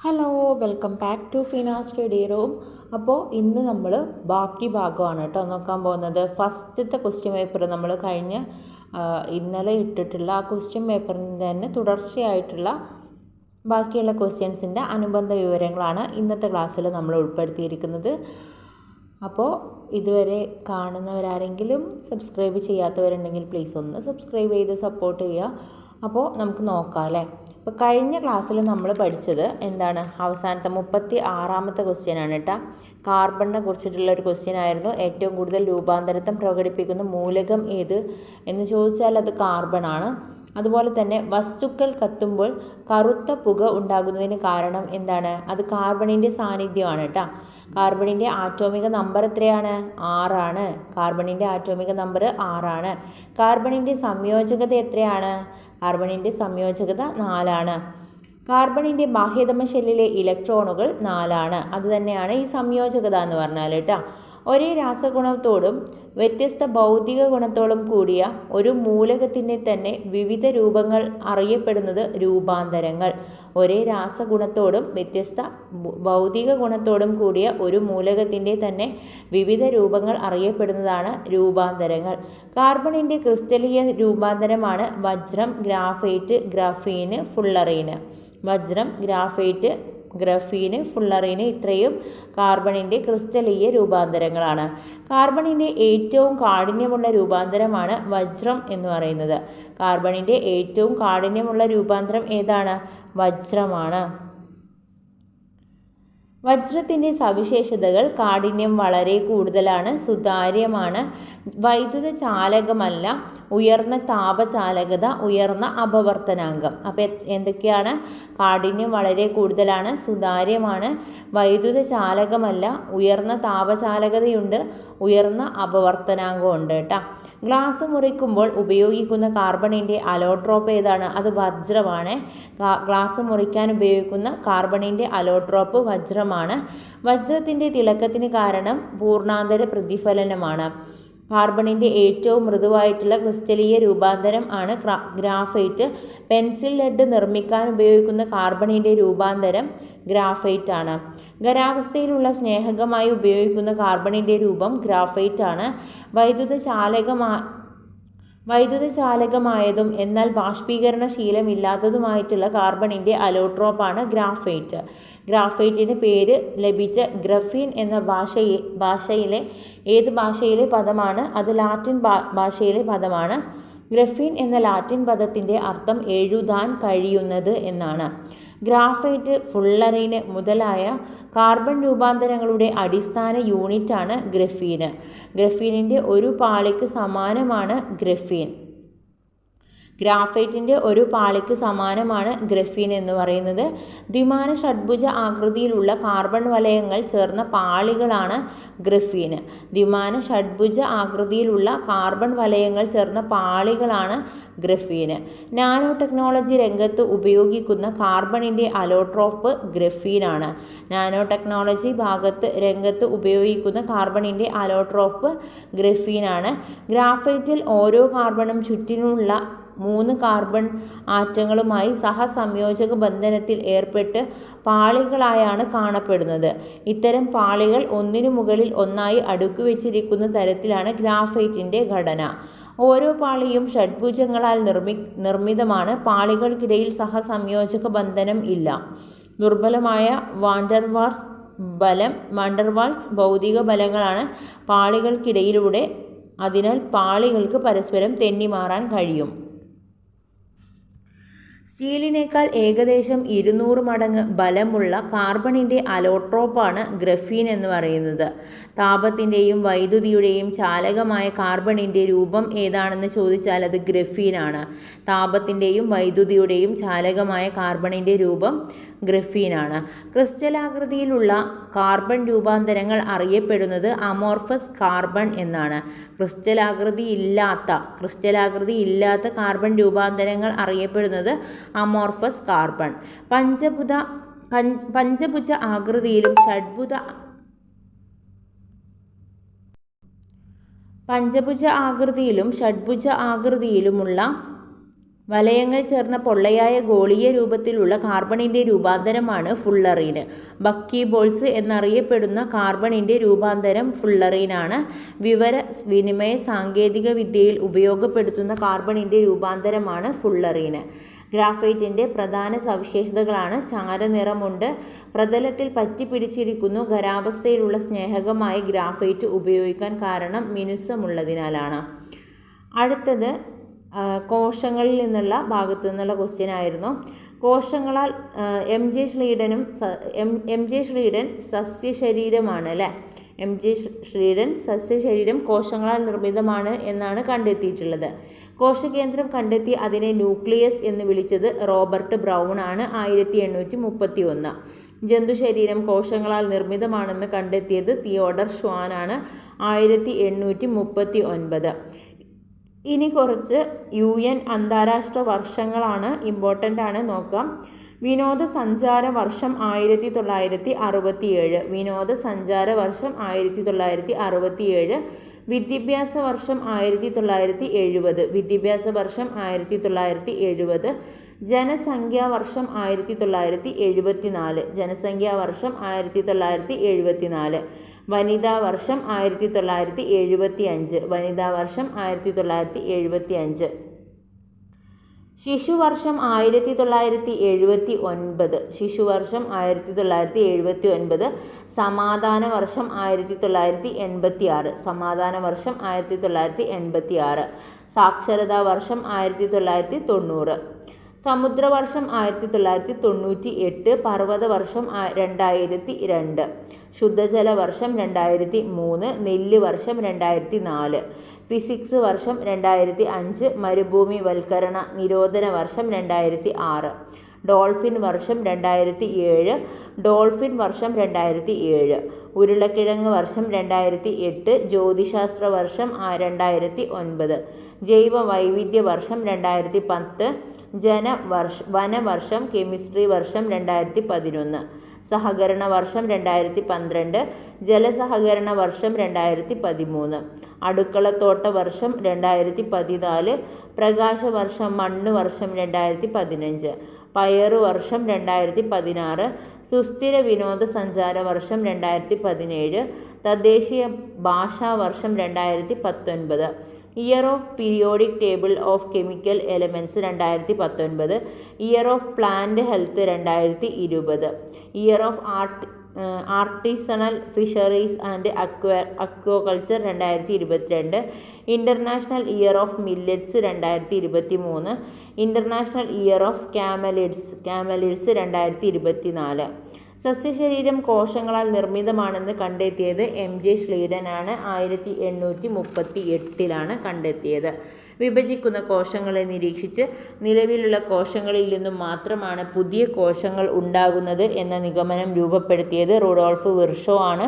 Hello, welcome back to Fina study room. അപ്പോൾ ഇന്ന് നമ്മൾ ബാക്കി ഭാഗമാണ് കേട്ടോ നോക്കാൻ പോകുന്നത്. ഫസ്റ്റത്തെ ക്വസ്റ്റ്യൻ പേപ്പർ നമ്മൾ ഇന്നലെ ഇട്ടിട്ടുള്ള ആ ക്വസ്റ്റ്യൻ പേപ്പറിൽ തന്നെ തുടർച്ചയായിട്ടുള്ള ബാക്കിയുള്ള ക്വസ്റ്റ്യൻസിൻ്റെ അനുബന്ധ വിവരങ്ങളാണ് ഇന്നത്തെ ക്ലാസ്സിൽ നമ്മൾ ഉൾപ്പെടുത്തിയിരിക്കുന്നത്. അപ്പോൾ ഇതുവരെ കാണുന്നവരാരെങ്കിലും സബ്സ്ക്രൈബ് ചെയ്യാത്തവരുണ്ടെങ്കിൽ പ്ലീസ് ഒന്ന് സബ്സ്ക്രൈബ് ചെയ്ത് സപ്പോർട്ട് ചെയ്യുക. അപ്പോൾ നമുക്ക് നോക്കാം അല്ലേ. അപ്പോൾ കഴിഞ്ഞ ക്ലാസ്സിൽ നമ്മൾ പഠിച്ചത് എന്താണ്, അവസാനത്തെ 36ാമത്തെ ക്വസ്റ്റ്യനാണ് കേട്ടോ. കാർബണിനെ കുറിച്ചിട്ടുള്ള ഒരു ക്വസ്റ്റ്യൻ ആയിരുന്നു. ഏറ്റവും കൂടുതൽ രൂപാന്തരത്വം പ്രകടിപ്പിക്കുന്ന മൂലകം ഏത് എന്ന് ചോദിച്ചാൽ അത് കാർബണാണ്. അതുപോലെ തന്നെ വസ്തുക്കൾ കത്തുമ്പോൾ കറുത്ത പുക ഉണ്ടാകുന്നതിന് കാരണം എന്താണ്, അത് കാർബണിൻ്റെ സാന്നിധ്യമാണ് കേട്ടോ. കാർബണിൻ്റെ ആറ്റോമിക നമ്പർ എത്രയാണ്? 6ആണ്. കാർബണിൻ്റെ ആറ്റോമിക നമ്പർ 6ആണ്. കാർബണിൻ്റെ സംയോജകത എത്രയാണ്? കാർബണിൻ്റെ സംയോജകത 4ആണ്. കാർബണിൻ്റെ ബാഹ്യതമ ഷെല്ലിലെ ഇലക്ട്രോണുകൾ 4ആണ്. അതുതന്നെയാണ് ഈ സംയോജകത എന്ന് പറഞ്ഞാൽ കേട്ടോ. ഒരേ രാസഗുണത്തോടും വ്യത്യസ്ത ഭൗതിക ഗുണത്തോടും കൂടിയ ഒരു മൂലകത്തിൻ്റെ തന്നെ വിവിധ രൂപങ്ങൾ അറിയപ്പെടുന്നത് രൂപാന്തരങ്ങൾ. ഒരേ രാസഗുണത്തോടും വ്യത്യസ്ത ഭൗതിക ഗുണത്തോടും കൂടിയ ഒരു മൂലകത്തിൻ്റെ തന്നെ വിവിധ രൂപങ്ങൾ അറിയപ്പെടുന്നതാണ് രൂപാന്തരങ്ങൾ. കാർബണിൻ്റെ ക്രിസ്റ്റലീയ രൂപാന്തരമാണ് വജ്രം, ഗ്രാഫൈറ്റ്, ഗ്രഫീന്, ഫുള്ളറീന്. വജ്രം, ഗ്രാഫൈറ്റ്, ഗ്രഫീന്, ഫുള്ളറീന് ഇത്രയും കാർബണിൻ്റെ ക്രിസ്റ്റലീയ രൂപാന്തരങ്ങളാണ്. കാർബണിൻ്റെ ഏറ്റവും കാഠിന്യമുള്ള രൂപാന്തരമാണ് വജ്രം എന്ന് പറയുന്നത്. കാർബണിൻ്റെ ഏറ്റവും കാഠിന്യമുള്ള രൂപാന്തരം ഏതാണ്? വജ്രമാണ്. വജ്രത്തിൻ്റെ സവിശേഷതകൾ: കാഠിന്യം വളരെ കൂടുതലാണ്, സുതാര്യമാണ്, വൈദ്യുത ചാലകമല്ല, ഉയർന്ന താപചാലകത, ഉയർന്ന അപവർത്തനാങ്കം. അപ്പോൾ എന്തൊക്കെയാണ്? കാഠിന്യം വളരെ കൂടുതലാണ്, സുതാര്യമാണ്, വൈദ്യുത ചാലകമല്ല, ഉയർന്ന താപചാലകതയുണ്ട്, ഉയർന്ന അപവർത്തനാങ്കം ഉണ്ട് കേട്ടോ. ഗ്ലാസ് മുറിക്കുമ്പോൾ ഉപയോഗിക്കുന്ന കാർബണിൻ്റെ അലോട്രോപ്പ് ഏതാണ്? അത് വജ്രമാണ്. ഗ്ലാസ് മുറിക്കാൻ ഉപയോഗിക്കുന്ന കാർബണിൻ്റെ അലോട്രോപ്പ് വജ്രമാണ്. വജ്രത്തിൻ്റെ തിളക്കത്തിന് കാരണം പൂർണ്ണാന്തര പ്രതിഫലനമാണ്. കാർബണിൻ്റെ ഏറ്റവും മൃദുവായിട്ടുള്ള ക്രിസ്റ്റലീയ രൂപാന്തരം ആണ് ഗ്രാഫൈറ്റ്. പെൻസിൽ ലെഡ് നിർമ്മിക്കാൻ ഉപയോഗിക്കുന്ന കാർബണിൻ്റെ രൂപാന്തരം ഗ്രാഫൈറ്റ് ആണ്. ഖരാവസ്ഥയിലുള്ള സ്നേഹകമായി ഉപയോഗിക്കുന്ന കാർബണിൻ്റെ രൂപം ഗ്രാഫൈറ്റ് ആണ്. വൈദ്യുത ചാലകമായതും എന്നാൽ ബാഷ്പീകരണശീലമില്ലാത്തതുമായിട്ടുള്ള കാർബണിൻ്റെ അലോട്രോപ്പാണ് ഗ്രാഫൈറ്റ്. ഗ്രാഫൈറ്റിന് പേര് ലഭിച്ച ഗ്രഫീൻ എന്ന ഭാഷയിലെ ഏത് ഭാഷയിലെ പദമാണ്? അത് ലാറ്റിൻ ഭാഷയിലെ പദമാണ്. ഗ്രഫീൻ എന്ന ലാറ്റിൻ പദത്തിൻ്റെ അർത്ഥം എഴുതാൻ കഴിയുന്നത് എന്നാണ്. ഗ്രാഫൈറ്റ്, ഫുള്ളറീന് മുതലായ കാർബൺ രൂപാന്തരങ്ങളുടെ അടിസ്ഥാന യൂണിറ്റാണ് ഗ്രഫീന്. ഗ്രഫീനിൻ്റെ ഒരു പാളിക്ക് സമാനമാണ് ഗ്രഫീൻ. ഗ്രാഫൈറ്റിൻ്റെ ഒരു പാളിക്ക് സമാനമാണ് ഗ്രഫീൻ എന്ന് പറയുന്നത്. ദ്വിമാന ഷഡ്ഭുജ ആകൃതിയിലുള്ള കാർബൺ വലയങ്ങൾ ചേർന്ന പാളികളാണ് ഗ്രഫീന്. ദ്വിമാന ഷഡ്ഭുജ ആകൃതിയിലുള്ള കാർബൺ വലയങ്ങൾ ചേർന്ന പാളികളാണ് ഗ്രഫീന്. നാനോ ടെക്നോളജി രംഗത്ത് ഉപയോഗിക്കുന്ന കാർബണിൻ്റെ അലോട്രോപ്പ് ഗ്രഫീനാണ്. നാനോ ടെക്നോളജി രംഗത്ത് ഉപയോഗിക്കുന്ന കാർബണിൻ്റെ അലോട്രോപ്പ് ഗ്രഫീനാണ്. ഗ്രാഫൈറ്റിൽ ഓരോ കാർബണും ചുറ്റിനുമുള്ള 3 കാർബൺ ആറ്റങ്ങളുമായി സഹസംയോജക ബന്ധനത്തിൽ ഏർപ്പെട്ട് പാളികളായാണ് കാണപ്പെടുന്നത്. ഇത്തരം പാളികൾ ഒന്നിനു മുകളിൽ ഒന്നായി അടുക്കി വെച്ചിരിക്കുന്ന തരത്തിലാണ് ഗ്രാഫൈറ്റിൻ്റെ ഘടന. ഓരോ പാളിയും ഷഡ്ഭുജങ്ങളാൽ നിർമ്മിതമാണ്. പാളികൾക്കിടയിൽ സഹസംയോജക ബന്ധനം ഇല്ല. ദുർബലമായ വാണ്ടർവാൾസ് ഭൗതിക ബലങ്ങളാണ് പാളികൾക്കിടയിലൂടെ. അതിനാൽ പാളികൾക്ക് പരസ്പരം തെന്നിമാറാൻ കഴിയും. സ്റ്റീലിനേക്കാൾ ഏകദേശം 200 മടങ്ങ് ബലമുള്ള കാർബണിൻ്റെ അലോട്രോപ്പാണ് ഗ്രഫീൻ എന്ന് പറയുന്നത്. താപത്തിൻ്റെയും വൈദ്യുതിയുടെയും ചാലകമായ കാർബണിൻ്റെ രൂപം ഏതാണെന്ന് ചോദിച്ചാൽ അത് ഗ്രഫീനാണ്. താപത്തിൻ്റെയും വൈദ്യുതിയുടെയും ചാലകമായ കാർബണിൻ്റെ രൂപം ഗ്രഫീനാണ്. ക്രിസ്റ്റലാകൃതിയിലുള്ള കാർബൺ രൂപാന്തരങ്ങൾ അറിയപ്പെടുന്നത് അമോർഫസ് കാർബൺ എന്നാണ്. ക്രിസ്റ്റലാകൃതി ഇല്ലാത്ത കാർബൺ രൂപാന്തരങ്ങൾ അറിയപ്പെടുന്നത് അമോർഫസ് കാർബൺ. പഞ്ചഭുജ ആകൃതിയിലും ഷഡ്ഭുജ ആകൃതിയിലുമുള്ള വലയങ്ങൾ ചേർന്ന പൊള്ളയായ ഗോളീയ രൂപത്തിലുള്ള കാർബണിൻ്റെ രൂപാന്തരമാണ് ഫുള്ളറീൻ. ബക്കി ബോൾസ് എന്നറിയപ്പെടുന്ന കാർബണിൻ്റെ രൂപാന്തരം ഫുള്ളറീനാണ്. വിവര വിനിമയ സാങ്കേതിക വിദ്യയിൽ ഉപയോഗപ്പെടുത്തുന്ന കാർബണിൻ്റെ രൂപാന്തരമാണ് ഫുള്ളറീൻ. ഗ്രാഫൈറ്റിൻ്റെ പ്രധാന സവിശേഷതകളാണ് ചാരനിറമുണ്ട്, പ്രതലത്തിൽ പറ്റിപ്പിടിച്ചിരിക്കുന്നു. ഖരാവസ്ഥയിലുള്ള സ്നേഹകമായ ഗ്രാഫൈറ്റ് ഉപയോഗിക്കാൻ കാരണം മിനുസമുള്ളതിനാലാണ്. അടുത്തത് കോശങ്ങളിൽ നിന്നുള്ള ഭാഗത്തു നിന്നുള്ള ക്വസ്റ്റ്യൻ ആയിരുന്നു. കോശങ്ങളാൽ എം ജെ ശ്രീഡൻ സസ്യശരീരമാണ് അല്ലേ. എം ജെ ശ്രീഡൻ സസ്യശരീരം കോശങ്ങളാൽ നിർമ്മിതമാണ് എന്നാണ് കണ്ടെത്തിയിട്ടുള്ളത്. കോശകേന്ദ്രം കണ്ടെത്തി അതിനെ ന്യൂക്ലിയസ് എന്ന് വിളിച്ചത് റോബർട്ട് ബ്രൗൺ ആണ് 1831. ജന്തുശരീരം കോശങ്ങളാൽ നിർമ്മിതമാണെന്ന് കണ്ടെത്തിയത് തിയോഡർ ഷ്വാൻ ആണ് 1839. ഇനി കുറച്ച് UN അന്താരാഷ്ട്ര വർഷങ്ങളാണ്, ഇമ്പോർട്ടൻ്റ് ആണ്, നോക്കാം. വിനോദസഞ്ചാര വർഷം 1967. വിനോദസഞ്ചാര വർഷം 1967. വിദ്യാഭ്യാസ വർഷം 1970. വിദ്യാഭ്യാസ വർഷം 1970. ജനസംഖ്യാ വർഷം 1974. ജനസംഖ്യാ വർഷം 1974. വനിതാ വർഷം 1975. വനിതാ വർഷം 1975. ശിശുവർഷം 1979. ശിശുവർഷം 1979. സമാധാന വർഷം 1986. സമാധാന വർഷം 1986. സാക്ഷരതാ വർഷം 1990. സമുദ്രവർഷം 1998. പർവ്വതവർഷം 2002. ശുദ്ധജല വർഷം 2003. നെല്ല് വർഷം 2004. ഫിസിക്സ് വർഷം 2005. മരുഭൂമി വൽക്കരണ നിരോധന വർഷം 2006. ഡോൾഫിൻ വർഷം 2007. ഡോൾഫിൻ വർഷം 2007. ഉരുളക്കിഴങ്ങ് വർഷം 2008. ജ്യോതിശാസ്ത്ര വർഷം 2009. ജൈവ വൈവിധ്യ വർഷം 2010. വനവർഷം കെമിസ്ട്രി വർഷം 2011. സഹകരണ വർഷം 2012. ജലസഹകരണ വർഷം 2013. അടുക്കളത്തോട്ട വർഷം 2014. പ്രകാശവർഷം മണ്ണ് വർഷം 2015. പയറു വർഷം 2016. സുസ്ഥിര വിനോദസഞ്ചാര വർഷം 2017. തദ്ദേശീയ ഭാഷാ വർഷം 2019. Year of periodic table of chemical elements 2019. Year of plant health 2020. Year of artisanal fisheries and aquaculture 2022. International year of millets 2023. International year of camelids 2024. സസ്യശരീരം കോശങ്ങളാൽ നിർമ്മിതമാണെന്ന് കണ്ടെത്തിയത് MJ ശ്ലീഡൻ ആണ് 1838 കണ്ടെത്തിയത്. വിഭജിക്കുന്ന കോശങ്ങളെ നിരീക്ഷിച്ച് നിലവിലുള്ള കോശങ്ങളിൽ നിന്നും മാത്രമാണ് പുതിയ കോശങ്ങൾ ഉണ്ടാകുന്നത് എന്ന നിഗമനം രൂപപ്പെടുത്തിയത് റുഡോൾഫ് വിർഷോ ആണ്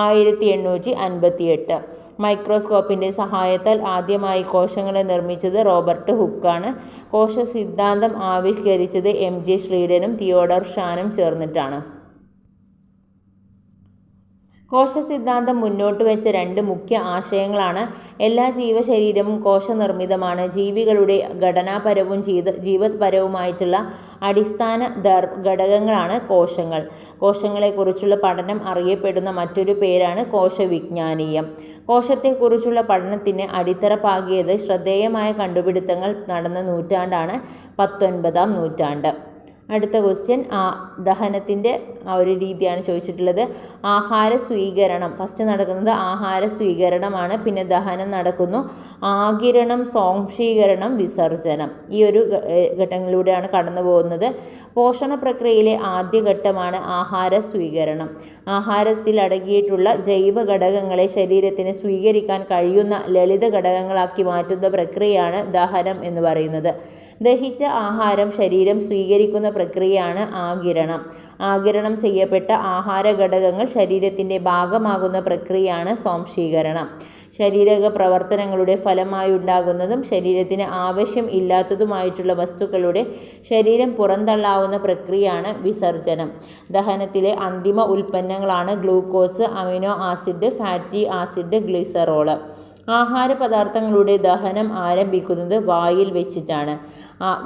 1858. മൈക്രോസ്കോപ്പിൻ്റെ സഹായത്താൽ ആദ്യമായി കോശങ്ങളെ നിർമ്മിച്ചത് റോബർട്ട് ഹുക്കാണ്. കോശ സിദ്ധാന്തം ആവിഷ്കരിച്ചത് MJ ശ്ലീഡനും തിയോഡർ ഷ്വാനും ചേർന്നിട്ടാണ്. കോശസിദ്ധാന്തം മുന്നോട്ട് വെച്ച രണ്ട് മുഖ്യ ആശയങ്ങളാണ്. എല്ലാ ജീവശരീരവും കോശനിർമ്മിതമാണ്. ജീവികളുടെ ഘടനാപരവും ജീവപരവുമായിട്ടുള്ള അടിസ്ഥാന ഘടകങ്ങളാണ് കോശങ്ങൾ. കോശങ്ങളെക്കുറിച്ചുള്ള പഠനം അറിയപ്പെടുന്ന മറ്റൊരു പേരാണ് കോശവിജ്ഞാനീയം. കോശത്തെക്കുറിച്ചുള്ള പഠനത്തിന് അടിത്തറ പാകിയത് ശ്രദ്ധേയമായ കണ്ടുപിടുത്തങ്ങൾ നടന്ന നൂറ്റാണ്ടാണ് 19-ാം നൂറ്റാണ്ട്. അടുത്ത ക്വസ്റ്റ്യൻ ദഹനത്തിൻ്റെ ഒരു രീതിയാണ് ചോദിച്ചിട്ടുള്ളത്. ആഹാര സ്വീകരണം ഫസ്റ്റ് നടക്കുന്നത് ആഹാര സ്വീകരണമാണ്. പിന്നെ ദഹനം നടക്കുന്നു. ആഗിരണം, സ്വാംശീകരണം, വിസർജനം. ഈ ഒരു ഘട്ടങ്ങളിലൂടെയാണ് കടന്നു പോകുന്നത്. പോഷണ പ്രക്രിയയിലെ ആദ്യ ഘട്ടമാണ് ആഹാര സ്വീകരണം. ആഹാരത്തിൽ അടങ്ങിയിട്ടുള്ള ജൈവ ഘടകങ്ങളെ ശരീരത്തിന് സ്വീകരിക്കാൻ കഴിയുന്ന ലളിത ഘടകങ്ങളാക്കി മാറ്റുന്ന പ്രക്രിയയാണ് ദഹനം എന്ന് പറയുന്നത്. ദഹിച്ച ആഹാരം ശരീരം സ്വീകരിക്കുന്ന പ്രക്രിയയാണ് ആഗിരണം. ആഗിരണം ചെയ്യപ്പെട്ട ആഹാര ഘടകങ്ങൾ ശരീരത്തിൻ്റെ ഭാഗമാകുന്ന പ്രക്രിയയാണ് സ്വാംശീകരണം. ശരീരക പ്രവർത്തനങ്ങളുടെ ഫലമായി ഉണ്ടാകുന്നതും ശരീരത്തിന് ആവശ്യം ഇല്ലാത്തതുമായിട്ടുള്ള വസ്തുക്കളുടെ ശരീരം പുറന്തള്ളാവുന്ന പ്രക്രിയയാണ് വിസർജനം. ദഹനത്തിലെ അന്തിമ ഉൽപ്പന്നങ്ങളാണ് glucose, amino acid, fatty acid, glycerol. ആഹാര പദാർത്ഥങ്ങളുടെ ദഹനം ആരംഭിക്കുന്നത് വായിൽ വെച്ചിട്ടാണ്.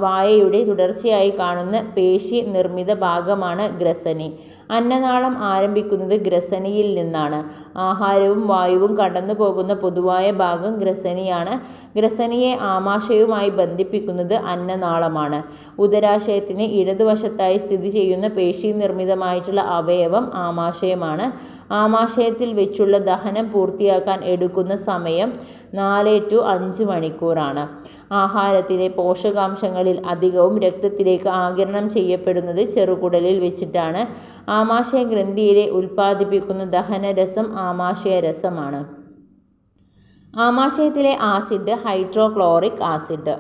വായയുടെ തുടർച്ചയായി കാണുന്ന പേശി നിർമ്മിത ഭാഗമാണ് ഗ്രസനി. അന്നനാളം ആരംഭിക്കുന്നത് ഗ്രസനിയിൽ നിന്നാണ്. ആഹാരവും വായുവും കടന്നു പോകുന്ന പൊതുവായ ഭാഗം ഗ്രസനിയാണ്. ഗ്രസനിയെ ആമാശയവുമായി ബന്ധിപ്പിക്കുന്നത് അന്നനാളമാണ്. ഉദരാശയത്തിന് ഇടതുവശത്തായി സ്ഥിതി ചെയ്യുന്ന പേശി നിർമ്മിതമായിട്ടുള്ള അവയവം ആമാശയമാണ്. ആമാശയത്തിൽ വെച്ചുള്ള ദഹനം പൂർത്തിയാക്കാൻ എടുക്കുന്ന സമയം 4 to 5 മണിക്കൂറാണ്. ആഹാരത്തിലെ പോഷകാംശങ്ങളിൽ അധികവും രക്തത്തിലേക്ക് ആഗിരണം ചെയ്യപ്പെടുന്നത് ചെറുകുടലിൽ വെച്ചിട്ടാണ്. ആമാശയ ഗ്രന്ഥിയിലെ ഉൽപ്പാദിപ്പിക്കുന്ന ദഹനരസം ആമാശയരസമാണ്. ആമാശയത്തിലെ ആസിഡ് ഹൈഡ്രോക്ലോറിക് ആസിഡ്.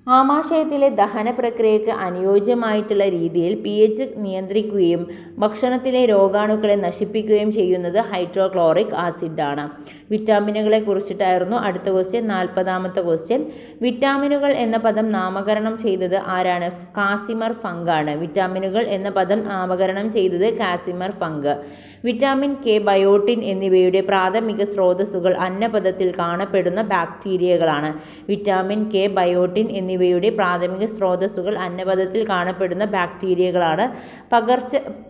ആമാശയത്തിലെ ദഹന പ്രക്രിയയ്ക്ക് അനുയോജ്യമായിട്ടുള്ള രീതിയിൽ pH നിയന്ത്രിക്കുകയും ഭക്ഷണത്തിലെ രോഗാണുക്കളെ നശിപ്പിക്കുകയും ചെയ്യുന്നത് ഹൈഡ്രോക്ലോറിക് ആസിഡാണ്. വിറ്റാമിനുകളെ കുറിച്ചിട്ടായിരുന്നു അടുത്ത ക്വസ്റ്റ്യൻ. 40ാമത്തെ ക്വസ്റ്റ്യൻ. വിറ്റാമിനുകൾ എന്ന പദം നാമകരണം ചെയ്തത് ആരാണ്? കാസിമർ ഫങ്കാണ്. വിറ്റാമിനുകൾ എന്ന പദം നാമകരണം ചെയ്തത് Casimir funk. Vitamin K, biotin എന്നിവയുടെ പ്രാഥമിക സ്രോതസ്സുകൾ അന്നപഥത്തിൽ കാണപ്പെടുന്ന ബാക്ടീരിയകളാണ്. വിറ്റാമിൻ കെ, ബയോട്ടിൻ എന്നിവയുടെ പ്രാഥമിക സ്രോതസ്സുകൾ അന്നപഥത്തിൽ കാണപ്പെടുന്ന ബാക്ടീരിയകളാണ്.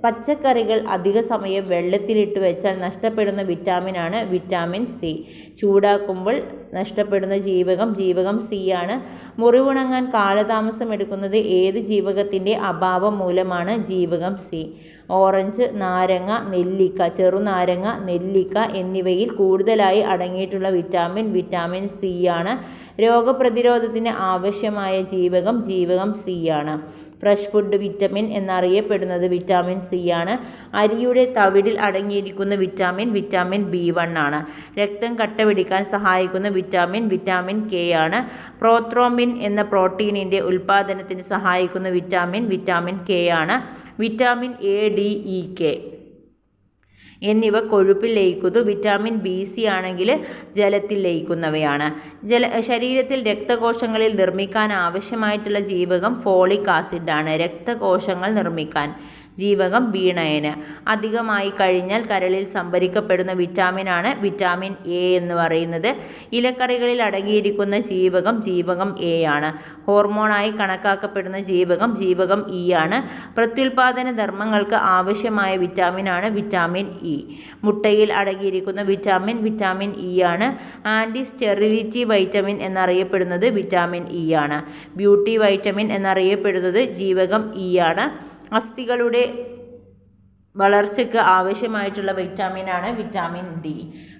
പച്ചക്കറികൾ അധിക സമയം വെള്ളത്തിലിട്ട് വെച്ചാൽ നഷ്ടപ്പെടുന്ന വിറ്റാമിനാണ് വിറ്റാമിൻ സി. ചൂടാക്കുമ്പോൾ നഷ്ടപ്പെടുന്ന ജീവകം സി ആണ്. മുറിവുണങ്ങാൻ കാലതാമസം എടുക്കുന്നത് ഏത് ജീവകത്തിൻ്റെ അഭാവം മൂലമാണ്? ജീവകം സി. ഓറഞ്ച്, നാരങ്ങ, നെല്ലിക്ക, ചെറുനാരങ്ങ, നെല്ലിക്ക എന്നിവയിൽ കൂടുതലായി അടങ്ങിയിട്ടുള്ള വിറ്റാമിൻ സി ആണ്. രോഗപ്രതിരോധത്തിന് ആവശ്യമായ ജീവകം സി ആണ്. ഫ്രഷ് ഫുഡ് വിറ്റമിൻ എന്നറിയപ്പെടുന്നത് വിറ്റാമിൻ സി ആണ്. അരിയുടെ തവിടിൽ അടങ്ങിയിരിക്കുന്ന വിറ്റാമിൻ B1 ആണ്. രക്തം കട്ടപിടിക്കാൻ സഹായിക്കുന്ന വിറ്റാമിൻ കെ ആണ്. പ്രോത്രോംബിൻ എന്ന പ്രോട്ടീനിൻ്റെ ഉൽപ്പാദനത്തിന് സഹായിക്കുന്ന വിറ്റാമിൻ കെ ആണ്. Vitamin A, D, E, K എന്നിവ കൊഴുപ്പിൽ ലയിക്കുന്നു. വിറ്റാമിൻ B, C ആണെങ്കിൽ ജലത്തിൽ ലയിക്കുന്നവയാണ്. ശരീരത്തിൽ രക്തകോശങ്ങളിൽ നിർമ്മിക്കാൻ ആവശ്യമായിട്ടുള്ള ജീവകം ഫോളിക് ആസിഡാണ്. രക്തകോശങ്ങൾ നിർമ്മിക്കാൻ ജീവകം B9. അധികമായി കഴിഞ്ഞാൽ കരളിൽ സംഭരിക്കപ്പെടുന്ന വിറ്റാമിനാണ് വിറ്റാമിൻ എ എന്ന് പറയുന്നത്. ഇലക്കറികളിൽ അടങ്ങിയിരിക്കുന്ന ജീവകം എ ആണ്. ഹോർമോണായി കണക്കാക്കപ്പെടുന്ന ജീവകം ഇ ആണ്. പ്രത്യുൽപാദന ധർമ്മങ്ങൾക്ക് ആവശ്യമായ വിറ്റാമിനാണ് വിറ്റാമിൻ ഇ. മുട്ടയിൽ അടങ്ങിയിരിക്കുന്ന വിറ്റാമിൻ ഇ ആണ്. ആൻറ്റി സ്റ്റെറിലിറ്റി വൈറ്റമിൻ എന്നറിയപ്പെടുന്നത് വിറ്റാമിൻ ഇ ആണ്. ബ്യൂട്ടി വൈറ്റമിൻ എന്നറിയപ്പെടുന്നത് ജീവകം ഇ ആണ്. അസ്ഥികളുടെ വളർച്ചയ്ക്ക് ആവശ്യമായിട്ടുള്ള വിറ്റാമിനാണ് വിറ്റാമിൻ ഡി.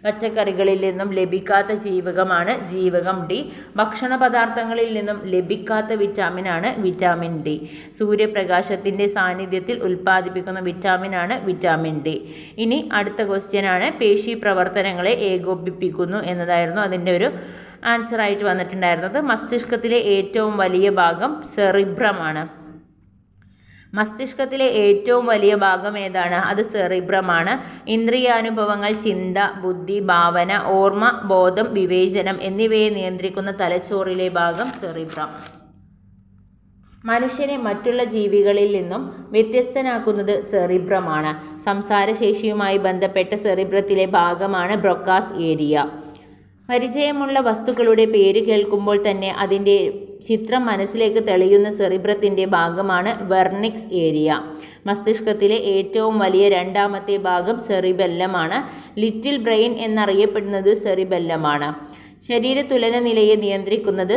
പച്ചക്കറികളിൽ നിന്നും ലഭിക്കാത്ത ജീവകമാണ് ജീവകം ഡി. ഭക്ഷണ പദാർത്ഥങ്ങളിൽ നിന്നും ലഭിക്കാത്ത വിറ്റാമിനാണ് വിറ്റാമിൻ ഡി. സൂര്യപ്രകാശത്തിൻ്റെ സാന്നിധ്യത്തിൽ ഉൽപ്പാദിപ്പിക്കുന്ന വിറ്റാമിനാണ് വിറ്റാമിൻ ഡി. ഇനി അടുത്ത ക്വസ്റ്റ്യനാണ്, പേശി പ്രവർത്തനങ്ങളെ ഏകോപിപ്പിക്കുന്നു എന്നതായിരുന്നു അതിൻ്റെ ഒരു ആൻസറായിട്ട് വന്നിട്ടുണ്ടായിരുന്നത്. മസ്തിഷ്കത്തിലെ ഏറ്റവും വലിയ ഭാഗം സെറിബ്രമാണ്. മസ്തിഷ്കത്തിലെ ഏറ്റവും വലിയ ഭാഗം ഏതാണ്? അത് സെറിബ്രമാണ്. ഇന്ദ്രിയാനുഭവങ്ങൾ, ചിന്ത, ബുദ്ധി, ഭാവന, ഓർമ്മ, ബോധം, വിവേചനം എന്നിവയെ നിയന്ത്രിക്കുന്ന തലച്ചോറിലെ ഭാഗം സെറിബ്രം. മനുഷ്യനെ മറ്റുള്ള ജീവികളിൽ നിന്നും വ്യത്യസ്തനാക്കുന്നത് സെറിബ്രമാണ്. സംസാരശേഷിയുമായി ബന്ധപ്പെട്ട സെറിബ്രത്തിലെ ഭാഗമാണ് ബ്രോക്കാസ് ഏരിയ. പരിചയമുള്ള വസ്തുക്കളുടെ പേര് കേൾക്കുമ്പോൾ തന്നെ അതിൻ്റെ ചിത്രം മനസ്സിലേക്ക് തെളിയുന്ന സെറിബ്രത്തിൻ്റെ ഭാഗമാണ് വെർണിക്സ് ഏരിയ. മസ്തിഷ്കത്തിലെ ഏറ്റവും വലിയ രണ്ടാമത്തെ ഭാഗം സെറിബെല്ലമാണ്. ലിറ്റിൽ ബ്രെയിൻ എന്നറിയപ്പെടുന്നത് സെറിബെല്ലമാണ്. ശരീരതുലന നിലയെ നിയന്ത്രിക്കുന്നത്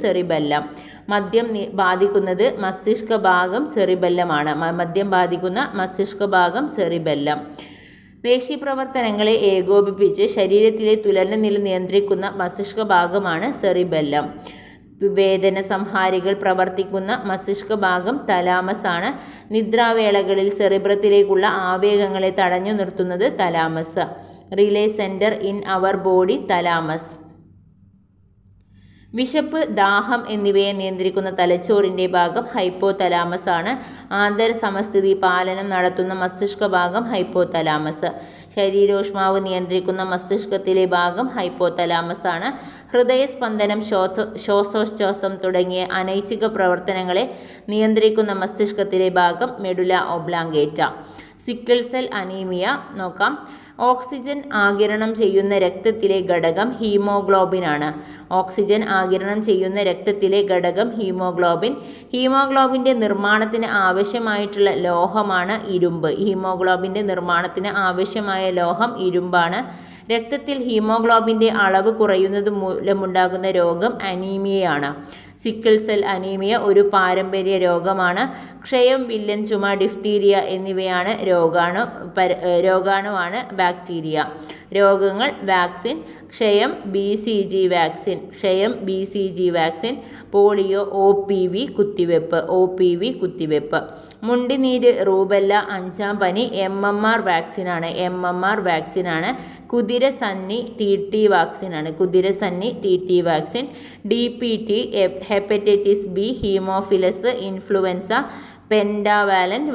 സെറിബെല്ലം. മദ്യം ബാധിക്കുന്നത് മസ്തിഷ്ക ഭാഗം സെറിബെല്ലമാണ്. മദ്യം ബാധിക്കുന്ന മസ്തിഷ്ക ഭാഗം സെറിബെല്ലം. പേശിപ്രവർത്തനങ്ങളെ ഏകോപിപ്പിച്ച് ശരീരത്തിലെ തുലന നില നിയന്ത്രിക്കുന്ന മസ്തിഷ്ക ഭാഗമാണ് സെറിബെല്ലം. വേദന സംഹാരികൾ പ്രവർത്തിക്കുന്ന മസ്തിഷ്ക ഭാഗം തലാമസ് ആണ്. നിദ്രാവേളകളിൽ സെറിബ്രത്തിലേക്കുള്ള ആവേഗങ്ങളെ തടഞ്ഞു നിർത്തുന്നത് thalamus. Relay centre in our body thalamus. വിശപ്പ്, ദാഹം എന്നിവയെ നിയന്ത്രിക്കുന്ന തലച്ചോറിൻ്റെ ഭാഗം ഹൈപ്പോതലാമസ് ആണ്. ആന്തര സമസ്ഥിതി പാലനം നടത്തുന്ന മസ്തിഷ്ക ഭാഗം ഹൈപ്പോതലാമസ്. ശരീരോഷ്മാവ് നിയന്ത്രിക്കുന്ന മസ്തിഷ്കത്തിലെ ഭാഗം ഹൈപ്പോതലാമസ് ആണ്. ഹൃദയസ്പന്ദനം, ശ്വാസോച്ഛ്വാസം തുടങ്ങിയ അനൈച്ഛിക പ്രവർത്തനങ്ങളെ നിയന്ത്രിക്കുന്ന മസ്തിഷ്കത്തിലെ ഭാഗം medulla oblongata. Sickle cell anaemia നോക്കാം. ഓക്സിജൻ ആഗിരണം ചെയ്യുന്ന രക്തത്തിലെ ഘടകം ഹീമോഗ്ലോബിൻ ആണ്. ഓക്സിജൻ ആഗിരണം ചെയ്യുന്ന രക്തത്തിലെ ഘടകം ഹീമോഗ്ലോബിൻ. ഹീമോഗ്ലോബിൻ്റെ നിർമ്മാണത്തിന് ആവശ്യമായിട്ടുള്ള ലോഹമാണ് ഇരുമ്പ്. ഹീമോഗ്ലോബിൻ്റെ നിർമ്മാണത്തിന് ആവശ്യമായ ലോഹം ഇരുമ്പാണ്. രക്തത്തിൽ ഹീമോഗ്ലോബിൻ്റെ അളവ് കുറയുന്നത് മൂലമുണ്ടാകുന്ന രോഗം അനീമിയയാണ്. സിക്കിൾ സെൽ അനീമിയ ഒരു പാരമ്പര്യ രോഗമാണ്. ക്ഷയം, വില്ലൻ ചുമ, ഡിഫ്തീരിയ എന്നിവയാണ് രോഗാണുവാണ് ബാക്ടീരിയ. രോഗങ്ങൾ വാക്സിൻ. ക്ഷയം BCG വാക്സിൻ. പോളിയോ OPV കുത്തിവെപ്പ്. മുണ്ടിനീര്, റൂബല്ല, അഞ്ചാം പനി MMR വാക്സിനാണ്. കുതിരസന്നി TT vaccine. DPT hepatitis B, haemophilus, influenza pentavalent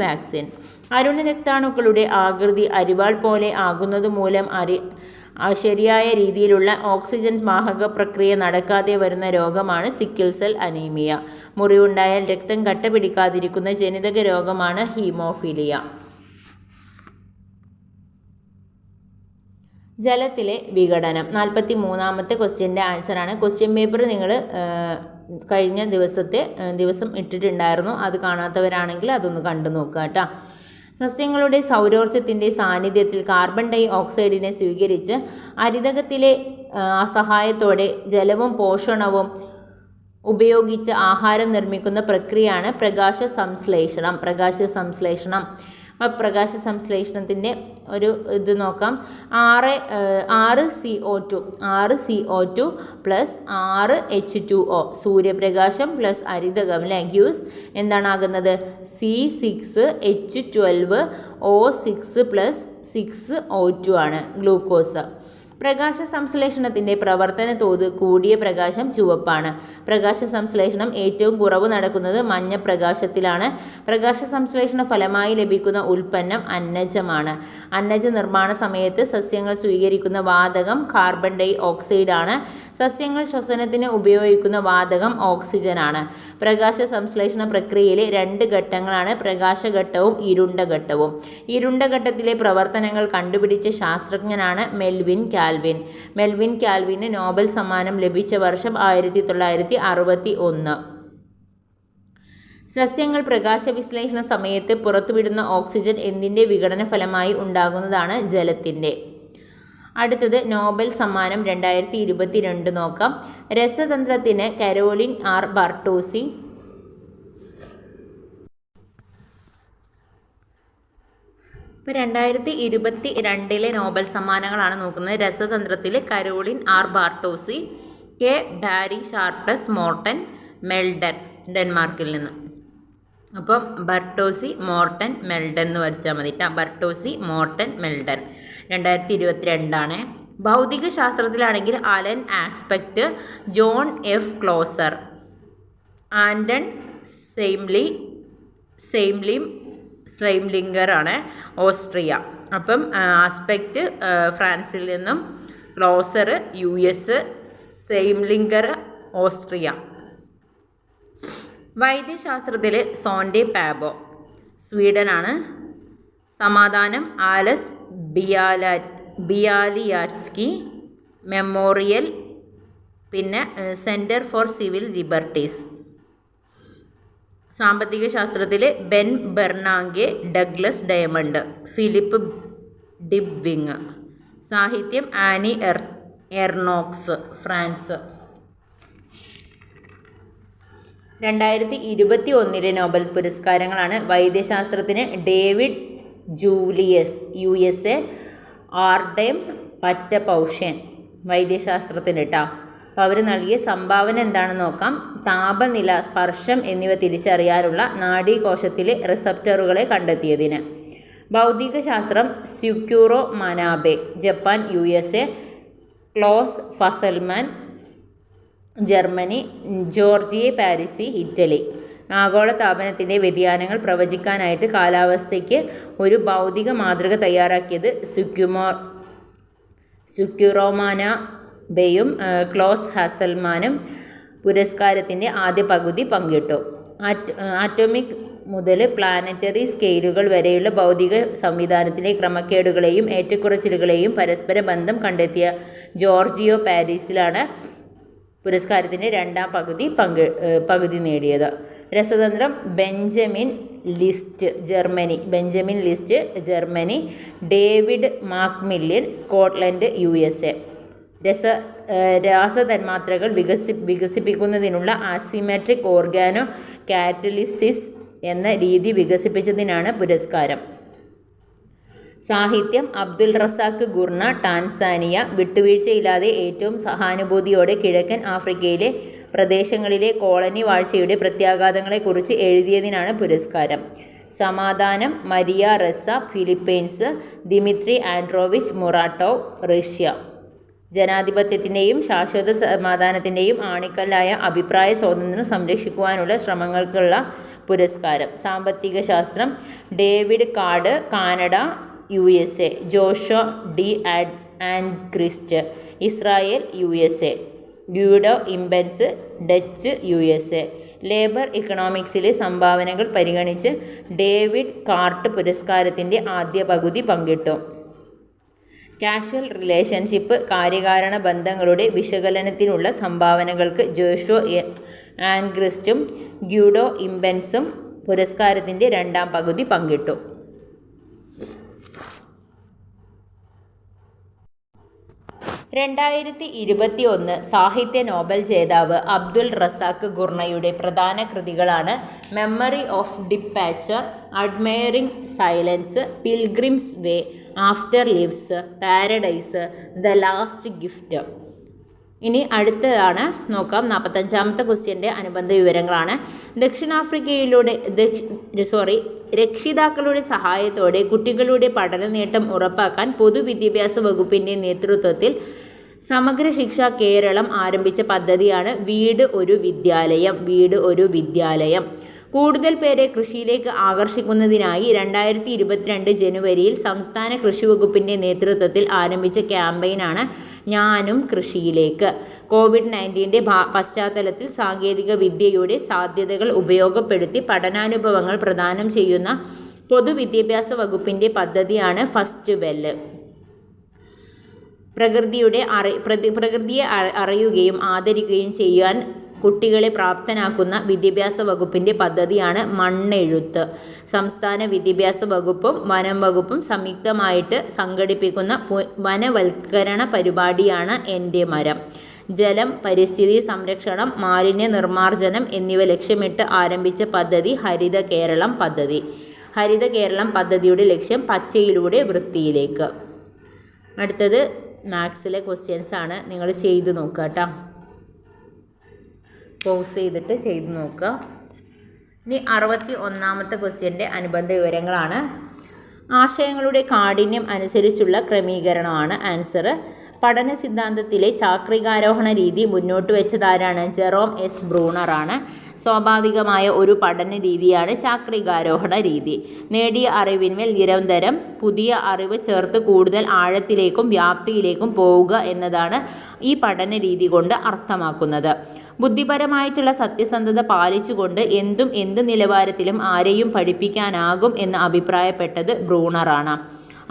vaccine. അരുണ രക്താണുക്കളുടെ ആകൃതി അരിവാൾ പോലെ ആകുന്നത് മൂലം ശരിയായ രീതിയിലുള്ള ഓക്സിജൻ വാഹക പ്രക്രിയ നടക്കാതെ വരുന്ന രോഗമാണ് സിക്കിൾ സെൽ അനീമിയ. മുറിവുണ്ടായാൽ രക്തം കട്ട പിടിക്കാതിരിക്കുന്ന ജനിതക രോഗമാണ് ഹീമോഫീലിയ. ജലത്തിലെ വിഘടനം 43ാമത്തെ ക്വസ്റ്റ്യൻ്റെ ആൻസറാണ്. ക്വസ്റ്റ്യൻ പേപ്പർ നിങ്ങൾ കഴിഞ്ഞ ദിവസം ഇട്ടിട്ടുണ്ടായിരുന്നു. അത് കാണാത്തവരാണെങ്കിൽ അതൊന്ന് കണ്ടു നോക്കുക കേട്ടോ. സസ്യങ്ങളുടെ സൗരോർജ്ജത്തിൻ്റെ സാന്നിധ്യത്തിൽ കാർബൺ ഡൈ ഓക്സൈഡിനെ സ്വീകരിച്ച് ഹരിതകത്തിലെ സഹായത്തോടെ ജലവും പോഷണവും ഉപയോഗിച്ച് ആഹാരം നിർമ്മിക്കുന്ന പ്രക്രിയയാണ് പ്രകാശ സംശ്ലേഷണം. പ്രകാശ സംശ്ലേഷണത്തിൻ്റെ ഒരു ഇത് നോക്കാം. 6 CO2 പ്ലസ് 6 H2O സൂര്യപ്രകാശം പ്ലസ് ഹരിതകം ഗീവ്സ് എന്താണാകുന്നത് C6H12O6 പ്ലസ് 6O2 ആണ് ഗ്ലൂക്കോസ്. പ്രകാശ സംശ്ലേഷണത്തിൻ്റെ പ്രവർത്തന തോത് കൂടിയ പ്രകാശം ചുവപ്പാണ്. പ്രകാശ സംശ്ലേഷണം ഏറ്റവും കുറവ് നടക്കുന്നത് മഞ്ഞ പ്രകാശത്തിലാണ്. പ്രകാശ സംശ്ലേഷണ ഫലമായി ലഭിക്കുന്ന ഉൽപ്പന്നം അന്നജമാണ്. അന്നജ നിർമ്മാണ സമയത്ത് സസ്യങ്ങൾ സ്വീകരിക്കുന്ന വാതകം കാർബൺ ഡൈ ഓക്സൈഡാണ്. സസ്യങ്ങൾ ശ്വസനത്തിന് ഉപയോഗിക്കുന്ന വാതകം ഓക്സിജനാണ്. പ്രകാശ സംശ്ലേഷണ പ്രക്രിയയിലെ 2 ഘട്ടങ്ങളാണ് പ്രകാശഘട്ടവും ഇരുണ്ട ഘട്ടവും. ഇരുണ്ട ഘട്ടത്തിലെ പ്രവർത്തനങ്ങൾ കണ്ടുപിടിച്ച ശാസ്ത്രജ്ഞനാണ് മെൽവിൻ കാൽവിന് നോബൽ സമ്മാനം ലഭിച്ച വർഷം 1961. സസ്യങ്ങൾ പ്രകാശവിശ്ലേഷണ സമയത്ത് പുറത്തുവിടുന്ന ഓക്സിജൻ എന്തിൻ്റെ വിഘടന ഫലമായി ഉണ്ടാകുന്നതാണ്? ജലത്തിൻ്റെ. അടുത്തത് നോബൽ സമ്മാനം 2022 നോക്കാം. രസതന്ത്രത്തിന് കരോലിൻ R. ബാർട്ടോസി. ഇപ്പോൾ 2022 നോബൽ സമ്മാനങ്ങളാണ് നോക്കുന്നത്. രസതന്ത്രത്തിൽ Carolyn R. Bertozzi, K. Barry Sharpless Morten Meldal ഡെൻമാർക്കിൽ നിന്ന്. അപ്പം ബർട്ടോസി മോർട്ടൻ മെൽഡൻ എന്ന് വരച്ചാൽ മതി. Bertozzi Morten Meldal 2022. ഭൗതിക ശാസ്ത്രത്തിലാണെങ്കിൽ Alain Aspect, John F. Clauser, Anton Zeilinger ആണ് ഓസ്ട്രിയ. അപ്പം ആസ്പെക്റ്റ് ഫ്രാൻസിൽ നിന്നും, ക്ലോസർ US, സെയിംലിംഗർ ഓസ്ട്രിയ. വൈദ്യശാസ്ത്രത്തിൽ സോണ്ടെ പാബോ സ്വീഡനാണ്. സമാധാനം ആലസ് ബിയാലിയാറ്റ്സ്കി മെമ്മോറിയൽ, പിന്നെ സെൻറ്റർ ഫോർ സിവിൽ ലിബർട്ടീസ്. സാമ്പത്തിക ശാസ്ത്രത്തിൽ Ben ബെർണാങ്കെ, Douglas Diamond, Philip Dybvig. സാഹിത്യം ആനി എർണോക്സ്, ഫ്രാൻസ്. 2021 നോബൽ പുരസ്കാരങ്ങളാണ്. വൈദ്യശാസ്ത്രത്തിന് David Julius USA, Ardem Patapoutian വൈദ്യശാസ്ത്രത്തിന് കേട്ടോ. അപ്പോൾ അവർ നൽകിയ സംഭാവന എന്താണെന്ന് നോക്കാം. താപനില, സ്പർശം എന്നിവ തിരിച്ചറിയാനുള്ള നാഡീകോശത്തിലെ റിസപ്റ്ററുകളെ കണ്ടെത്തിയതിന്. ഭൗതികശാസ്ത്രം Syukuro Manabe, Japan USA, Klaus Hasselmann, Germany, Giorgio Parisi, Italy. ആഗോളതാപനത്തിൻ്റെ വ്യതിയാനങ്ങൾ പ്രവചിക്കാനായിട്ട് കാലാവസ്ഥയ്ക്ക് ഒരു ഭൗതിക മാതൃക തയ്യാറാക്കിയത് സ്യുക്യൂറോമാനാബെയും ക്ലോസ് ഫസൽമാനും പുരസ്കാരത്തിൻ്റെ ആദ്യ പകുതി പങ്കിട്ടു. ആറ്റോമിക് മുതൽ പ്ലാനറ്ററി സ്കെയിലുകൾ വരെയുള്ള ഭൗതിക സംവിധാനത്തിലെ ക്രമക്കേടുകളെയും ഏറ്റക്കുറച്ചിലുകളെയും പരസ്പര ബന്ധം കണ്ടെത്തിയ ജോർജിയോ പാരീസിലാണ് പുരസ്കാരത്തിൻ്റെ രണ്ടാം പകുതി നേടിയത്. രസതന്ത്രം Benjamin List Germany, David MacMillan Scotland USA. രാസതന്മാത്രകൾ വികസിപ്പിക്കുന്നതിനുള്ള അസിമെട്രിക് ഓർഗാനോ കാറ്റലിസിസ് എന്ന രീതി വികസിപ്പിച്ചതിനാണ് പുരസ്കാരം. സാഹിത്യം അബ്ദുൽ റസാഖ് ഗുർണ, ടാൻസാനിയ. വിട്ടുവീഴ്ചയില്ലാതെ ഏറ്റവും സഹാനുഭൂതിയോടെ കിഴക്കൻ ആഫ്രിക്കയിലെ പ്രദേശങ്ങളിലെ കോളനി വാഴ്ചയുടെ പ്രത്യാഘാതങ്ങളെക്കുറിച്ച് എഴുതിയതിനാണ് പുരസ്കാരം. സമാധാനം Maria Ressa, Philippines. Dmitry Andreyevich Muratov, Russia. ജനാധിപത്യത്തിൻ്റെയും ശാശ്വത സമാധാനത്തിൻ്റെയും ആണിക്കല്ലായ അഭിപ്രായ സ്വാതന്ത്ര്യം സംരക്ഷിക്കുവാനുള്ള ശ്രമങ്ങൾക്കുള്ള പുരസ്കാരം. സാമ്പത്തിക ശാസ്ത്രം David Card, Canada USA. Joshua D Angrist, Israel USA. Guido Imbens, Dutch USA. Labour ഇക്കണോമിക്സിലെ സംഭാവനകൾ പരിഗണിച്ച് ഡേവിഡ് കാർട്ട് പുരസ്കാരത്തിൻ്റെ ആദ്യ പകുതി പങ്കിട്ടു. കാഷ്വൽ റിലേഷൻഷിപ്പ് കാര്യകാരണ ബന്ധങ്ങളുടെ വിശകലനത്തിനുള്ള സംഭാവനകൾക്ക് ജോഷോ ആൻക്രിസ്റ്റും ഗ്യൂഡോ ഇംബൻസും പുരസ്കാരത്തിൻ്റെ രണ്ടാം പകുതി പങ്കിട്ടു. 2021 സാഹിത്യ നോബൽ ജേതാവ് അബ്ദുൽ റസാഖ് ഗുർണയുടെ പ്രധാന കൃതികളാണ് memory of departure, admiring silence, pilgrims way, after lives, paradise, the last gift. ഇനി അടുത്തതാണ് നോക്കാം. 45ാമത്തെ ക്വസ്റ്റ്യൻ്റെ അനുബന്ധ വിവരങ്ങളാണ്. രക്ഷിതാക്കളുടെ സഹായത്തോടെ കുട്ടികളുടെ പഠന നേട്ടം ഉറപ്പാക്കാൻ പൊതുവിദ്യാഭ്യാസ വകുപ്പിൻ്റെ നേതൃത്വത്തിൽ സമഗ്ര ശിക്ഷ കേരളം ആരംഭിച്ച പദ്ധതിയാണ് വീട് ഒരു വിദ്യാലയം. കൂടുതൽ പേരെ കൃഷിയിലേക്ക് ആകർഷിക്കുന്നതിനായി 2022 ജനുവരിയിൽ സംസ്ഥാന കൃഷി വകുപ്പിൻ്റെ നേതൃത്വത്തിൽ ആരംഭിച്ച ക്യാമ്പയിനാണ് ഞാനും കൃഷിയിലേക്ക്. COVID-19 പശ്ചാത്തലത്തിൽ സാങ്കേതിക വിദ്യയുടെ സാധ്യതകൾ ഉപയോഗപ്പെടുത്തി പഠനാനുഭവങ്ങൾ പ്രദാനം ചെയ്യുന്ന പൊതുവിദ്യാഭ്യാസ വകുപ്പിൻ്റെ പദ്ധതിയാണ് ഫസ്റ്റ് വെല്ല്. പ്രകൃതിയെ അറിയുകയും ആദരിക്കുകയും ചെയ്യാൻ കുട്ടികളെ പ്രാപ്തനാക്കുന്ന വിദ്യാഭ്യാസ വകുപ്പിൻ്റെ പദ്ധതിയാണ് മണ്ണെഴുത്ത്. സംസ്ഥാന വിദ്യാഭ്യാസ വകുപ്പും വനം വകുപ്പും സംയുക്തമായിട്ട് സംഘടിപ്പിക്കുന്ന വനവൽക്കരണ പരിപാടിയാണ് എൻ്റെ മരം. ജലം, പരിസ്ഥിതി സംരക്ഷണം, മാലിന്യ നിർമ്മാർജ്ജനം എന്നിവ ലക്ഷ്യമിട്ട് ആരംഭിച്ച പദ്ധതി ഹരിത കേരളം പദ്ധതി. ഹരിത കേരളം പദ്ധതിയുടെ ലക്ഷ്യം പച്ചയിലൂടെ വൃത്തിയിലേക്ക്. അടുത്തത് മാത്സിലെ ക്വസ്റ്റ്യൻസ് ആണ്. നിങ്ങൾ ചെയ്ത് നോക്കുക കേട്ടോ. പോസ് ചെയ്തിട്ട് ചെയ്ത് നോക്കുക. ഇനി 61ാമത്തെ ക്വസ്റ്റ്യൻ്റെ അനുബന്ധ വിവരങ്ങളാണ്. ആശയങ്ങളുടെ കാഠിന്യം അനുസരിച്ചുള്ള ക്രമീകരണമാണ് ആൻസർ. പഠന സിദ്ധാന്തത്തിലെ ചാക്രികാരോഹണ രീതി മുന്നോട്ട് വെച്ചതാരാണ്? Jerome S ബ്രൂണറാണ്. സ്വാഭാവികമായ ഒരു പഠന രീതിയാണ് ചാക്രികാരോഹണ രീതി. നേടിയ അറിവിന്മേൽ നിരന്തരം പുതിയ അറിവ് ചേർത്ത് കൂടുതൽ ആഴത്തിലേക്കും വ്യാപ്തിയിലേക്കും പോവുക എന്നതാണ് ഈ പഠന രീതി കൊണ്ട് അർത്ഥമാക്കുന്നത്. ബുദ്ധിപരമായിട്ടുള്ള സത്യസന്ധത പാലിച്ചുകൊണ്ട് എന്ത് നിലവാരത്തിലും ആരെയും പഠിപ്പിക്കാനാകും എന്ന് അഭിപ്രായപ്പെട്ടത് ബ്രൂണറാണ്.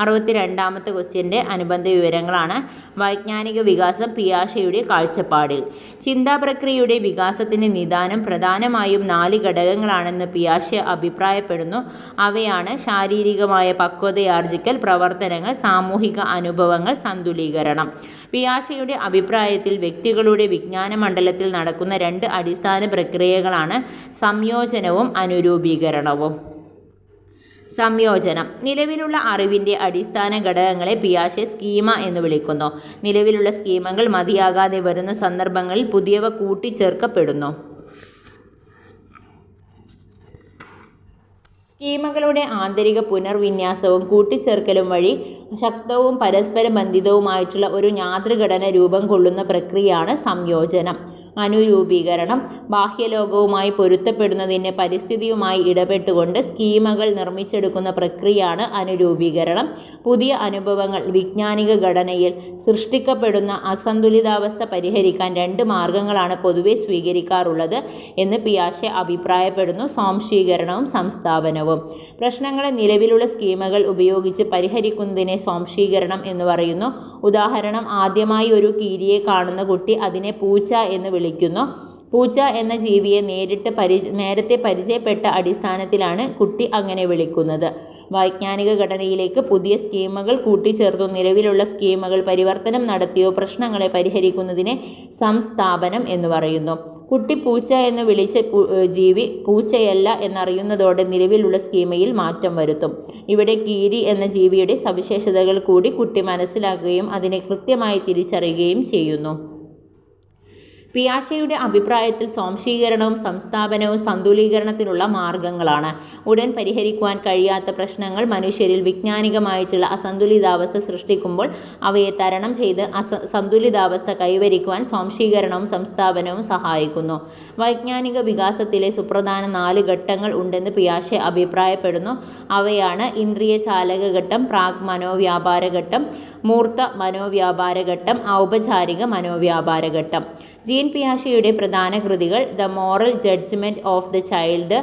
62ാമത്തെ ക്വസ്റ്റ്യൻ്റെ അനുബന്ധ വിവരങ്ങളാണ്. വൈജ്ഞാനിക വികാസം പിയാഷെയുടെ കാഴ്ചപ്പാടിൽ. ചിന്താപ്രക്രിയയുടെ വികാസത്തിന് നിദാനം പ്രധാനമായും 4 ഘടകങ്ങളാണെന്ന് പിയാഷെ അഭിപ്രായപ്പെടുന്നു. അവയാണ് ശാരീരികമായ പക്വതയാർജിക്കൽ, പ്രവർത്തനങ്ങൾ, സാമൂഹിക അനുഭവങ്ങൾ, സന്തുലീകരണം. പിയാഷെയുടെ അഭിപ്രായത്തിൽ വ്യക്തികളുടെ വിജ്ഞാന മണ്ഡലത്തിൽ നടക്കുന്ന 2 അടിസ്ഥാന പ്രക്രിയകളാണ് സംയോജനവും അനുരൂപീകരണവും. സംയോജനം. നിലവിലുള്ള അറിവിൻ്റെ അടിസ്ഥാന ഘടകങ്ങളെ പിയാഷെ സ്കീമ എന്ന് വിളിക്കുന്നു. നിലവിലുള്ള സ്കീമകൾ മതിയാകാതെ വരുന്ന സന്ദർഭങ്ങളിൽ പുതിയവ കൂട്ടിച്ചേർക്കപ്പെടുന്നു. സ്കീമകളുടെ ആന്തരിക പുനർവിന്യാസവും കൂട്ടിച്ചേർക്കലും വഴി ശക്തവും പരസ്പര ബന്ധിതവുമായിട്ടുള്ള ഒരു മാതൃഘടന രൂപം കൊള്ളുന്ന പ്രക്രിയയാണ് സംയോജനം. അനുരൂപീകരണം. ബാഹ്യലോകവുമായി പൊരുത്തപ്പെടുന്നതിന് പരിസ്ഥിതിയുമായി ഇടപെട്ടുകൊണ്ട് സ്കീമകൾ നിർമ്മിച്ചെടുക്കുന്ന പ്രക്രിയയാണ് അനുരൂപീകരണം. പുതിയ അനുഭവങ്ങൾ വൈജ്ഞാനിക ഘടനയിൽ സൃഷ്ടിക്കപ്പെടുന്ന അസന്തുലിതാവസ്ഥ പരിഹരിക്കാൻ 2 മാർഗങ്ങളാണ് പൊതുവെ സ്വീകരിക്കാറുള്ളത് എന്ന് പിയാഷെ അഭിപ്രായപ്പെടുന്നു: സ്വാംശീകരണവും സംസ്ഥാപനവും. പ്രശ്നങ്ങളെ നിലവിലുള്ള സ്കീമകൾ ഉപയോഗിച്ച് പരിഹരിക്കുന്നതിനെ സ്വാംശീകരണം എന്ന് പറയുന്നു. ഉദാഹരണം: ആദ്യമായി ഒരു കീരിയെ കാണുന്ന കുട്ടി അതിനെ പൂച്ച എന്ന് വിളിക്കുന്നു. പൂച്ച എന്ന ജീവിയെ നേരത്തെ പരിചയപ്പെട്ട അടിസ്ഥാനത്തിലാണ് കുട്ടി അങ്ങനെ വിളിക്കുന്നത്. വൈജ്ഞാനിക ഘടനയിലേക്ക് പുതിയ സ്കീമുകൾ കൂട്ടിച്ചേർത്തോ നിലവിലുള്ള സ്കീമുകൾ പരിവർത്തനം നടത്തിയോ പ്രശ്നങ്ങളെ പരിഹരിക്കുന്നതിനെ സംസ്ഥാപനം എന്ന് പറയുന്നു. കുട്ടി പൂച്ച എന്ന് വിളിച്ച ജീവി പൂച്ചയല്ല എന്നറിയുന്നതോടെ നിലവിലുള്ള സ്കീമയിൽ മാറ്റം വരുത്തും. ഇവിടെ കീരി എന്ന ജീവിയുടെ സവിശേഷതകൾ കൂടി കുട്ടി മനസ്സിലാക്കുകയും അതിനെ കൃത്യമായി തിരിച്ചറിയുകയും ചെയ്യുന്നു. പിയാഷെയുടെ അഭിപ്രായത്തിൽ സ്വാംശീകരണവും സംസ്ഥാപനവും സന്തുലീകരണത്തിനുള്ള മാർഗങ്ങളാണ്. ഉടൻ പരിഹരിക്കുവാൻ കഴിയാത്ത പ്രശ്നങ്ങൾ മനുഷ്യരിൽ വൈജ്ഞാനികമായിട്ടുള്ള അസന്തുലിതാവസ്ഥ സൃഷ്ടിക്കുമ്പോൾ അവയെ തരണം ചെയ്ത് സന്തുലിതാവസ്ഥ കൈവരിക്കുവാൻ സ്വാംശീകരണവും സംസ്ഥാപനവും സഹായിക്കുന്നു. വൈജ്ഞാനിക വികാസത്തിലെ സുപ്രധാന 4 ഘട്ടങ്ങൾ ഉണ്ടെന്ന് പിയാഷെ അഭിപ്രായപ്പെടുന്നു. അവയാണ്: ഇന്ദ്രിയ ചാലകഘട്ടം, പ്രാഗ് മനോവ്യാപാരഘട്ടം, മൂർത്ത മനോവ്യാപാരഘട്ടം, ഔപചാരിക മനോവ്യാപാരഘട്ടം. ജീൻ പിയാഷെയുടെ പ്രധാന കൃതികൾ: the moral judgement of the child,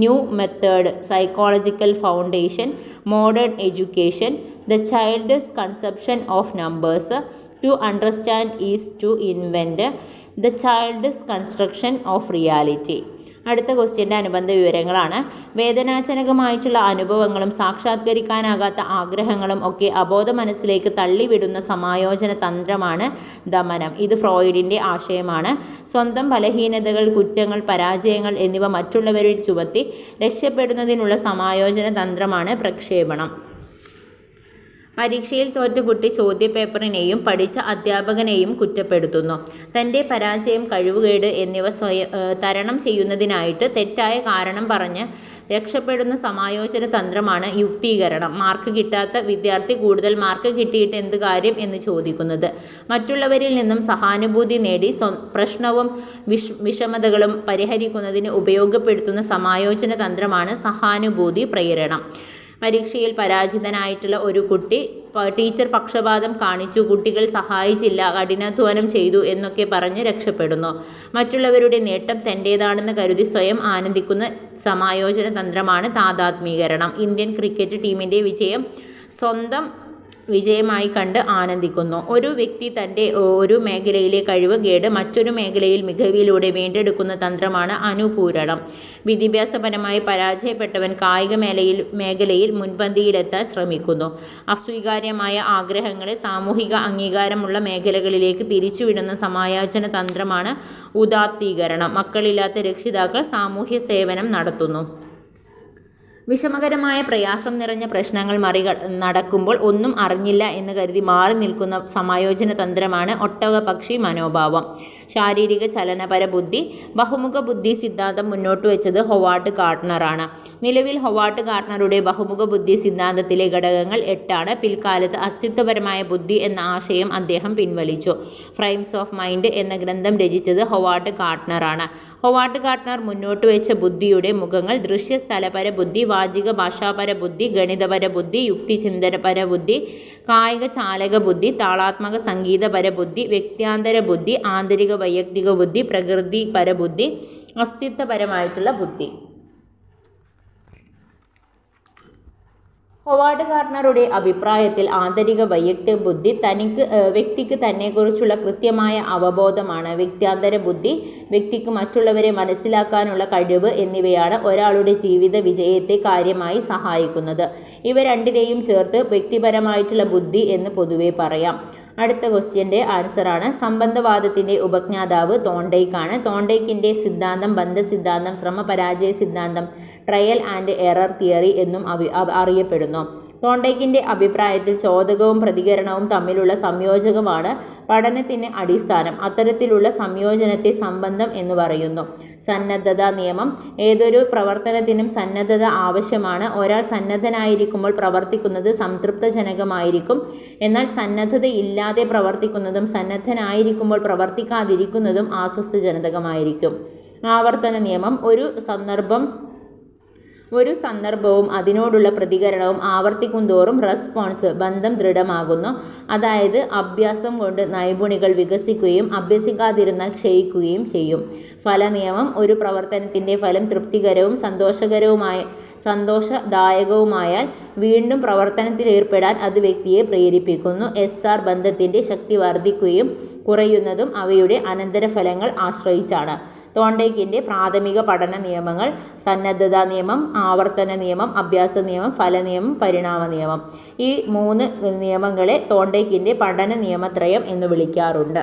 new method, psychological foundation, modern education, the child's conception of numbers, to understand is to invent, the child's construction of reality. അടുത്ത ക്വസ്റ്റ്യൻ്റെ അനുബന്ധ വിവരങ്ങളാണ്. വേദനാജനകമായിട്ടുള്ള അനുഭവങ്ങളും സാക്ഷാത്കരിക്കാനാകാത്ത ആഗ്രഹങ്ങളും ഒക്കെ അബോധ മനസ്സിലേക്ക് തള്ളിവിടുന്ന സമായോജന തന്ത്രമാണ് ദമനം. ഇത് ഫ്രോയിഡിൻ്റെ ആശയമാണ്. സ്വന്തം ബലഹീനതകൾ, കുറ്റങ്ങൾ, പരാജയങ്ങൾ എന്നിവ മറ്റുള്ളവരിൽ ചുമത്തി രക്ഷപ്പെടുന്നതിനുള്ള സമായോജന തന്ത്രമാണ് പ്രക്ഷേപണം. പരീക്ഷയിൽ തോറ്റ കുട്ടി ചോദ്യപേപ്പറിനെയും പഠിച്ച അധ്യാപകനെയും കുറ്റപ്പെടുത്തുന്നു. തൻ്റെ പരാജയം, കഴിവുകേട് എന്നിവ തരണം ചെയ്യുന്നതിനായിട്ട് തെറ്റായ കാരണം പറഞ്ഞ് രക്ഷപ്പെടുന്ന സമായോജന തന്ത്രമാണ് യുക്തീകരണം. മാർക്ക് കിട്ടാത്ത വിദ്യാർത്ഥി കൂടുതൽ മാർക്ക് കിട്ടിയിട്ട് എന്ത് കാര്യം എന്ന് ചോദിക്കുന്നത്. മറ്റുള്ളവരിൽ നിന്നും സഹാനുഭൂതി നേടി പ്രശ്നവും വിഷമതകളും പരിഹരിക്കുന്നതിന് ഉപയോഗപ്പെടുത്തുന്ന സമായോജന തന്ത്രമാണ് സഹാനുഭൂതി പ്രേരണം. പരീക്ഷയിൽ പരാജിതനായിട്ടുള്ള ഒരു കുട്ടി ടീച്ചർ പക്ഷപാതം കാണിച്ചു, കുട്ടികൾ സഹായിച്ചില്ല, കഠിനാധ്വാനം ചെയ്തു എന്നൊക്കെ പറഞ്ഞ് രക്ഷപ്പെടുന്നു. മറ്റുള്ളവരുടെ നേട്ടം തൻ്റേതാണെന്ന് കരുതി സ്വയം ആനന്ദിക്കുന്ന സമായോജന തന്ത്രമാണ് താദാത്മീകരണം. ഇന്ത്യൻ ക്രിക്കറ്റ് ടീമിൻ്റെ വിജയം സ്വന്തം വിജയമായി കണ്ട് ആനന്ദിക്കുന്നു. ഒരു വ്യക്തി തൻ്റെ ഒരു മേഖലയിലെ കഴിവ് കേട് മറ്റൊരു മേഖലയിൽ മികവിലൂടെ വീണ്ടെടുക്കുന്ന തന്ത്രമാണ് അനുപൂരണം. വിദ്യാഭ്യാസപരമായി പരാജയപ്പെട്ടവൻ കായിക മേഖലയിൽ മുൻപന്തിയിലെത്താൻ ശ്രമിക്കുന്നു. അസ്വീകാര്യമായ ആഗ്രഹങ്ങളെ സാമൂഹിക അംഗീകാരമുള്ള മേഖലകളിലേക്ക് തിരിച്ചുവിടുന്ന സമായോജന തന്ത്രമാണ് ഉദാത്തീകരണം. മക്കളില്ലാത്ത രക്ഷിതാക്കൾ സാമൂഹ്യ സേവനം നടത്തുന്നു. വിഷമകരമായ പ്രയാസം നിറഞ്ഞ പ്രശ്നങ്ങൾ നടക്കുമ്പോൾ ഒന്നും അറിഞ്ഞില്ല എന്ന് കരുതി മാറി നിൽക്കുന്ന സമായോജന തന്ത്രമാണ് ഒട്ടകപക്ഷി മനോഭാവം. ശാരീരിക ചലനപര ബുദ്ധി. ബഹുമുഖ ബുദ്ധി സിദ്ധാന്തം മുന്നോട്ട് വെച്ചത് ഹൊവാർഡ് ഗാർട്ട്നറാണ്. നിലവിൽ ഹൊവാർഡ് ഗാർട്ട്നറുടെ ബഹുമുഖ ബുദ്ധി സിദ്ധാന്തത്തിലെ ഘടകങ്ങൾ 8ആണ്. പിൽക്കാലത്ത് അസ്തിത്വപരമായ ബുദ്ധി എന്ന ആശയം അദ്ദേഹം പിൻവലിച്ചു. ഫ്രെയിംസ് ഓഫ് മൈൻഡ് എന്ന ഗ്രന്ഥം രചിച്ചത് ഹൊവാർഡ് ഗാർട്ട്നറാണ്. ഹൊവാർഡ് ഗാർട്ട്നർ മുന്നോട്ട് വെച്ച ബുദ്ധിയുടെ മുഖങ്ങൾ ദൃശ്യ സ്ഥലപര ബുദ്ധി, വാചിക ഭാഷാപര ബുദ്ധി, ഗണിതപര ബുദ്ധി, യുക്തിചിന്തനപര ബുദ്ധി, കായിക ചാലക ബുദ്ധി, താളാത്മക സംഗീതപര ബുദ്ധി, വ്യക്ത്യാന്തര ബുദ്ധി, ആന്തരിക വൈയക്തിക ബുദ്ധി, പ്രകൃതിപര ബുദ്ധി, അസ്തിത്വപരമായിട്ടുള്ള ബുദ്ധി. ഹൊവാർഡ് ഗാർട്ട്നറുടെ അഭിപ്രായത്തിൽ ആന്തരിക വൈയക്തിക ബുദ്ധി വ്യക്തിക്ക് തന്നെക്കുറിച്ചുള്ള കൃത്യമായ അവബോധമാണ്. വ്യക്ത്യാന്തര ബുദ്ധി വ്യക്തിക്ക് മറ്റുള്ളവരെ മനസ്സിലാക്കാനുള്ള കഴിവ് എന്നിവയാണ് ഒരാളുടെ ജീവിത വിജയത്തെ കാര്യമായി സഹായിക്കുന്നത്. ഇവ രണ്ടിനെയും ചേർത്ത് വ്യക്തിപരമായിട്ടുള്ള ബുദ്ധി എന്ന് പൊതുവെ പറയാം. അടുത്ത ക്വസ്റ്റ്യൻ്റെ ആൻസറാണ്. സംബന്ധവാദത്തിൻ്റെ ഉപജ്ഞാതാവ് തോണ്ടൈക്കാണ്. തോണ്ടൈക്കിൻ്റെ സിദ്ധാന്തം ബന്ധസിദ്ധാന്തം, ശ്രമപരാജയ സിദ്ധാന്തം, ട്രയൽ ആൻഡ് എറർ തിയറി എന്നും അറിയപ്പെടുന്നു. തോണ്ടയ്ക്കിൻ്റെ അഭിപ്രായത്തിൽ ചോദകവും പ്രതികരണവും തമ്മിലുള്ള സംയോജകമാണ് പഠനത്തിന് അടിസ്ഥാനം. അത്തരത്തിലുള്ള സംയോജനത്തെ സംബന്ധം എന്ന് പറയുന്നു. സന്നദ്ധതാ നിയമം. ഏതൊരു പ്രവർത്തനത്തിനും സന്നദ്ധത ആവശ്യമാണ്. ഒരാൾ സന്നദ്ധനായിരിക്കുമ്പോൾ പ്രവർത്തിക്കുന്നത് സംതൃപ്തജനകമായിരിക്കും. എന്നാൽ സന്നദ്ധതയില്ലാതെ പ്രവർത്തിക്കുന്നതും സന്നദ്ധനായിരിക്കുമ്പോൾ പ്രവർത്തിക്കാതിരിക്കുന്നതും അസ്വസ്ഥജനകമായിരിക്കും. ആവർത്തന നിയമം. ഒരു സന്ദർഭവും അതിനോടുള്ള പ്രതികരണവും ആവർത്തിക്കുന്തോറും റെസ്പോൺസ് ബന്ധം ദൃഢമാകുന്നു. അതായത് അഭ്യാസം കൊണ്ട് നൈപുണികൾ വികസിക്കുകയും അഭ്യസിക്കാതിരുന്നാൽ ക്ഷയിക്കുകയും ചെയ്യും. ഫലനിയമം. ഒരു പ്രവർത്തനത്തിൻ്റെ ഫലം തൃപ്തികരവും സന്തോഷദായകവുമായാൽ വീണ്ടും പ്രവർത്തനത്തിൽ ഏർപ്പെടാൻ അത് വ്യക്തിയെ പ്രേരിപ്പിക്കുന്നു. SR ബന്ധത്തിൻ്റെ ശക്തി വർദ്ധിക്കുകയും കുറയുന്നതും അവയുടെ അനന്തരഫലങ്ങൾ ആശ്രയിച്ചാണ്. തോണ്ടയ്ക്കിൻ്റെ പ്രാഥമിക പഠന നിയമങ്ങൾ: സന്നദ്ധതാ നിയമം, ആവർത്തന നിയമം, അഭ്യാസ നിയമം, ഫലനിയമം, പരിണാമ നിയമം. ഈ 3 നിയമങ്ങളെ തോണ്ടയ്ക്കിൻ്റെ പഠന നിയമത്രയം എന്ന് വിളിക്കാറുണ്ട്.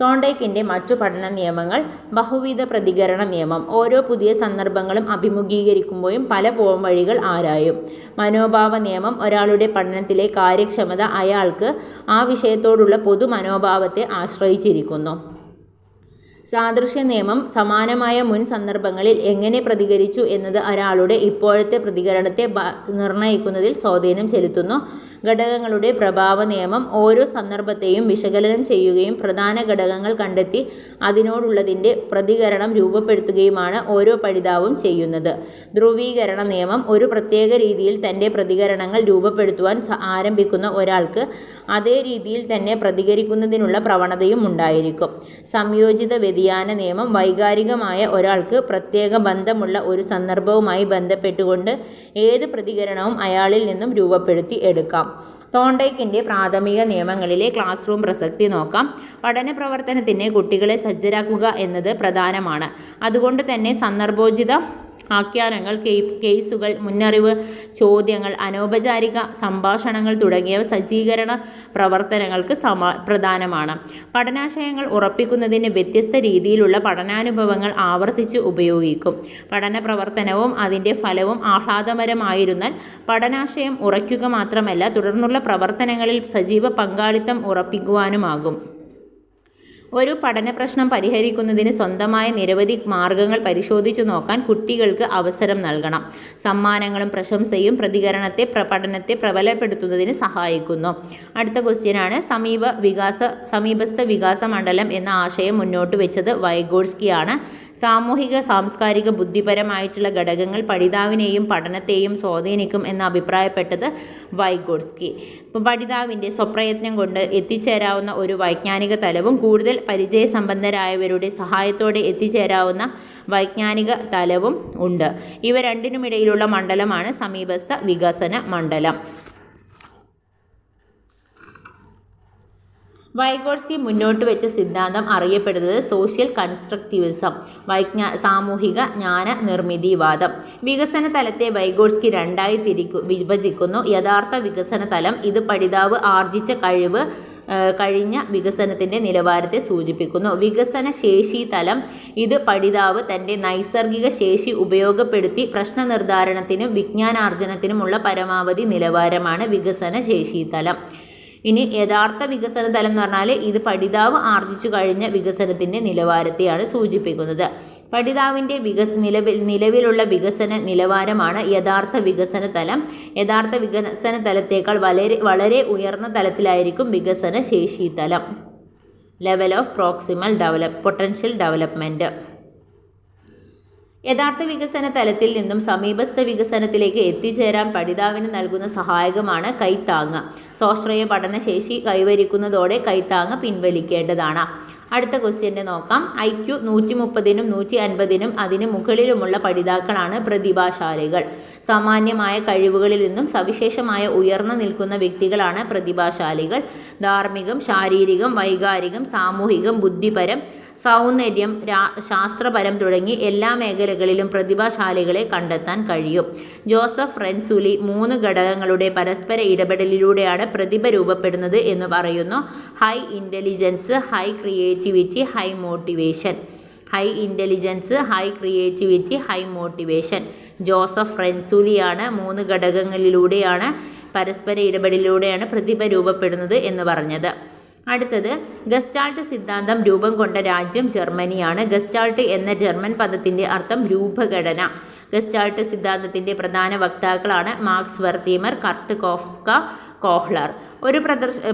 തോണ്ടയ്ക്കിൻ്റെ മറ്റു പഠന നിയമങ്ങൾ: ബഹുവിധ പ്രതികരണ നിയമം. ഓരോ പുതിയ സന്ദർഭങ്ങളും അഭിമുഖീകരിക്കുമ്പോഴും പല പോംവഴികൾ ആരായും. മനോഭാവ നിയമം. ഒരാളുടെ പഠനത്തിലെ കാര്യക്ഷമത അയാൾക്ക് ആ വിഷയത്തോടുള്ള പൊതു മനോഭാവത്തെ ആശ്രയിച്ചിരിക്കുന്നു. സാദൃശ്യ നിയമം. സമാനമായ മുൻ സന്ദർഭങ്ങളിൽ എങ്ങനെ പ്രതികരിച്ചു എന്നത് ഒരാളുടെ ഇപ്പോഴത്തെ പ്രതികരണത്തെ നിർണ്ണയിക്കുന്നതിൽ സ്വാധീനം ചെലുത്തുന്നു. ഘടകങ്ങളുടെ പ്രഭാവ നിയമം. ഓരോ സന്ദർഭത്തെയും വിശകലനം ചെയ്യുകയും പ്രധാന ഘടകങ്ങൾ കണ്ടെത്തി അതിനോടുള്ളതിൻ്റെ പ്രതികരണം രൂപപ്പെടുത്തുകയുമാണ് ഓരോ പഠിതാവും ചെയ്യുന്നത്. ധ്രുവീകരണ നിയമം. ഒരു പ്രത്യേക രീതിയിൽ തൻ്റെ പ്രതികരണങ്ങൾ രൂപപ്പെടുത്തുവാൻ ആരംഭിക്കുന്ന ഒരാൾക്ക് അതേ രീതിയിൽ തന്നെ പ്രതികരിക്കുന്നതിനുള്ള പ്രവണതയും ഉണ്ടായിരിക്കും. സംയോജിത വ്യതിയാന നിയമം. വൈകാരികമായ ഒരാൾക്ക് പ്രത്യേക ബന്ധമുള്ള ഒരു സന്ദർഭവുമായി ബന്ധപ്പെട്ടുകൊണ്ട് ഏത് പ്രതികരണവും അയാളിൽ നിന്നും രൂപപ്പെടുത്തി എടുക്കാം. തോണ്ടയ്ക്കിൻ്റെ പ്രാഥമിക നിയമങ്ങളിലെ ക്ലാസ് റൂം പ്രസക്തി നോക്കാം. പഠന പ്രവർത്തനത്തിന് കുട്ടികളെ സജ്ജരാക്കുക എന്നത് പ്രധാനമാണ്. അതുകൊണ്ട് തന്നെ സന്ദർഭോചിത ആഖ്യാനങ്ങൾ, കേസുകൾ, മുന്നറിവ് ചോദ്യങ്ങൾ, അനൗപചാരിക സംഭാഷണങ്ങൾ തുടങ്ങിയവ സജ്ജീകരണ പ്രവർത്തനങ്ങൾക്ക് പ്രധാനമാണ്. പഠനാശയങ്ങൾ ഉറപ്പിക്കുന്നതിന് വ്യത്യസ്ത രീതിയിലുള്ള പഠനാനുഭവങ്ങൾ ആവർത്തിച്ച് ഉപയോഗിക്കും. പഠന പ്രവർത്തനവും അതിൻ്റെ ഫലവും ആഹ്ലാദകരമായിരുന്നാൽ പഠനാശയം ഉറയ്ക്കുക മാത്രമല്ല തുടർന്നുള്ള പ്രവർത്തനങ്ങളിൽ സജീവ പങ്കാളിത്തം ഉറപ്പിക്കുവാനുമാകും. ഒരു പഠന പ്രശ്നം പരിഹരിക്കുന്നതിന് സ്വന്തമായ നിരവധി മാർഗങ്ങൾ പരിശോധിച്ചു നോക്കാൻ കുട്ടികൾക്ക് അവസരം നൽകണം. സമ്മാനങ്ങളും പ്രശംസയും പ്രതികരണത്തെ പഠനത്തെ പ്രബലപ്പെടുത്തുന്നതിന് സഹായിക്കുന്നു. അടുത്ത ക്വസ്റ്റ്യനാണ്. സമീപസ്ഥ വികാസ മണ്ഡലം എന്ന ആശയം മുന്നോട്ട് വെച്ചത് വൈഗോട്സ്കിയാണ്. സാമൂഹിക, സാംസ്കാരിക, ബുദ്ധിപരമായിട്ടുള്ള ഘടകങ്ങൾ പഠിതാവിനെയും പഠനത്തെയും സ്വാധീനിക്കും എന്ന് അഭിപ്രായപ്പെട്ടത് വൈഗോട്സ്കി. പഠിതാവിൻ്റെ സ്വപ്രയത്നം കൊണ്ട് എത്തിച്ചേരാവുന്ന ഒരു വൈജ്ഞാനിക തലവും കൂടുതൽ പരിചയസമ്പന്നരായവരുടെ സഹായത്തോടെ എത്തിച്ചേരാവുന്ന വൈജ്ഞാനിക തലവും ഉണ്ട്. ഇവ രണ്ടിനുമിടയിലുള്ള മണ്ഡലമാണ് സമീപസ്ഥ വികസന മണ്ഡലം. വൈഗോട്സ്കി മുന്നോട്ട് വെച്ച സിദ്ധാന്തം അറിയപ്പെടുന്നത് സോഷ്യൽ കൺസ്ട്രക്റ്റിവിസം, സാമൂഹിക ജ്ഞാന നിർമ്മിതിവാദം. വികസന തലത്തെ വൈഗോട്സ്കി രണ്ടായി വിഭജിക്കുന്നു. യഥാർത്ഥ വികസന തലം. ഇത് പഠിതാവ് ആർജിച്ച കഴിഞ്ഞ വികസനത്തിൻ്റെ നിലവാരത്തെ സൂചിപ്പിക്കുന്നു. വികസന ശേഷി തലം. ഇത് പഠിതാവ് തൻ്റെ നൈസർഗിക ശേഷി ഉപയോഗപ്പെടുത്തി പ്രശ്ന നിർദ്ധാരണത്തിനും വിജ്ഞാനാർജനത്തിനുമുള്ള പരമാവധി നിലവാരമാണ് വികസന ശേഷി തലം. ഇനി യഥാർത്ഥ വികസന തലം എന്ന് പറഞ്ഞാൽ ഇത് പഠിതാവ് ആർജിച്ചു കഴിഞ്ഞ വികസനത്തിൻ്റെ നിലവാരത്തെയാണ് സൂചിപ്പിക്കുന്നത്. പഠിതാവിൻ്റെ നിലവിലുള്ള വികസന നിലവാരമാണ് യഥാർത്ഥ വികസന തലം. യഥാർത്ഥ വികസന തലത്തേക്കാൾ വളരെ ഉയർന്ന തലത്തിലായിരിക്കും വികസന ശേഷി തലം. Level of proximal potential development. യഥാർത്ഥ വികസന തലത്തിൽ നിന്നും സമീപസ്ഥ വികസനത്തിലേക്ക് എത്തിച്ചേരാൻ പഠിതാവിന് നൽകുന്ന സഹായകമാണ് കൈത്താങ്ങ്. സ്വാശ്രയ പഠനശേഷി കൈവരിക്കുന്നതോടെ കൈത്താങ്ങ് പിൻവലിക്കേണ്ടതാണ്. അടുത്ത ക്വസ്റ്റ്യൻ്റെ നോക്കാം. IQ 130നും 150നും അതിന് മുകളിലുമുള്ള പഠിതാക്കളാണ് പ്രതിഭാശാലികൾ. സാമാന്യമായ കഴിവുകളിൽ നിന്നും സവിശേഷമായ ഉയർന്നു നിൽക്കുന്ന വ്യക്തികളാണ് പ്രതിഭാശാലികൾ. ധാർമ്മികം, ശാരീരികം, വൈകാരികം, സാമൂഹികം, ബുദ്ധിപരം, സൗന്ദര്യം, ശാസ്ത്രപരം തുടങ്ങി എല്ലാ മേഖലകളിലും പ്രതിഭാശാലികളെ കണ്ടെത്താൻ കഴിയും. ജോസഫ് റെൻസുലി 3 ഘടകങ്ങളുടെ പരസ്പര ഇടപെടലിലൂടെയാണ് പ്രതിഭ രൂപപ്പെടുന്നത് എന്ന് പറയുന്നു. High intelligence, high creativity, high motivation. High intelligence, high creativity, high motivation. Joseph റെൻസുലിയാണ് 3 ഘടകങ്ങളിലൂടെയാണ് പരസ്പര ഇടപെടലിലൂടെയാണ് പ്രതിഭ രൂപപ്പെടുന്നത് എന്ന് പറഞ്ഞത്. അടുത്തത്, ഗസ്റ്റാൾട്ട് സിദ്ധാന്തം രൂപം കൊണ്ട രാജ്യം ജർമ്മനിയാണ്. ഗസ്റ്റാൾട്ട് എന്ന ജർമ്മൻ പദത്തിൻ്റെ അർത്ഥം രൂപഘടന. ഗസ്റ്റാൾട്ട് സിദ്ധാന്തത്തിൻ്റെ പ്രധാന വക്താക്കളാണ് Max Wertheimer, Kurt Koffka, Kohler. ഒരു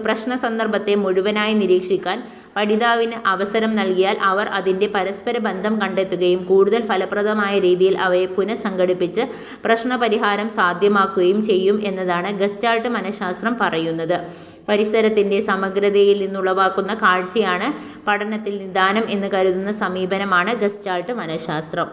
പ്രശ്ന സന്ദർഭത്തെ മുഴുവനായി നിരീക്ഷിക്കാൻ പഠിതാവിന് അവസരം നൽകിയാൽ അവർ അതിൻ്റെ പരസ്പര ബന്ധം കണ്ടെത്തുകയും കൂടുതൽ ഫലപ്രദമായ രീതിയിൽ അവയെ പുനഃസംഘടിപ്പിച്ച് പ്രശ്നപരിഹാരം സാധ്യമാക്കുകയും ചെയ്യും എന്നതാണ് ഗസ്റ്റാൾട്ട് മനഃശാസ്ത്രം പറയുന്നത്. പരിസരത്തിൻ്റെ സമഗ്രതയിൽ നിന്നുളവാക്കുന്ന കാഴ്ചയാണ് പഠനത്തിൽ നിദാനം എന്ന് കരുതുന്ന സമീപനമാണ് ഗസ്റ്റാൾട്ട് മനഃശാസ്ത്രം.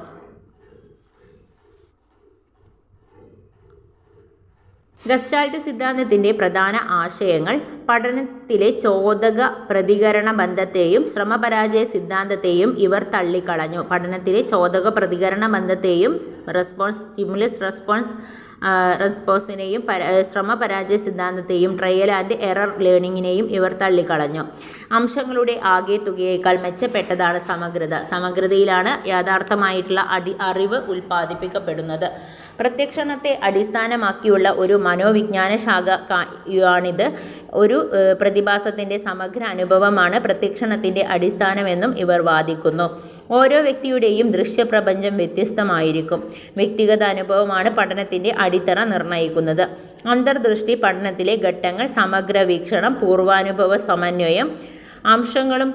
ഗസ്റ്റാൾട്ട് സിദ്ധാന്തത്തിൻ്റെ പ്രധാന ആശയങ്ങൾ പഠനത്തിലെ ചോദക പ്രതികരണ ബന്ധത്തെയും ശ്രമപരാജയ സിദ്ധാന്തത്തെയും ഇവർ തള്ളിക്കളഞ്ഞു. പഠനത്തിലെ ചോദക പ്രതികരണ ബന്ധത്തെയും സ്റ്റിമുലസ് റെസ്പോൺസിനെയും ശ്രമപരാജയ സിദ്ധാന്തത്തെയും ട്രയൽ ആൻഡ് എറർ ലേണിങ്ങിനെയും ഇവർ തള്ളിക്കളഞ്ഞു. അംശങ്ങളുടെ ആകെ തുകയേക്കാൾ മെച്ചപ്പെട്ടതാണ് സമഗ്രത. സമഗ്രതയിലാണ് യഥാർത്ഥമായിട്ടുള്ള അറിവ് ഉൽപ്പാദിപ്പിക്കപ്പെടുന്നത്. പ്രത്യക്ഷണത്തെ അടിസ്ഥാനമാക്കിയുള്ള ഒരു മനോവിജ്ഞാന ശാഖയാണിത്. ഒരു പ്രതിഭാസത്തിൻ്റെ സമഗ്ര അനുഭവമാണ് പ്രത്യക്ഷണത്തിൻ്റെ അടിസ്ഥാനമെന്നും ഇവർ വാദിക്കുന്നു. ഓരോ വ്യക്തിയുടെയും ദൃശ്യപ്രപഞ്ചം വ്യത്യസ്തമായിരിക്കും. വ്യക്തിഗത അനുഭവമാണ് പഠനത്തിൻ്റെ അടിത്തറ നിർണ്ണയിക്കുന്നത്. അന്തർദൃഷ്ടി പഠനത്തിലെ ഘട്ടങ്ങൾ സമഗ്ര വീക്ഷണം, പൂർവാനുഭവ സമന്വയം, അംശങ്ങളും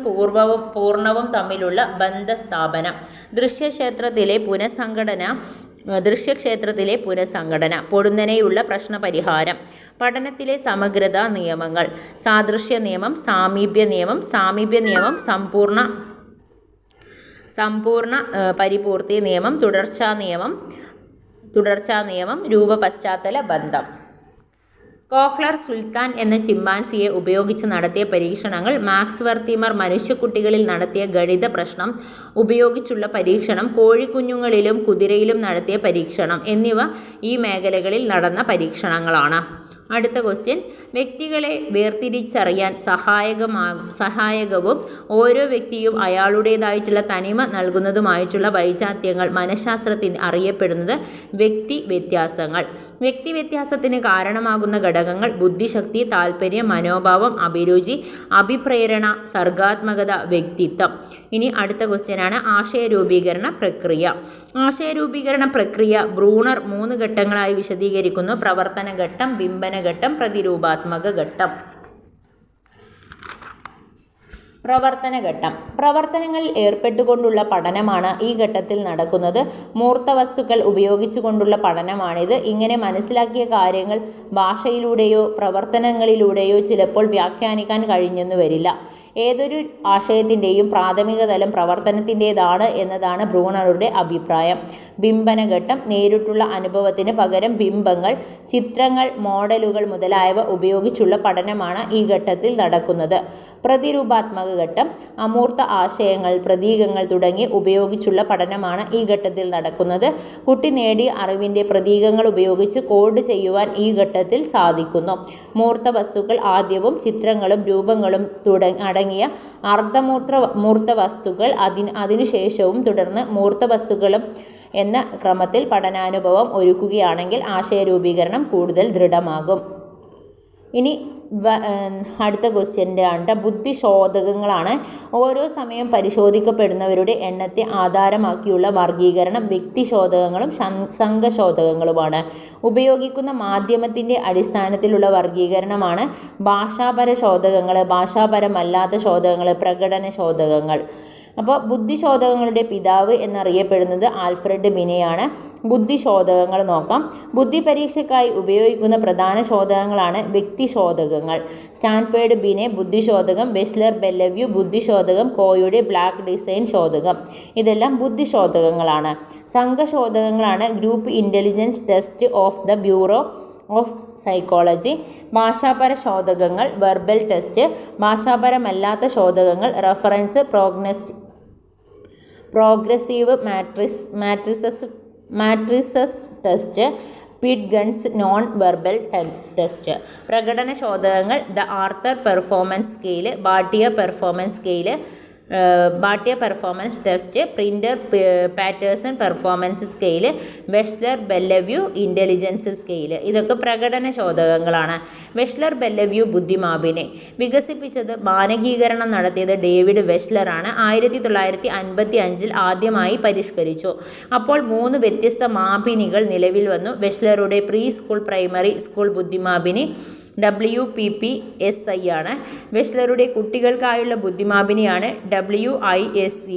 പൂർണ്ണവും തമ്മിലുള്ള ബന്ധസ്ഥാപനം, ദൃശ്യക്ഷേത്രത്തിലെ പുനഃസംഘടന, പൊടുന്നനെയുള്ള പ്രശ്നപരിഹാരം, പഠനത്തിലെ സമഗ്രതാ നിയമങ്ങൾ, സാദൃശ്യ നിയമം, സാമീപ്യ നിയമം, സമ്പൂർണ്ണ പരിപൂർത്തി നിയമം, തുടർച്ചാ നിയമം, രൂപപശ്ചാത്തല ബന്ധം. കോഹ്ലർ സുൽത്താൻ എന്ന ചിമ്പാൻസിയെ ഉപയോഗിച്ച് നടത്തിയ പരീക്ഷണങ്ങൾ, മാക്സ് വെർത്തീമർ മനുഷ്യക്കുട്ടികളിൽ നടത്തിയ ഗണിത പ്രശ്നം ഉപയോഗിച്ചുള്ള പരീക്ഷണം, കോഴിക്കുഞ്ഞുങ്ങളിലും കുതിരയിലും നടത്തിയ പരീക്ഷണം എന്നിവ ഈ മേഖലകളിൽ നടന്ന പരീക്ഷണങ്ങളാണ്. അടുത്ത ക്വസ്റ്റ്യൻ, വ്യക്തികളെ വേർതിരിച്ചറിയാൻ സഹായകവും ഓരോ വ്യക്തിയും അയാളുടേതായിട്ടുള്ള തനിമ നൽകുന്നതുമായിട്ടുള്ള വൈജാത്യങ്ങൾ മനഃശാസ്ത്രത്തിന് അറിയപ്പെടുന്നത് വ്യക്തിവ്യത്യാസങ്ങൾ. വ്യക്തിവ്യത്യാസത്തിന് കാരണമാകുന്ന ഘടകങ്ങൾ ബുദ്ധിശക്തി, താൽപ്പര്യം, മനോഭാവം, അഭിരുചി, അഭിപ്രേരണ, സർഗാത്മകത, വ്യക്തിത്വം. ഇനി അടുത്ത ക്വസ്റ്റ്യനാണ് ആശയരൂപീകരണ പ്രക്രിയ. ആശയരൂപീകരണ പ്രക്രിയ ബ്രൂണർ 3 ഘട്ടങ്ങളായി വിശദീകരിക്കുന്നു: പ്രവർത്തന ഘട്ടം, ബിംബന ഘട്ടം, പ്രതിരൂപാത്മക ഘട്ടം. പ്രവർത്തന ഘട്ടം. പ്രവർത്തനങ്ങളിൽ ഏർപ്പെട്ടുകൊണ്ടുള്ള പഠനമാണ് ഈ ഘട്ടത്തിൽ നടക്കുന്നത്. മൂർത്ത വസ്തുക്കൾ ഉപയോഗിച്ചുകൊണ്ടുള്ള പഠനമാണിത്. ഇങ്ങനെ മനസ്സിലാക്കിയ കാര്യങ്ങൾ ഭാഷയിലൂടെയോ പ്രവർത്തനങ്ങളിലൂടെയോ ചിലപ്പോൾ വ്യാഖ്യാനിക്കാൻ കഴിഞ്ഞെന്ന് വരില്ല. ഏതൊരു ആശയത്തിൻ്റെയും പ്രാഥമിക തലം പ്രവർത്തനത്തിൻ്റേതാണ് എന്നതാണ് ബ്രൂണറുടെ അഭിപ്രായം. ബിംബനഘട്ടം. നേരിട്ടുള്ള അനുഭവത്തിന് പകരം ബിംബങ്ങൾ, ചിത്രങ്ങൾ, മോഡലുകൾ മുതലായവ ഉപയോഗിച്ചുള്ള പഠനമാണ് ഈ ഘട്ടത്തിൽ നടക്കുന്നത്. പ്രതിരൂപാത്മക ഘട്ടം. അമൂർത്ത ആശയങ്ങൾ, പ്രതീകങ്ങൾ തുടങ്ങി ഉപയോഗിച്ചുള്ള പഠനമാണ് ഈ ഘട്ടത്തിൽ നടക്കുന്നത്. കുട്ടി നേടിയ അറിവിൻ്റെ പ്രതീകങ്ങൾ ഉപയോഗിച്ച് കോഡ് ചെയ്യുവാൻ ഈ ഘട്ടത്തിൽ സാധിക്കുന്നു. മൂർത്ത വസ്തുക്കൾ ആദ്യവും ചിത്രങ്ങളും രൂപങ്ങളും അടങ്ങിയ അർദ്ധമൂർത്ത വസ്തുക്കൾ അതിനുശേഷവും തുടർന്ന് മൂർത്ത വസ്തുക്കളും എന്ന ക്രമത്തിൽ പഠനാനുഭവം ഒരുക്കുകയാണെങ്കിൽ ആശയരൂപീകരണം കൂടുതൽ ദൃഢമാകും. ഇനി അടുത്ത ക്വസ്റ്റ്യൻ്റെ ആണ് ബുദ്ധിശോധകങ്ങളാണ്. ഓരോ സമയം പരിശോധിക്കപ്പെടുന്നവരുടെ എണ്ണത്തെ ആധാരമാക്കിയുള്ള വർഗീകരണം വ്യക്തിശോധകങ്ങളും സംഘശോധകങ്ങളുമാണ്. ഉപയോഗിക്കുന്ന മാധ്യമത്തിൻ്റെ അടിസ്ഥാനത്തിലുള്ള വർഗീകരണമാണ് ഭാഷാപര ശോധകങ്ങൾ, ഭാഷാപരമല്ലാത്ത ശോധകങ്ങൾ, പ്രകടന ശോധകങ്ങൾ. അപ്പോൾ ബുദ്ധിശോധകങ്ങളുടെ പിതാവ് എന്നറിയപ്പെടുന്നത് ആൽഫ്രഡ് ബിനെയാണ്. ബുദ്ധിശോധകങ്ങൾ നോക്കാം. ബുദ്ധി പരീക്ഷയ്ക്കായി ഉപയോഗിക്കുന്ന പ്രധാന ശോധകങ്ങളാണ് വ്യക്തിശോധകങ്ങൾ. സ്റ്റാൻഫേർഡ് ബിനെ ബുദ്ധിശോധകം, വെസ്ലർ ബെല്ലവ്യൂ ബുദ്ധിശോധകം, കോയുടെ ബ്ലാക്ക് ഡിസൈൻ ശോധകം. ഇതെല്ലാം ബുദ്ധിശോധകങ്ങളാണ്. സംഘശോധകങ്ങളാണ് group intelligence test of the bureau of psychology. ഭാഷാപര ശോധകങ്ങൾ വെർബൽ ടെസ്റ്റ്. ഭാഷാപരമല്ലാത്ത ശോധകങ്ങൾ reference, progressive matrices test, Pidgeon's non verbal test. പ്രകടന ശോധകങ്ങൾ the Arthur performance scale, Bhatia performance scale, Bhatia performance test, Pintner Paterson performance scale, Wechsler Bellevue intelligence scale. ഇതൊക്കെ പ്രകടന ചോദകങ്ങളാണ്. Wechsler ബെല്ലവ്യൂ ബുദ്ധിമാപിനെ വികസിപ്പിച്ചത്, മാനകീകരണം നടത്തിയത് ഡേവിഡ് വെഷ്ലറാണ്. 1955 ആദ്യമായി പരിഷ്കരിച്ചു. അപ്പോൾ 3 വ്യത്യസ്ത മാപിനികൾ നിലവിൽ വന്നു. വെഷ്ലറുടെ പ്രീ സ്കൂൾ പ്രൈമറി സ്കൂൾ ബുദ്ധിമാപിനി WPPSI ആണ്. വെഷ്ലറുടെ കുട്ടികൾക്കായുള്ള ബുദ്ധിമാപിനിയാണ് WISC.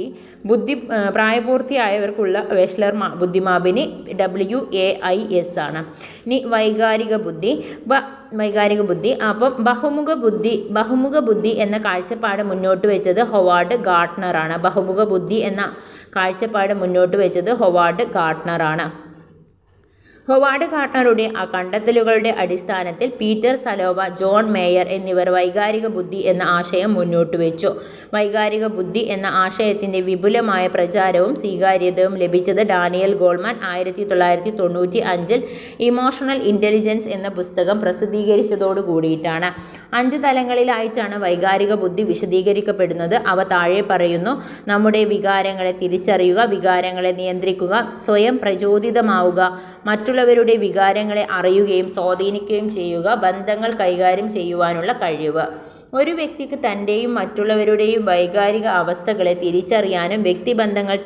പ്രായപൂർത്തിയായവർക്കുള്ള വെഷ്ലർ ബുദ്ധിമാപിനി WAIS ആണ്. ഇനി വൈകാരിക ബുദ്ധി. അപ്പം ബഹുമുഖ ബുദ്ധി എന്ന കാഴ്ചപ്പാട് മുന്നോട്ട് വെച്ചത് ഹൊവാർഡ് ഗാർട്ട്നർ ആണ്. ബഹുമുഖ ബുദ്ധി എന്ന കാഴ്ചപ്പാട് മുന്നോട്ട് വെച്ചത് ഹൊവാർഡ് ഗാർട്ട്നർ ആണ്. ഹൊവാർഡ് ഗാർട്ട്നറുടെ കണ്ടെത്തലുകളുടെ അടിസ്ഥാനത്തിൽ പീറ്റർ സലോവ, ജോൺ മേയർ എന്നിവർ വൈകാരിക ബുദ്ധി എന്ന ആശയം മുന്നോട്ട് വെച്ചു. വൈകാരിക ബുദ്ധി എന്ന ആശയത്തിൻ്റെ വിപുലമായ പ്രചാരവും സ്വീകാര്യതയും ലഭിച്ചത് ഡാനിയൽ ഗോൾമാൻ 1995 ഇമോഷണൽ ഇൻ്റലിജൻസ് എന്ന പുസ്തകം പ്രസിദ്ധീകരിച്ചതോടു കൂടിയിട്ടാണ്. 5 തലങ്ങളിലായിട്ടാണ് വൈകാരിക ബുദ്ധി വിശദീകരിക്കപ്പെടുന്നത്. അവ താഴെ പറയുന്നു. നമ്മുടെ വികാരങ്ങളെ തിരിച്ചറിയുക, വികാരങ്ങളെ നിയന്ത്രിക്കുക, സ്വയം പ്രചോദിതമാവുക, മറ്റുള്ളവരുടെ വികാരങ്ങളെ അറിയുകയും സ്വാധീനിക്കുകയും ചെയ്യുക, ബന്ധങ്ങൾ കൈകാര്യം ചെയ്യുവാനുള്ള കഴിവ്. ഒരു വ്യക്തിക്ക് തൻ്റെയും മറ്റുള്ളവരുടെയും വൈകാരിക അവസ്ഥകളെ തിരിച്ചറിയാനും വ്യക്തിബന്ധങ്ങൾ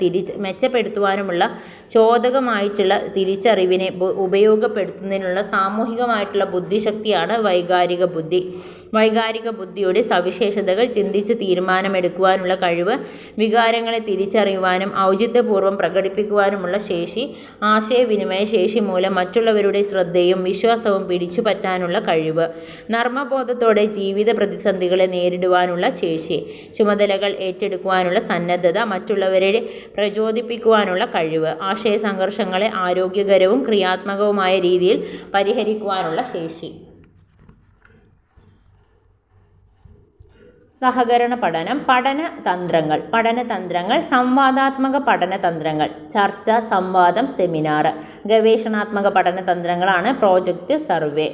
മെച്ചപ്പെടുത്തുവാനുമുള്ള ചോദകമായിട്ടുള്ള തിരിച്ചറിവിനെ ഉപയോഗപ്പെടുത്തുന്നതിനുള്ള സാമൂഹികമായിട്ടുള്ള ബുദ്ധിശക്തിയാണ് വൈകാരിക ബുദ്ധി. വൈകാരിക ബുദ്ധിയുടെ സവിശേഷതകൾ: ചിന്തിച്ച് തീരുമാനമെടുക്കുവാനുള്ള കഴിവ്, വികാരങ്ങളെ തിരിച്ചറിയുവാനും ഔചിത്യപൂർവ്വം പ്രകടിപ്പിക്കുവാനുമുള്ള ശേഷി, ആശയവിനിമയ ശേഷി മൂലം മറ്റുള്ളവരുടെ ശ്രദ്ധയും വിശ്വാസവും പിടിച്ചുപറ്റാനുള്ള കഴിവ്, നർമ്മബോധത്തോടെ ജീവിത പ്രതിസന്ധികളെ നേരിടുവാനുള്ള ശേഷി, ചുമതലകൾ ഏറ്റെടുക്കുവാനുള്ള സന്നദ്ധത, മറ്റുള്ളവരെ പ്രചോദിപ്പിക്കുവാനുള്ള കഴിവ്, ആശയ സംഘർഷങ്ങളെ ആരോഗ്യകരവും ക്രിയാത്മകവുമായ രീതിയിൽ പരിഹരിക്കുവാനുള്ള ശേഷി. സഹകരണ പഠനം. പഠനതന്ത്രങ്ങൾ: സംവാദാത്മക പഠനതന്ത്രങ്ങൾ, ചർച്ച, സംവാദം, സെമിനാർ. ഗവേഷണാത്മക പഠനതന്ത്രങ്ങളാണ് പ്രോജക്റ്റ്, സർവേ.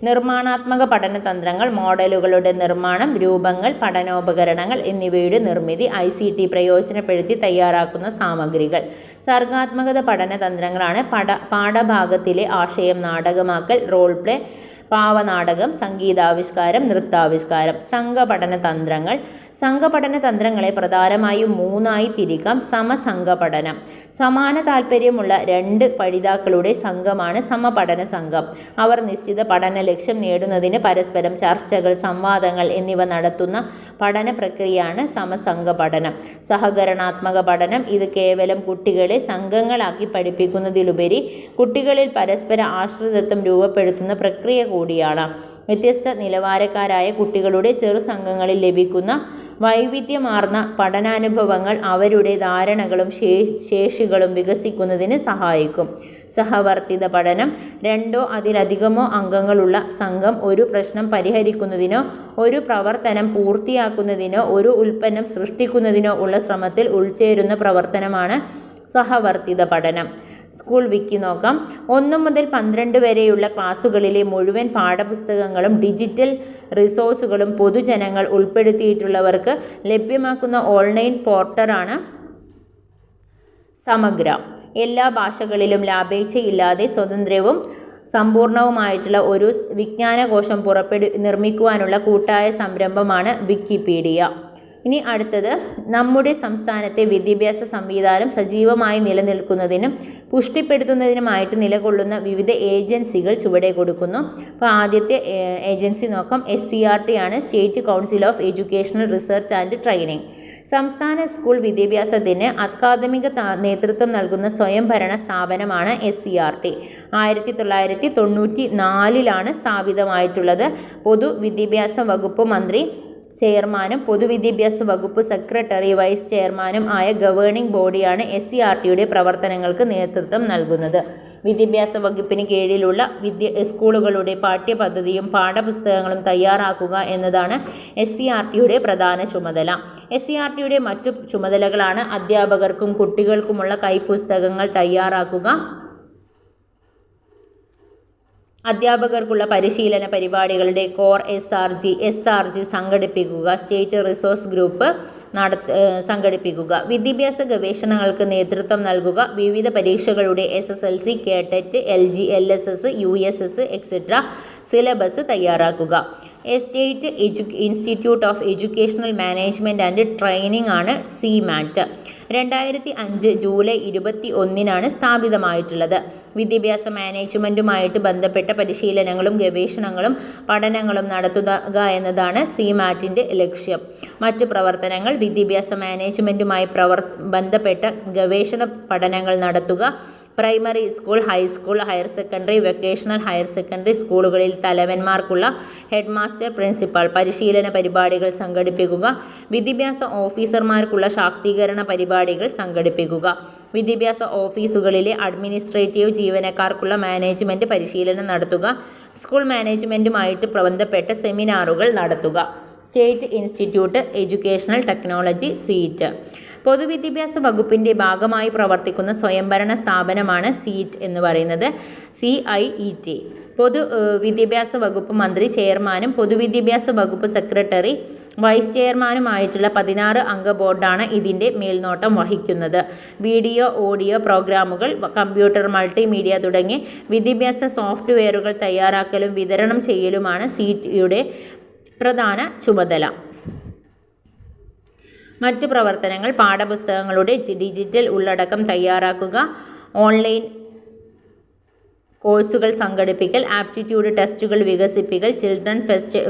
നിർമ്മാണാത്മക പഠനതന്ത്രങ്ങൾ: മോഡലുകളുടെ നിർമ്മാണം, രൂപങ്ങൾ, പഠനോപകരണങ്ങൾ എന്നിവയുടെ നിർമ്മിതി, ICT പ്രയോജനപ്പെടുത്തി തയ്യാറാക്കുന്ന സാമഗ്രികൾ. സർഗാത്മക പഠനതന്ത്രങ്ങളാണ് പാഠഭാഗത്തിലെ ആശയം നാടകമാക്കൽ, റോൾ പ്ലേ, പാവനാടകം, സംഗീതാവിഷ്കാരം, നൃത്താവിഷ്കാരം. സംഘപഠന തന്ത്രങ്ങളെ പ്രധാനമായും 3ആയി തിരിക്കാം. സമസംഘപഠനം: സമാന താൽപ്പര്യമുള്ള 2 പഠിതാക്കളുടെ സംഘമാണ് സമപഠന സംഘം. അവർ നിശ്ചിത പഠന ലക്ഷ്യം നേടുന്നതിന് പരസ്പരം ചർച്ചകൾ, സംവാദങ്ങൾ എന്നിവ നടത്തുന്ന പഠന പ്രക്രിയയാണ് സമസംഘപഠനം. സഹകരണാത്മക പഠനം: ഇത് കേവലം കുട്ടികളെ സംഘങ്ങളാക്കി പഠിപ്പിക്കുന്നതിലുപരി കുട്ടികളിൽ പരസ്പര ആശ്രിതത്വം രൂപപ്പെടുത്തുന്ന പ്രക്രിയ കൂടിയാണ്. വ്യത്യസ്ത നിലവാരക്കാരായ കുട്ടികളുടെ ചെറു സംഘങ്ങളിൽ ലഭിക്കുന്ന വൈവിധ്യമാർന്ന പഠനാനുഭവങ്ങൾ അവരുടെ ധാരണകളും ശേഷികളും വികസിക്കുന്നതിന് സഹായിക്കും. സഹവർത്തിത പഠനം: 2ഓ അതിലധികമോ അംഗങ്ങളുള്ള സംഘം ഒരു പ്രശ്നം പരിഹരിക്കുന്നതിനോ ഒരു പ്രവർത്തനം പൂർത്തിയാക്കുന്നതിനോ ഒരു ഉൽപ്പന്നം സൃഷ്ടിക്കുന്നതിനോ ഉള്ള ശ്രമത്തിൽ ഉൾച്ചേരുന്ന പ്രവർത്തനമാണ് സഹവർത്തിത പഠനം. സ്കൂൾ വിക്കി നോക്കാം. 1 മുതൽ 12 വരെയുള്ള ക്ലാസ്സുകളിലെ മുഴുവൻ പാഠപുസ്തകങ്ങളും ഡിജിറ്റൽ റിസോഴ്സുകളും പൊതുജനങ്ങൾ ഉൾപ്പെടുത്തിയിട്ടുള്ളവർക്ക് ലഭ്യമാക്കുന്ന ഓൺലൈൻ പോർട്ടലാണ് സമഗ്ര. എല്ലാ ഭാഷകളിലും ലാഭേച്ഛയില്ലാതെ സ്വതന്ത്രവും സമ്പൂർണവുമായിട്ടുള്ള ഒരു വിജ്ഞാനകോശം നിർമ്മിക്കുവാനുള്ള കൂട്ടായ സംരംഭമാണ് വിക്കിപീഡിയ. ഇനി അടുത്തത്, നമ്മുടെ സംസ്ഥാനത്തെ വിദ്യാഭ്യാസ സംവിധാനം സജീവമായി നിലനിൽക്കുന്നതിനും പുഷ്ടിപ്പെടുത്തുന്നതിനുമായിട്ട് നിലകൊള്ളുന്ന വിവിധ ഏജൻസികൾ ചുവടെ കൊടുക്കുന്നു. അപ്പോൾ ആദ്യത്തെ ഏജൻസി നോക്കാം. SCRT ആണ്, state council of educational research and training. സംസ്ഥാന സ്കൂൾ വിദ്യാഭ്യാസത്തിന് അക്കാദമിക നേതൃത്വം നൽകുന്ന സ്വയംഭരണ സ്ഥാപനമാണ് SCRT. 1994 സ്ഥാപിതമായിട്ടുള്ളത്. പൊതുവിദ്യാഭ്യാസ വകുപ്പ് മന്ത്രി ചെയർമാനും പൊതുവിദ്യാഭ്യാസ വകുപ്പ് സെക്രട്ടറി വൈസ് ചെയർമാനും ആയ ഗവേണിംഗ് ബോഡിയാണ് SCRTയുടെ പ്രവർത്തനങ്ങൾക്ക് നേതൃത്വം നൽകുന്നത്. വിദ്യാഭ്യാസ വകുപ്പിന് കീഴിലുള്ള സ്കൂളുകളുടെ പാഠ്യപദ്ധതിയും പാഠപുസ്തകങ്ങളും തയ്യാറാക്കുക എന്നതാണ് SCRTയുടെ പ്രധാന ചുമതല. SCRTയുടെ മറ്റു ചുമതലകളാണ് അധ്യാപകർക്കും കുട്ടികൾക്കുമുള്ള കൈപ്പുസ്തകങ്ങൾ തയ്യാറാക്കുക, അധ്യാപകർക്കുള്ള പരിശീലന പരിപാടികളുടെ കോർ SRG സംഘടിപ്പിക്കുക. സ്റ്റേറ്റ് റിസോഴ്സ് ഗ്രൂപ്പ് സംഘടിപ്പിക്കുക. വിദ്യാഭ്യാസ ഗവേഷണങ്ങൾക്ക് നേതൃത്വം നൽകുക. വിവിധ പരീക്ഷകളുടെ SSLC, KTET, LG, LSS, USS etc. Syllabus തയ്യാറാക്കുക. State institute of educational management and training ആണ് CMAT. 2005 ജൂലൈ 21 സ്ഥാപിതമായിട്ടുള്ളത്. വിദ്യാഭ്യാസ മാനേജ്മെൻറ്റുമായിട്ട് ബന്ധപ്പെട്ട പരിശീലനങ്ങളും ഗവേഷണങ്ങളും പഠനങ്ങളും നടത്തുക എന്നതാണ് CMATൻ്റെ ലക്ഷ്യം. മറ്റു പ്രവർത്തനങ്ങൾ: വിദ്യാഭ്യാസ മാനേജ്മെൻറ്റുമായി ബന്ധപ്പെട്ട ഗവേഷണ പഠനങ്ങൾ നടത്തുക. Primary school, high school, higher secondary, vocational higher secondary സ്കൂളുകളിൽ തലവന്മാർക്കുള്ള ഹെഡ് മാസ്റ്റർ, പ്രിൻസിപ്പൽ പരിശീലന പരിപാടികൾ സംഘടിപ്പിക്കുക. വിദ്യാഭ്യാസ ഓഫീസർമാർക്കുള്ള ശാക്തീകരണ പരിപാടികൾ സംഘടിപ്പിക്കുക. വിദ്യാഭ്യാസ ഓഫീസുകളിലെ അഡ്മിനിസ്ട്രേറ്റീവ് ജീവനക്കാർക്കുള്ള മാനേജ്മെൻറ്റ് പരിശീലനം നടത്തുക. സ്കൂൾ മാനേജ്മെൻറ്റുമായിട്ട് ബന്ധപ്പെട്ട സെമിനാറുകൾ നടത്തുക. State institute educational technology (SEET). പൊതുവിദ്യാഭ്യാസ വകുപ്പിൻ്റെ ഭാഗമായി പ്രവർത്തിക്കുന്ന സ്വയംഭരണ സ്ഥാപനമാണ് SEET എന്ന് പറയുന്നത്. CIET. പൊതുവിദ്യാഭ്യാസ വകുപ്പ് മന്ത്രി ചെയർമാനും പൊതുവിദ്യാഭ്യാസ വകുപ്പ് സെക്രട്ടറി വൈസ് ചെയർമാനുമായിട്ടുള്ള 16 അംഗ ബോർഡാണ് ഇതിൻ്റെ മേൽനോട്ടം വഹിക്കുന്നത്. വീഡിയോ, ഓഡിയോ പ്രോഗ്രാമുകൾ, കമ്പ്യൂട്ടർ, മൾട്ടിമീഡിയ തുടങ്ങി വിദ്യാഭ്യാസ സോഫ്റ്റ്വെയറുകൾ തയ്യാറാക്കലും വിതരണം ചെയ്യലുമാണ് SEETയുടെ പ്രധാന ചുമതല. മറ്റ് പ്രവർത്തനങ്ങൾ: പാഠപുസ്തകങ്ങളുടെ ഡിജിറ്റൽ ഉള്ളടക്കം തയ്യാറാക്കുക, ഓൺലൈൻ കോഴ്സുകൾ സംഘടിപ്പിക്കൽ, ആപ്റ്റിറ്റ്യൂഡ് ടെസ്റ്റുകൾ വികസിപ്പിക്കൽ, ചിൽഡ്രൻ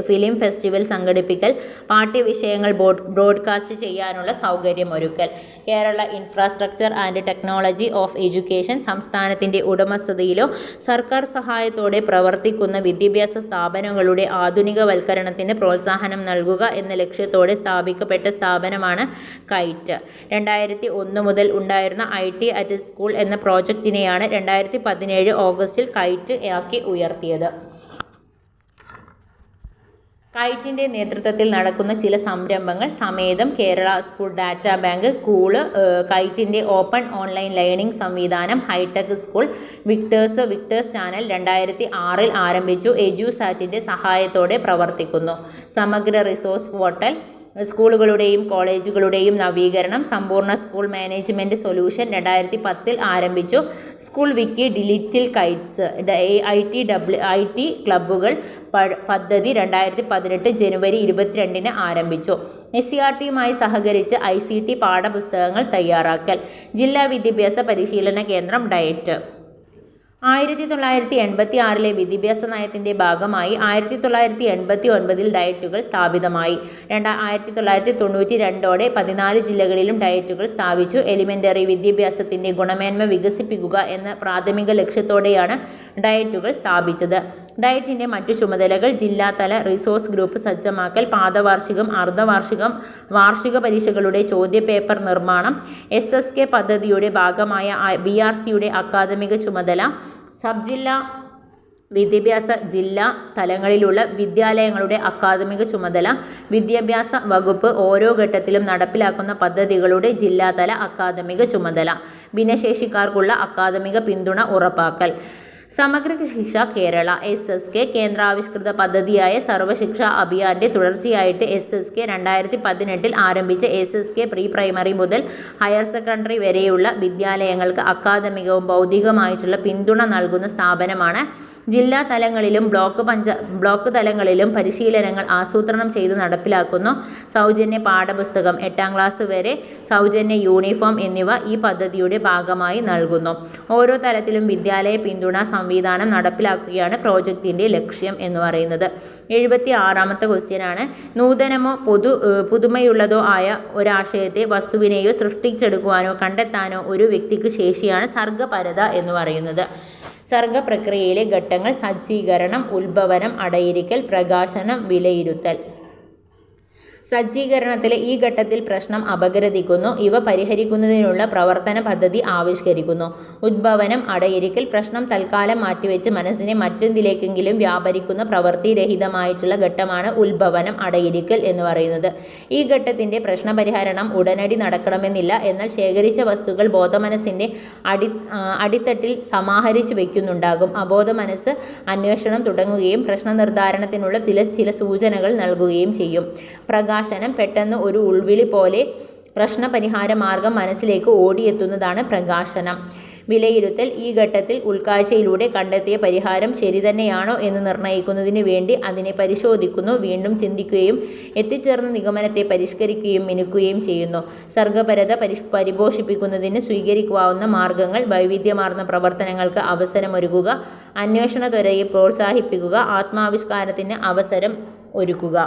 ഫിലിം ഫെസ്റ്റിവൽ സംഘടിപ്പിക്കൽ, പാഠ്യവിഷയങ്ങൾ ബ്രോഡ്കാസ്റ്റ് ചെയ്യാനുള്ള സൗകര്യമൊരുക്കൽ. Kerala infrastructure and technology of education സംസ്ഥാനത്തിൻ്റെ ഉടമസ്ഥതയിലോ സർക്കാർ സഹായത്തോടെ പ്രവർത്തിക്കുന്ന വിദ്യാഭ്യാസ സ്ഥാപനങ്ങളുടെ ആധുനികവൽക്കരണത്തിന് പ്രോത്സാഹനം നൽകുക എന്ന ലക്ഷ്യത്തോടെ സ്ഥാപിക്കപ്പെട്ട സ്ഥാപനമാണ് KITE. 2001 മുതൽ ഉണ്ടായിരുന്ന IT അറ്റ് സ്കൂൾ എന്ന പ്രോജക്റ്റിനെയാണ് 2017 ഓഗസ്റ്റിൽ KITE ആക്കി ഉയർത്തിയത്. KITEൻ്റെ നേതൃത്വത്തിൽ നടക്കുന്ന ചില സംരംഭങ്ങൾ: സമേതം, Kerala school data bank, cool, KITEൻ്റെ ഓപ്പൺ ഓൺലൈൻ ലേണിംഗ് സംവിധാനം, ഹൈടെക് സ്കൂൾ, വിക്ടേഴ്സ് ചാനൽ 2006 ആരംഭിച്ചു. എഡ്യൂസാറ്റിൻ്റെ സഹായത്തോടെ പ്രവർത്തിക്കുന്നു. സമഗ്ര റിസോഴ്സ് പോർട്ടൽ, സ്കൂളുകളുടെയും കോളേജുകളുടെയും നവീകരണം, സമ്പൂർണ്ണ സ്കൂൾ മാനേജ്മെൻറ്റ് സൊല്യൂഷൻ 2010 ആരംഭിച്ചു. School Vicky, little Kites, IT ക്ലബ്ബുകൾ പദ്ധതി 2018 ജനുവരി 22 ആരംഭിച്ചു. SCERTയുമായി സഹകരിച്ച് ICT പാഠപുസ്തകങ്ങൾ തയ്യാറാക്കൽ. ജില്ലാ വിദ്യാഭ്യാസ പരിശീലന കേന്ദ്രം ഡയറ്റ്. 1986 വിദ്യാഭ്യാസ നയത്തിൻ്റെ ഭാഗമായി 1989 ഡയറ്റുകൾ സ്ഥാപിതമായി. 1992 14 ജില്ലകളിലും ഡയറ്റുകൾ സ്ഥാപിച്ചു. എലിമെൻ്ററി വിദ്യാഭ്യാസത്തിൻ്റെ ഗുണമേന്മ വികസിപ്പിക്കുക എന്ന പ്രാഥമിക ലക്ഷ്യത്തോടെയാണ് ഡയറ്റുകൾ സ്ഥാപിച്ചത്. ഡയറ്റിൻ്റെ മറ്റു ചുമതലകൾ: ജില്ലാതല റിസോഴ്സ് ഗ്രൂപ്പ് സജ്ജമാക്കൽ, പാദവാർഷികം, അർദ്ധവാർഷികം, വാർഷിക പരീക്ഷകളുടെ ചോദ്യപേപ്പർ നിർമ്മാണം, SSK പദ്ധതിയുടെ ഭാഗമായ BRCയുടെ അക്കാദമിക ചുമതല, സബ് ജില്ലാ വിദ്യാഭ്യാസ ജില്ലാ തലങ്ങളിലുള്ള വിദ്യാലയങ്ങളുടെ അക്കാദമിക ചുമതല, വിദ്യാഭ്യാസ വകുപ്പ് ഓരോ ഘട്ടത്തിലും നടപ്പിലാക്കുന്ന പദ്ധതികളുടെ ജില്ലാതല അക്കാദമിക ചുമതല, ഭിന്നശേഷിക്കാർക്കുള്ള അക്കാദമിക പിന്തുണ ഉറപ്പാക്കൽ. സമഗ്ര ശിക്ഷ കേരള SSK കേന്ദ്രാവിഷ്കൃത പദ്ധതിയായ സർവശിക്ഷ അഭിയാന്റെ തുടർച്ചയായിട്ട് SSK 2018 ആരംഭിച്ച SSK പ്രീ പ്രൈമറി മുതൽ ഹയർ സെക്കൻഡറി വരെയുള്ള വിദ്യാലയങ്ങൾക്ക് അക്കാദമികവും ഭൗതികമായിട്ടുള്ള പിന്തുണ നൽകുന്ന സ്ഥാപനമാണ്. ജില്ലാ തലങ്ങളിലും ബ്ലോക്ക് തലങ്ങളിലും പരിശീലനങ്ങൾ ആസൂത്രണം ചെയ്ത് നടപ്പിലാക്കുന്നു. സൗജന്യ പാഠപുസ്തകം, 8ാം ക്ലാസ് വരെ സൗജന്യ യൂണിഫോം എന്നിവ ഈ പദ്ധതിയുടെ ഭാഗമായി നൽകുന്നു. ഓരോ തലത്തിലും വിദ്യാലയ പിന്തുണ സംവിധാനം നടപ്പിലാക്കുകയാണ് പ്രോജക്റ്റിൻ്റെ ലക്ഷ്യം എന്ന് പറയുന്നത്. 76ാമത്തെ ക്വസ്റ്റ്യനാണ്. നൂതനമോ പുതുമയുള്ളതോ ആയ ഒരാശയത്തെ വസ്തുവിനെയോ സൃഷ്ടിച്ചെടുക്കുവാനോ കണ്ടെത്താനോ ഒരു വ്യക്തിക്ക് ശേഷിയാണ് സർഗപരത എന്ന് പറയുന്നത്. സർഗപ്രക്രിയയിലെ ഘട്ടങ്ങൾ: സജ്ജീകരണം, ഉത്ഭവനം, അടയിരിക്കൽ, പ്രകാശനം, വിലയിരുത്തൽ. സജ്ജീകരണത്തിലെ ഈ ഘട്ടത്തിൽ പ്രശ്നം അപഗ്രഥിക്കുന്നു. ഇവ പരിഹരിക്കുന്നതിനുള്ള പ്രവർത്തന പദ്ധതി ആവിഷ്കരിക്കുന്നു. ഉദ്ഭവനം, അടയിരിക്കൽ. പ്രശ്നം തൽക്കാലം മാറ്റിവെച്ച് മനസ്സിനെ മറ്റെന്തിലേക്കെങ്കിലും വ്യാപരിക്കുന്ന പ്രവൃത്തിരഹിതമായിട്ടുള്ള ഘട്ടമാണ് ഉത്ഭവനം, അടയിരിക്കൽ എന്ന് പറയുന്നത്. ഈ ഘട്ടത്തിൻ്റെ പ്രശ്നപരിഹരണം ഉടനടി നടക്കണമെന്നില്ല. എന്നാൽ ശേഖരിച്ച വസ്തുക്കൾ ബോധമനസ്സിൻ്റെ അടിത്തട്ടിൽ സമാഹരിച്ചു വയ്ക്കുന്നുണ്ടാകും. അബോധമനസ്സ് അന്വേഷണം തുടങ്ങുകയും പ്രശ്നനിർദ്ധാരണത്തിനുള്ള ചില സൂചനകൾ നൽകുകയും ചെയ്യും. പ്രകാശനം. പെട്ടെന്ന് ഒരു ഉൾവിളി പോലെ പ്രശ്നപരിഹാര മാർഗം മനസ്സിലേക്ക് ഓടിയെത്തുന്നതാണ് പ്രകാശനം. വിലയിരുത്തൽ. ഈ ഘട്ടത്തിൽ ഉൾക്കാഴ്ചയിലൂടെ കണ്ടെത്തിയ പരിഹാരം ശരി തന്നെയാണോ എന്ന് നിർണ്ണയിക്കുന്നതിന് വേണ്ടി അതിനെ പരിശോധിക്കുന്നു, വീണ്ടും ചിന്തിക്കുകയും എത്തിച്ചേർന്ന നിഗമനത്തെ പരിഷ്കരിക്കുകയും മിനുക്കുകയും ചെയ്യുന്നു. സർഗപരത പരിപോഷിപ്പിക്കുന്നതിന് സ്വീകരിക്കാവുന്ന മാർഗങ്ങൾ: വൈവിധ്യമാർന്ന പ്രവർത്തനങ്ങൾക്ക് അവസരമൊരുക്കുക, അന്വേഷണത്വരയെ പ്രോത്സാഹിപ്പിക്കുക, ആത്മാവിഷ്കാരത്തിന് അവസരം ഒരുക്കുക.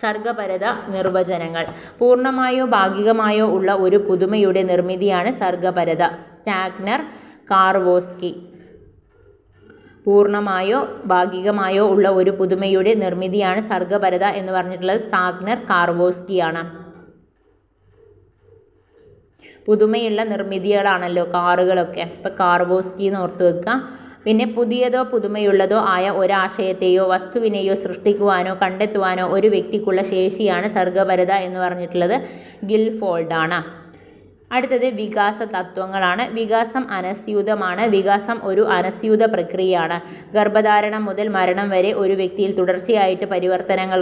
സർഗപരത നിർവചനങ്ങൾ. പൂർണ്ണമായോ ഭാഗികമായോ ഉള്ള ഒരു പുതുമയുടെ നിർമ്മിതിയാണ് സർഗപരത. സ്റ്റാഗ്നർ, കാർവോസ്കി. പൂർണ്ണമായോ ഭാഗികമായോ ഉള്ള ഒരു പുതുമയുടെ നിർമ്മിതിയാണ് സർഗപരത എന്ന് പറഞ്ഞിട്ടുള്ളത് സ്റ്റാഗ്നർ, കാർവോസ്കിയാണ്. പുതുമയുള്ള നിർമ്മിതികളാണല്ലോ കാറുകളൊക്കെ. ഇപ്പം കാർവോസ്കി എന്ന് ഓർത്ത് വെക്കുക. പിന്നെ പുതിയതോ പുതുമയുള്ളതോ ആയ ഒരാശയത്തെയോ വസ്തുവിനെയോ സൃഷ്ടിക്കുവാനോ കണ്ടെത്തുവാനോ ഒരു വ്യക്തിക്കുള്ള ശേഷിയാണ് സർഗപരത എന്ന് പറഞ്ഞിട്ടുള്ളത് ഗിൽഫോൾഡാണ്. അടുത്തത് വികാസ തത്വങ്ങളാണ്. വികാസം അനസ്യൂതമാണ്. വികാസം ഒരു അനസ്യൂത പ്രക്രിയയാണ്. ഗർഭധാരണം മുതൽ മരണം വരെ ഒരു വ്യക്തിയിൽ തുടർച്ചയായിട്ട് പരിവർത്തനങ്ങൾ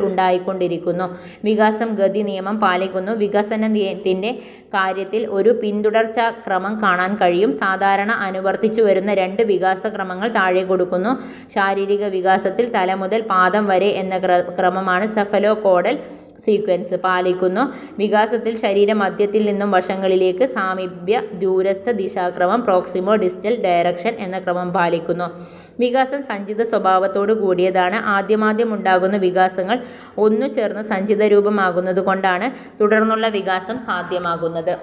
ഉണ്ടായിക്കൊണ്ടിരിക്കുന്നു. വികാസം ഗതി നിയമം പാലിക്കുന്നു. വികസനത്തിൻ്റെ കാര്യത്തിൽ ഒരു പിന്തുടർച്ചാ ക്രമം കാണാൻ കഴിയും. സാധാരണ അനുവർത്തിച്ചു വരുന്ന 2 വികാസക്രമങ്ങൾ താഴെ കൊടുക്കുന്നു. ശാരീരിക വികാസത്തിൽ തല മുതൽ പാദം വരെ എന്ന ക്രമമാണ് സെഫലോകോഡൽ സീക്വൻസ് പാലിക്കുന്നു. വികാസത്തിൽ ശരീരമധ്യത്തിൽ നിന്നും വശങ്ങളിലേക്ക് സാമീപ്യ ദൂരസ്ഥ ദിശാക്രമം പ്രോക്സിമോ ഡിസ്റ്റൽ ഡയറക്ഷൻ എന്ന ക്രമം പാലിക്കുന്നു. വികാസം സഞ്ചിത സ്വഭാവത്തോടു കൂടിയതാണ്. ആദ്യമാദ്യം ഉണ്ടാകുന്ന വികാസങ്ങൾ ഒന്നു ചേർന്ന് സഞ്ചിത രൂപമാകുന്നത് കൊണ്ടാണ് തുടർന്നുള്ള വികാസം സാധ്യമാകുന്നത്.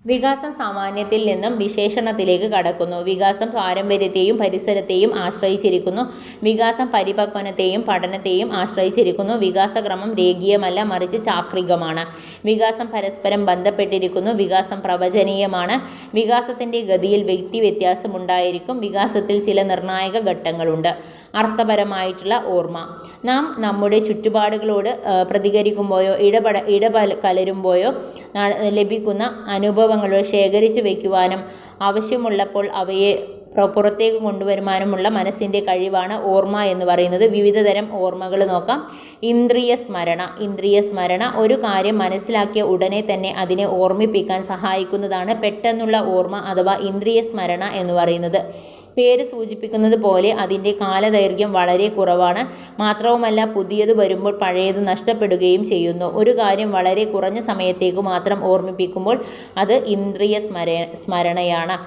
വികാസം സാമാന്യത്തിൽ നിന്നും വിശേഷണത്തിലേക്ക് കടക്കുന്നു. വികാസം പാരമ്പര്യത്തെയും പരിസരത്തെയും ആശ്രയിച്ചിരിക്കുന്നു. വികാസം പരിപക്വനത്തെയും പഠനത്തെയും ആശ്രയിച്ചിരിക്കുന്നു. വികാസക്രമം രേഖീയമല്ല, മറിച്ച് ചാക്രികമാണ്. വികാസം പരസ്പരം ബന്ധപ്പെട്ടിരിക്കുന്നു. വികാസം പ്രവചനീയമാണ്. വികാസത്തിൻ്റെ ഗതിയിൽ വ്യത്യാസമുണ്ടായിരിക്കും. വികാസത്തിൽ ചില നിർണായക ഘട്ടങ്ങളുണ്ട്. അർത്ഥപരമായിട്ടുള്ള ഓർമ്മ. നാം നമ്മുടെ ചുറ്റുപാടുകളോട് പ്രതികരിക്കുമ്പോഴോ ഇടകലരുമ്പോഴോ ലഭിക്കുന്ന അനുഭവങ്ങൾ ശേഖരിച്ചു വയ്ക്കുവാനും ആവശ്യമുള്ളപ്പോൾ അവയെ പുറത്തേക്ക് കൊണ്ടുവരുവാനുമുള്ള മനസ്സിൻ്റെ കഴിവാണ് ഓർമ്മ എന്ന് പറയുന്നത്. വിവിധതരം ഓർമ്മകൾ നോക്കാം. ഇന്ദ്രിയ സ്മരണ ഒരു കാര്യം മനസ്സിലാക്കിയ ഉടനെ തന്നെ അതിനെ ഓർമ്മിപ്പിക്കാൻ സഹായിക്കുന്നതാണ് പെട്ടെന്നുള്ള ഓർമ്മ അഥവാ ഇന്ദ്രിയ സ്മരണ എന്ന് പറയുന്നത്. പേര് സൂചിപ്പിക്കുന്നത് പോലെ അതിൻ്റെ കാലദൈർഘ്യം വളരെ കുറവാണ്. മാത്രവുമല്ല പുതിയത് വരുമ്പോൾ പഴയത് നഷ്ടപ്പെടുകയും ചെയ്യുന്നു. ഒരു കാര്യം വളരെ കുറഞ്ഞ സമയത്തേക്ക് മാത്രം ഓർമ്മിപ്പിക്കുമ്പോൾ അത് ഇന്ദ്രിയ സ്മരണയാണ്.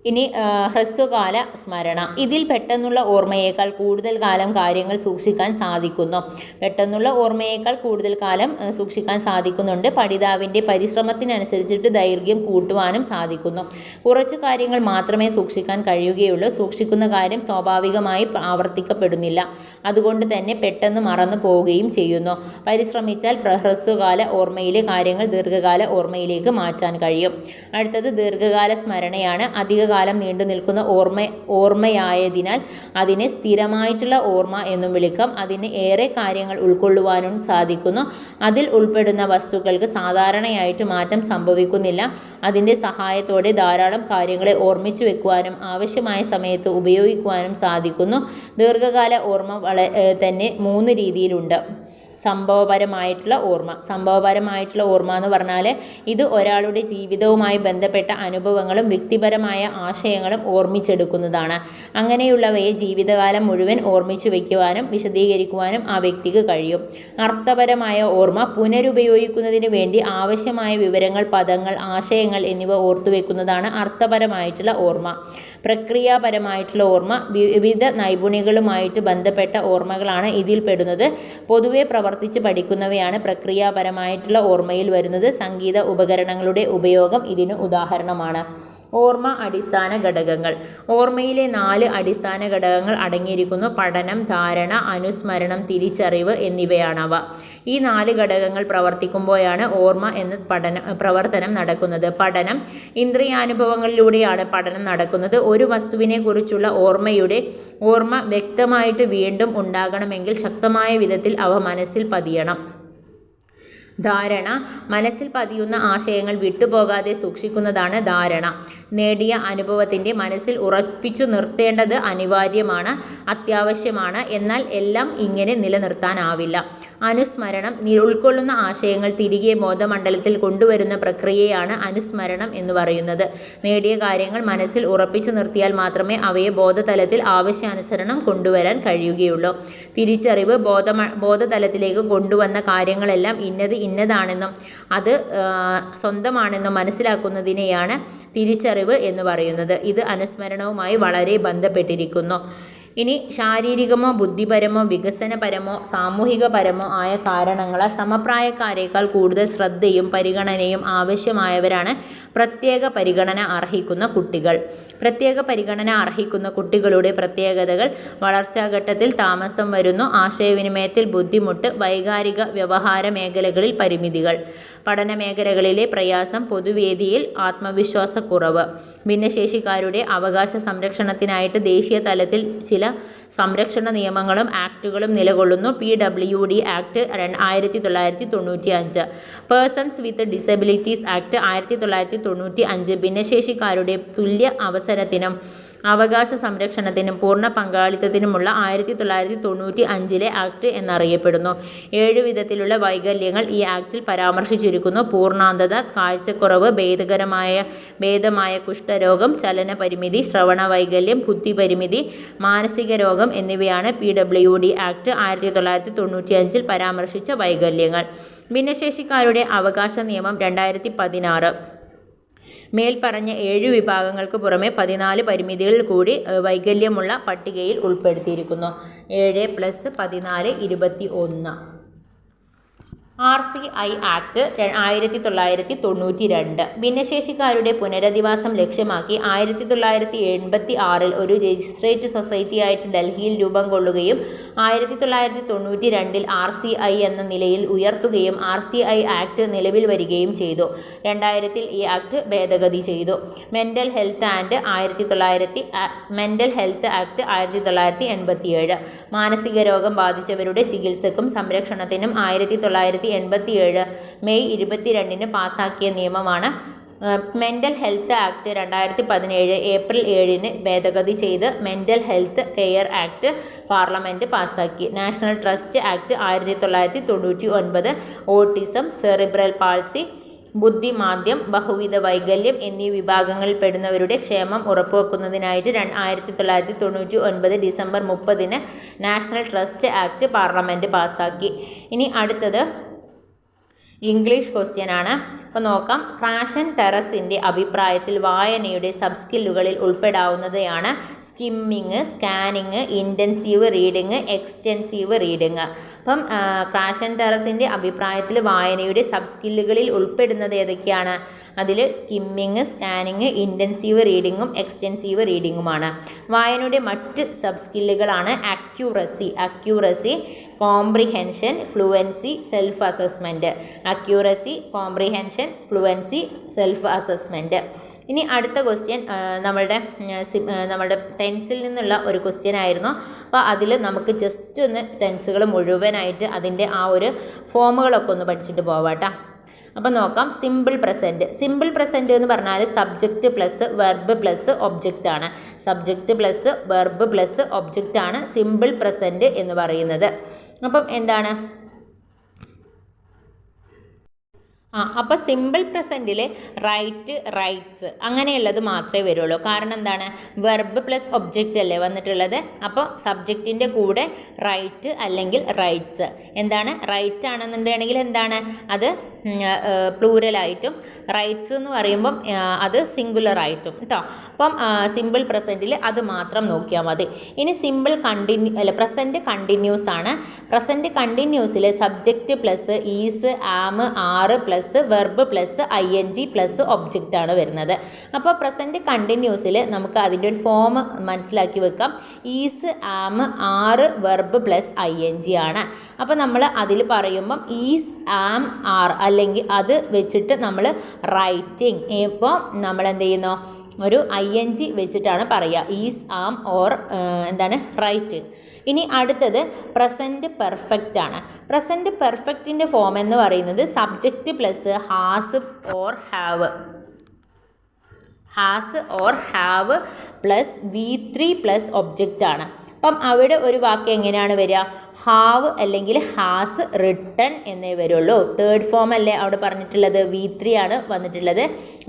ഇനി ഹ്രസ്വകാല സ്മരണ. ഇതിൽ പെട്ടെന്നുള്ള ഓർമ്മയേക്കാൾ കൂടുതൽ കാലം കാര്യങ്ങൾ സൂക്ഷിക്കാൻ സാധിക്കുന്നു. സാധിക്കുന്നുണ്ട്. പഠിതാവിൻ്റെ പരിശ്രമത്തിനനുസരിച്ചിട്ട് ദൈർഘ്യം കൂട്ടുവാനും സാധിക്കുന്നു. കുറച്ച് കാര്യങ്ങൾ മാത്രമേ സൂക്ഷിക്കാൻ കഴിയുകയുള്ളൂ. സൂക്ഷിക്കുന്ന കാര്യം സ്വാഭാവികമായി ആവർത്തിക്കപ്പെടുന്നില്ല. അതുകൊണ്ട് തന്നെ പെട്ടെന്ന് മറന്നു പോവുകയും ചെയ്യുന്നു. പരിശ്രമിച്ചാൽ ഹ്രസ്വകാല ഓർമ്മയിലെ കാര്യങ്ങൾ ദീർഘകാല ഓർമ്മയിലേക്ക് മാറ്റാൻ കഴിയും. അടുത്തത് ദീർഘകാല സ്മരണയാണ്. അധികകാലം നീണ്ടു നിൽക്കുന്ന ഓർമ്മയായതിനാൽ അതിനെ സ്ഥിരമായിട്ടുള്ള ഓർമ്മ എന്നും വിളിക്കാം. അതിന് ഏറെ കാര്യങ്ങൾ ഉൾക്കൊള്ളുവാനും സാധിക്കുന്നു. അതിൽ ഉൾപ്പെടുന്ന വസ്തുക്കൾക്ക് സാധാരണയായിട്ട് മാറ്റം സംഭവിക്കുന്നില്ല. അതിൻ്റെ സഹായത്തോടെ ധാരാളം കാര്യങ്ങളെ ഓർമ്മിച്ചു വെക്കുവാനും ആവശ്യമായ സമയത്ത് ഉപയോഗിക്കുവാനും സാധിക്കുന്നു. ദീർഘകാല ഓർമ്മ തന്നെ 3 രീതിയിലുണ്ട്. സംഭവപരമായിട്ടുള്ള ഓർമ്മ എന്ന് പറഞ്ഞാൽ ഇത് ഒരാളുടെ ജീവിതവുമായി ബന്ധപ്പെട്ട അനുഭവങ്ങളും വ്യക്തിപരമായ ആശയങ്ങളും ഓർമ്മിച്ചെടുക്കുന്നതാണ്. അങ്ങനെയുള്ളവയെ ജീവിതകാലം മുഴുവൻ ഓർമ്മിച്ചു വയ്ക്കുവാനും വിശദീകരിക്കുവാനും ആ വ്യക്തിക്ക് കഴിയും. അർത്ഥപരമായ ഓർമ്മ പുനരുപയോഗിക്കുന്നതിന് വേണ്ടി ആവശ്യമായ വിവരങ്ങൾ, പദങ്ങൾ, ആശയങ്ങൾ എന്നിവ ഓർത്തുവെക്കുന്നതാണ് അർത്ഥപരമായിട്ടുള്ള ഓർമ്മ. പ്രക്രിയാപരമായിട്ടുള്ള ഓർമ്മ വിവിധ നൈപുണ്യങ്ങളുമായിട്ട് ബന്ധപ്പെട്ട ഓർമ്മകളാണ് ഇതിൽ പെടുന്നത്. പൊതുവെ പ്രവർത്തിച്ച് പഠിക്കുന്നവയാണ് പ്രക്രിയാപരമായിട്ടുള്ള ഓർമ്മയിൽ വരുന്നത്. സംഗീത ഉപകരണങ്ങളുടെ ഉപയോഗം ഇതിന് ഉദാഹരണമാണ്. ഓർമ്മ അടിസ്ഥാന ഘടകങ്ങൾ. ഓർമ്മയിലെ 4 അടിസ്ഥാന ഘടകങ്ങൾ അടങ്ങിയിരിക്കുന്നു. പഠനം, ധാരണ, അനുസ്മരണം, തിരിച്ചറിവ് എന്നിവയാണവ. ഈ 4 ഘടകങ്ങൾ പ്രവർത്തിക്കുമ്പോഴാണ് ഓർമ്മ എന്ന പ്രവർത്തനം നടക്കുന്നത്. പഠനം. ഇന്ദ്രിയാനുഭവങ്ങളിലൂടെയാണ് പഠനം നടക്കുന്നത്. ഒരു വസ്തുവിനെ കുറിച്ചുള്ള ഓർമ്മ വ്യക്തമായിട്ട് വീണ്ടും ഉണ്ടാകണമെങ്കിൽ ശക്തമായ വിധത്തിൽ അവ മനസ്സിൽ പതിയണം. ധാരണ. മനസ്സിൽ പതിയുന്ന ആശയങ്ങൾ വിട്ടുപോകാതെ സൂക്ഷിക്കുന്നതാണ് ധാരണ. നേടിയ അനുഭവത്തിൻ്റെ മനസ്സിൽ ഉറപ്പിച്ചു നിർത്തേണ്ടത് അനിവാര്യമാണ്, അത്യാവശ്യമാണ്. എന്നാൽ എല്ലാം ഇങ്ങനെ നിലനിർത്താനാവില്ല. അനുസ്മരണം. ഉൾക്കൊള്ളുന്ന ആശയങ്ങൾ തിരികെ ബോധമണ്ഡലത്തിൽ കൊണ്ടുവരുന്ന പ്രക്രിയയാണ് അനുസ്മരണം എന്ന് പറയുന്നത്. നേടിയ കാര്യങ്ങൾ മനസ്സിൽ ഉറപ്പിച്ചു നിർത്തിയാൽ മാത്രമേ അവയെ ബോധതലത്തിൽ ആവശ്യാനുസരണം കൊണ്ടുവരാൻ കഴിയുകയുള്ളൂ. തിരിച്ചറിവ്. ബോധതലത്തിലേക്ക് കൊണ്ടുവന്ന കാര്യങ്ങളെല്ലാം ഇന്നതാണെന്നും അത് സ്വന്തമാണെന്നും മനസ്സിലാക്കുന്നതിനെയാണ് തിരിച്ചറിവ് എന്ന് പറയുന്നത്. ഇത് അനുസ്മരണവുമായി വളരെ ബന്ധപ്പെട്ടിരിക്കുന്നു. ഇനി ശാരീരികമോ ബുദ്ധിപരമോ വികസനപരമോ സാമൂഹികപരമോ ആയ കാരണങ്ങളാൽ സമപ്രായക്കാരേക്കാൾ കൂടുതൽ ശ്രദ്ധയും പരിഗണനയും ആവശ്യമായവരാണ് പ്രത്യേക പരിഗണന അർഹിക്കുന്ന കുട്ടികൾ. പ്രത്യേക പരിഗണന അർഹിക്കുന്ന കുട്ടികളുടെ പ്രത്യേകതകൾ: വളർച്ചാഘട്ടത്തിൽ താമസം വരുന്നു, ആശയവിനിമയത്തിൽ ബുദ്ധിമുട്ട്, വൈകാരിക വ്യവഹാര മേഖലകളിൽ പരിമിതികൾ, പഠന മേഖലകളിലെ പ്രയാസം, പൊതുവേദിയിൽ ആത്മവിശ്വാസക്കുറവ്. ഭിന്നശേഷിക്കാരുടെ അവകാശ സംരക്ഷണത്തിനായിട്ട് ദേശീയ തലത്തിൽ ചില സംരക്ഷണ നിയമങ്ങളും ആക്ടുകളും നിലകൊള്ളുന്നു. PWD act 1995, persons with disabilities act 1995. ഭിന്നശേഷിക്കാരുടെ തുല്യ അവസരത്തിനും അവകാശ സംരക്ഷണത്തിനും പൂർണ്ണ പങ്കാളിത്തത്തിനുമുള്ള 1995 ആക്ട് എന്നറിയപ്പെടുന്നു. 7 വിധത്തിലുള്ള വൈകല്യങ്ങൾ ഈ ആക്ടിൽ പരാമർശിച്ചിരിക്കുന്നു. പൂർണ്ണാന്ധത, കാഴ്ചക്കുറവ്, ഭേദമായ കുഷ്ഠരോഗം, ചലനപരിമിതി, ശ്രവണ വൈകല്യം, ബുദ്ധിപരിമിതി, മാനസിക രോഗം എന്നിവയാണ് PWD ആക്ട് 1995 പരാമർശിച്ച വൈകല്യങ്ങൾ. ഭിന്നശേഷിക്കാരുടെ അവകാശ നിയമം 2016 മേൽപ്പറഞ്ഞ 7 വിഭാഗങ്ങൾക്ക് പുറമെ 14 പരിമിതികൾ കൂടി വൈകല്യമുള്ള പട്ടികയിൽ ഉൾപ്പെടുത്തിയിരിക്കുന്നു. 7+14=21. RCI act 1992. ഭിന്നശേഷിക്കാരുടെ പുനരധിവാസം ലക്ഷ്യമാക്കി 1986 ഒരു രജിസ്ട്രേറ്റ് സൊസൈറ്റിയായിട്ട് ഡൽഹിയിൽ രൂപം കൊള്ളുകയും 1992 RCI എന്ന നിലയിൽ ഉയർത്തുകയും RCI ആക്ട് നിലവിൽ വരികയും ചെയ്തു. 2000 ഈ ആക്ട് ഭേദഗതി ചെയ്തു. Mental health act 1987. മാനസിക രോഗം ബാധിച്ചവരുടെ ചികിത്സക്കും സംരക്ഷണത്തിനും 1987 മെയ് 22 പാസാക്കിയ നിയമമാണ് മെൻ്റൽ ഹെൽത്ത് ആക്ട്. 2017 ഏപ്രിൽ 7 ഭേദഗതി ചെയ്ത് mental health care act parliament പാസാക്കി. National trust act 1999 autism, cerebral palsy, ബുദ്ധിമാന്ദ്യം, ബഹുവിധ വൈകല്യം എന്നീ വിഭാഗങ്ങളിൽ പെടുന്നവരുടെ ക്ഷേമം ഉറപ്പുവെക്കുന്നതിനായിട്ട് 1999 December 30 national trust act parliament പാസാക്കി. ഇനി അടുത്തത് ഇംഗ്ലീഷ് ക്വസ്റ്റ്യൻ ആണ്. അപ്പോൾ നോക്കാം. ക്രാഷൻ ടെറസിൻ്റെ അഭിപ്രായത്തിൽ വായനയുടെ സബ് സ്കില്ലുകളിൽ ഉൾപ്പെടാവുന്നതാണ് skimming, scanning, intensive reading, extensive reading. അപ്പം ക്രാഷൻ ടെറസിൻ്റെ അഭിപ്രായത്തിൽ വായനയുടെ സബ് സ്കില്ലുകളിൽ ഉൾപ്പെടുന്നത് ഏതൊക്കെയാണ്? അതിൽ സ്കിമ്മിങ്, സ്കാനിങ്, ഇൻറ്റൻസീവ് റീഡിങ്ങും എക്സ്റ്റെൻസീവ് റീഡിങ്ങുമാണ്. വായനയുടെ മറ്റ് സബ് സ്കില്ലുകളാണ് accuracy, comprehension, fluency, self assessment. Accuracy, comprehension, fluency, self assessment. ഇനി അടുത്ത ക്വസ്റ്റ്യൻ നമ്മളുടെ ടെൻസിൽ നിന്നുള്ള ഒരു ക്വസ്റ്റ്യൻ ആയിരുന്നു. അപ്പോൾ അതിൽ നമുക്ക് ജസ്റ്റ് ഒന്ന് ടെൻസുകൾ മുഴുവനായിട്ട് അതിൻ്റെ ആ ഒരു ഫോമുകളൊക്കെ ഒന്ന് പഠിച്ചിട്ട് പോവാട്ടോ. അപ്പോൾ നോക്കാം. സിമ്പിൾ പ്രസൻറ്റ് എന്ന് പറഞ്ഞാൽ subject plus verb plus object ആണ്. Subject plus verb plus object ആണ് സിമ്പിൾ പ്രസൻറ്റ് എന്ന് പറയുന്നത്. അപ്പം എന്താണ്? അപ്പോൾ സിമ്പിൾ പ്രസൻറ്റിൽ റൈറ്റ്സ് അങ്ങനെയുള്ളത് മാത്രമേ വരുള്ളൂ. കാരണം എന്താണ്? വെർബ് പ്ലസ് ഒബ്ജക്റ്റ് അല്ലേ വന്നിട്ടുള്ളത്. അപ്പോൾ സബ്ജക്റ്റിൻ്റെ കൂടെ റൈറ്റ് അല്ലെങ്കിൽ റൈറ്റ്സ്. എന്താണ്? റൈറ്റ് ആണെന്നുണ്ടെങ്കിൽ എന്താണ്? അത് പ്ലൂരലായിട്ടും റൈറ്റ്സ് എന്ന് പറയുമ്പം അത് സിംഗുലറായിട്ടും കേട്ടോ. അപ്പം സിമ്പിൾ പ്രസൻറ്റിൽ അത് മാത്രം നോക്കിയാൽ മതി. ഇനി സിമ്പിൾ പ്രസൻറ്റ് കണ്ടിന്യൂസ് ആണ്. പ്രസൻറ്റ് കണ്ടിന്യൂസിൽ subject plus is am are plus verb plus ING plus object ആണ് വരുന്നത്. അപ്പോൾ പ്രസൻറ്റ് കണ്ടിന്യൂസിൽ നമുക്ക് അതിൻ്റെ ഒരു ഫോം മനസ്സിലാക്കി വെക്കാം. ഈസ് ആം ആറ് വെർബ് പ്ലസ് ING ആണ്. അപ്പോൾ നമ്മൾ അതിൽ പറയുമ്പം ഈസ് ആം ആർ അല്ലെങ്കിൽ അത് വെച്ചിട്ട് നമ്മൾ റൈറ്റിംഗ്, ഇപ്പോൾ നമ്മൾ എന്ത് ചെയ്യുന്നു, ഒരു ING വെച്ചിട്ടാണ് പറയുക, ഈസ് ആം ഓർ എന്താണ് റൈറ്റ്. ഇനി അടുത്തത് പ്രസൻറ്റ് പെർഫെക്റ്റ് ആണ്. പ്രസൻറ്റ് പെർഫെക്റ്റിൻ്റെ ഫോം എന്ന് പറയുന്നത് subject plus has or have plus V3 plus object ആണ്. അപ്പം അവിടെ ഒരു വാക്ക് എങ്ങനെയാണ് വരിക? ഹാവ് അല്ലെങ്കിൽ ഹാസ് റിട്ടൺ എന്നേ വരുള്ളൂ. തേർഡ് ഫോം അല്ലേ അവിടെ പറഞ്ഞിട്ടുള്ളത്, V3 ആണ് വന്നിട്ടുള്ളത്.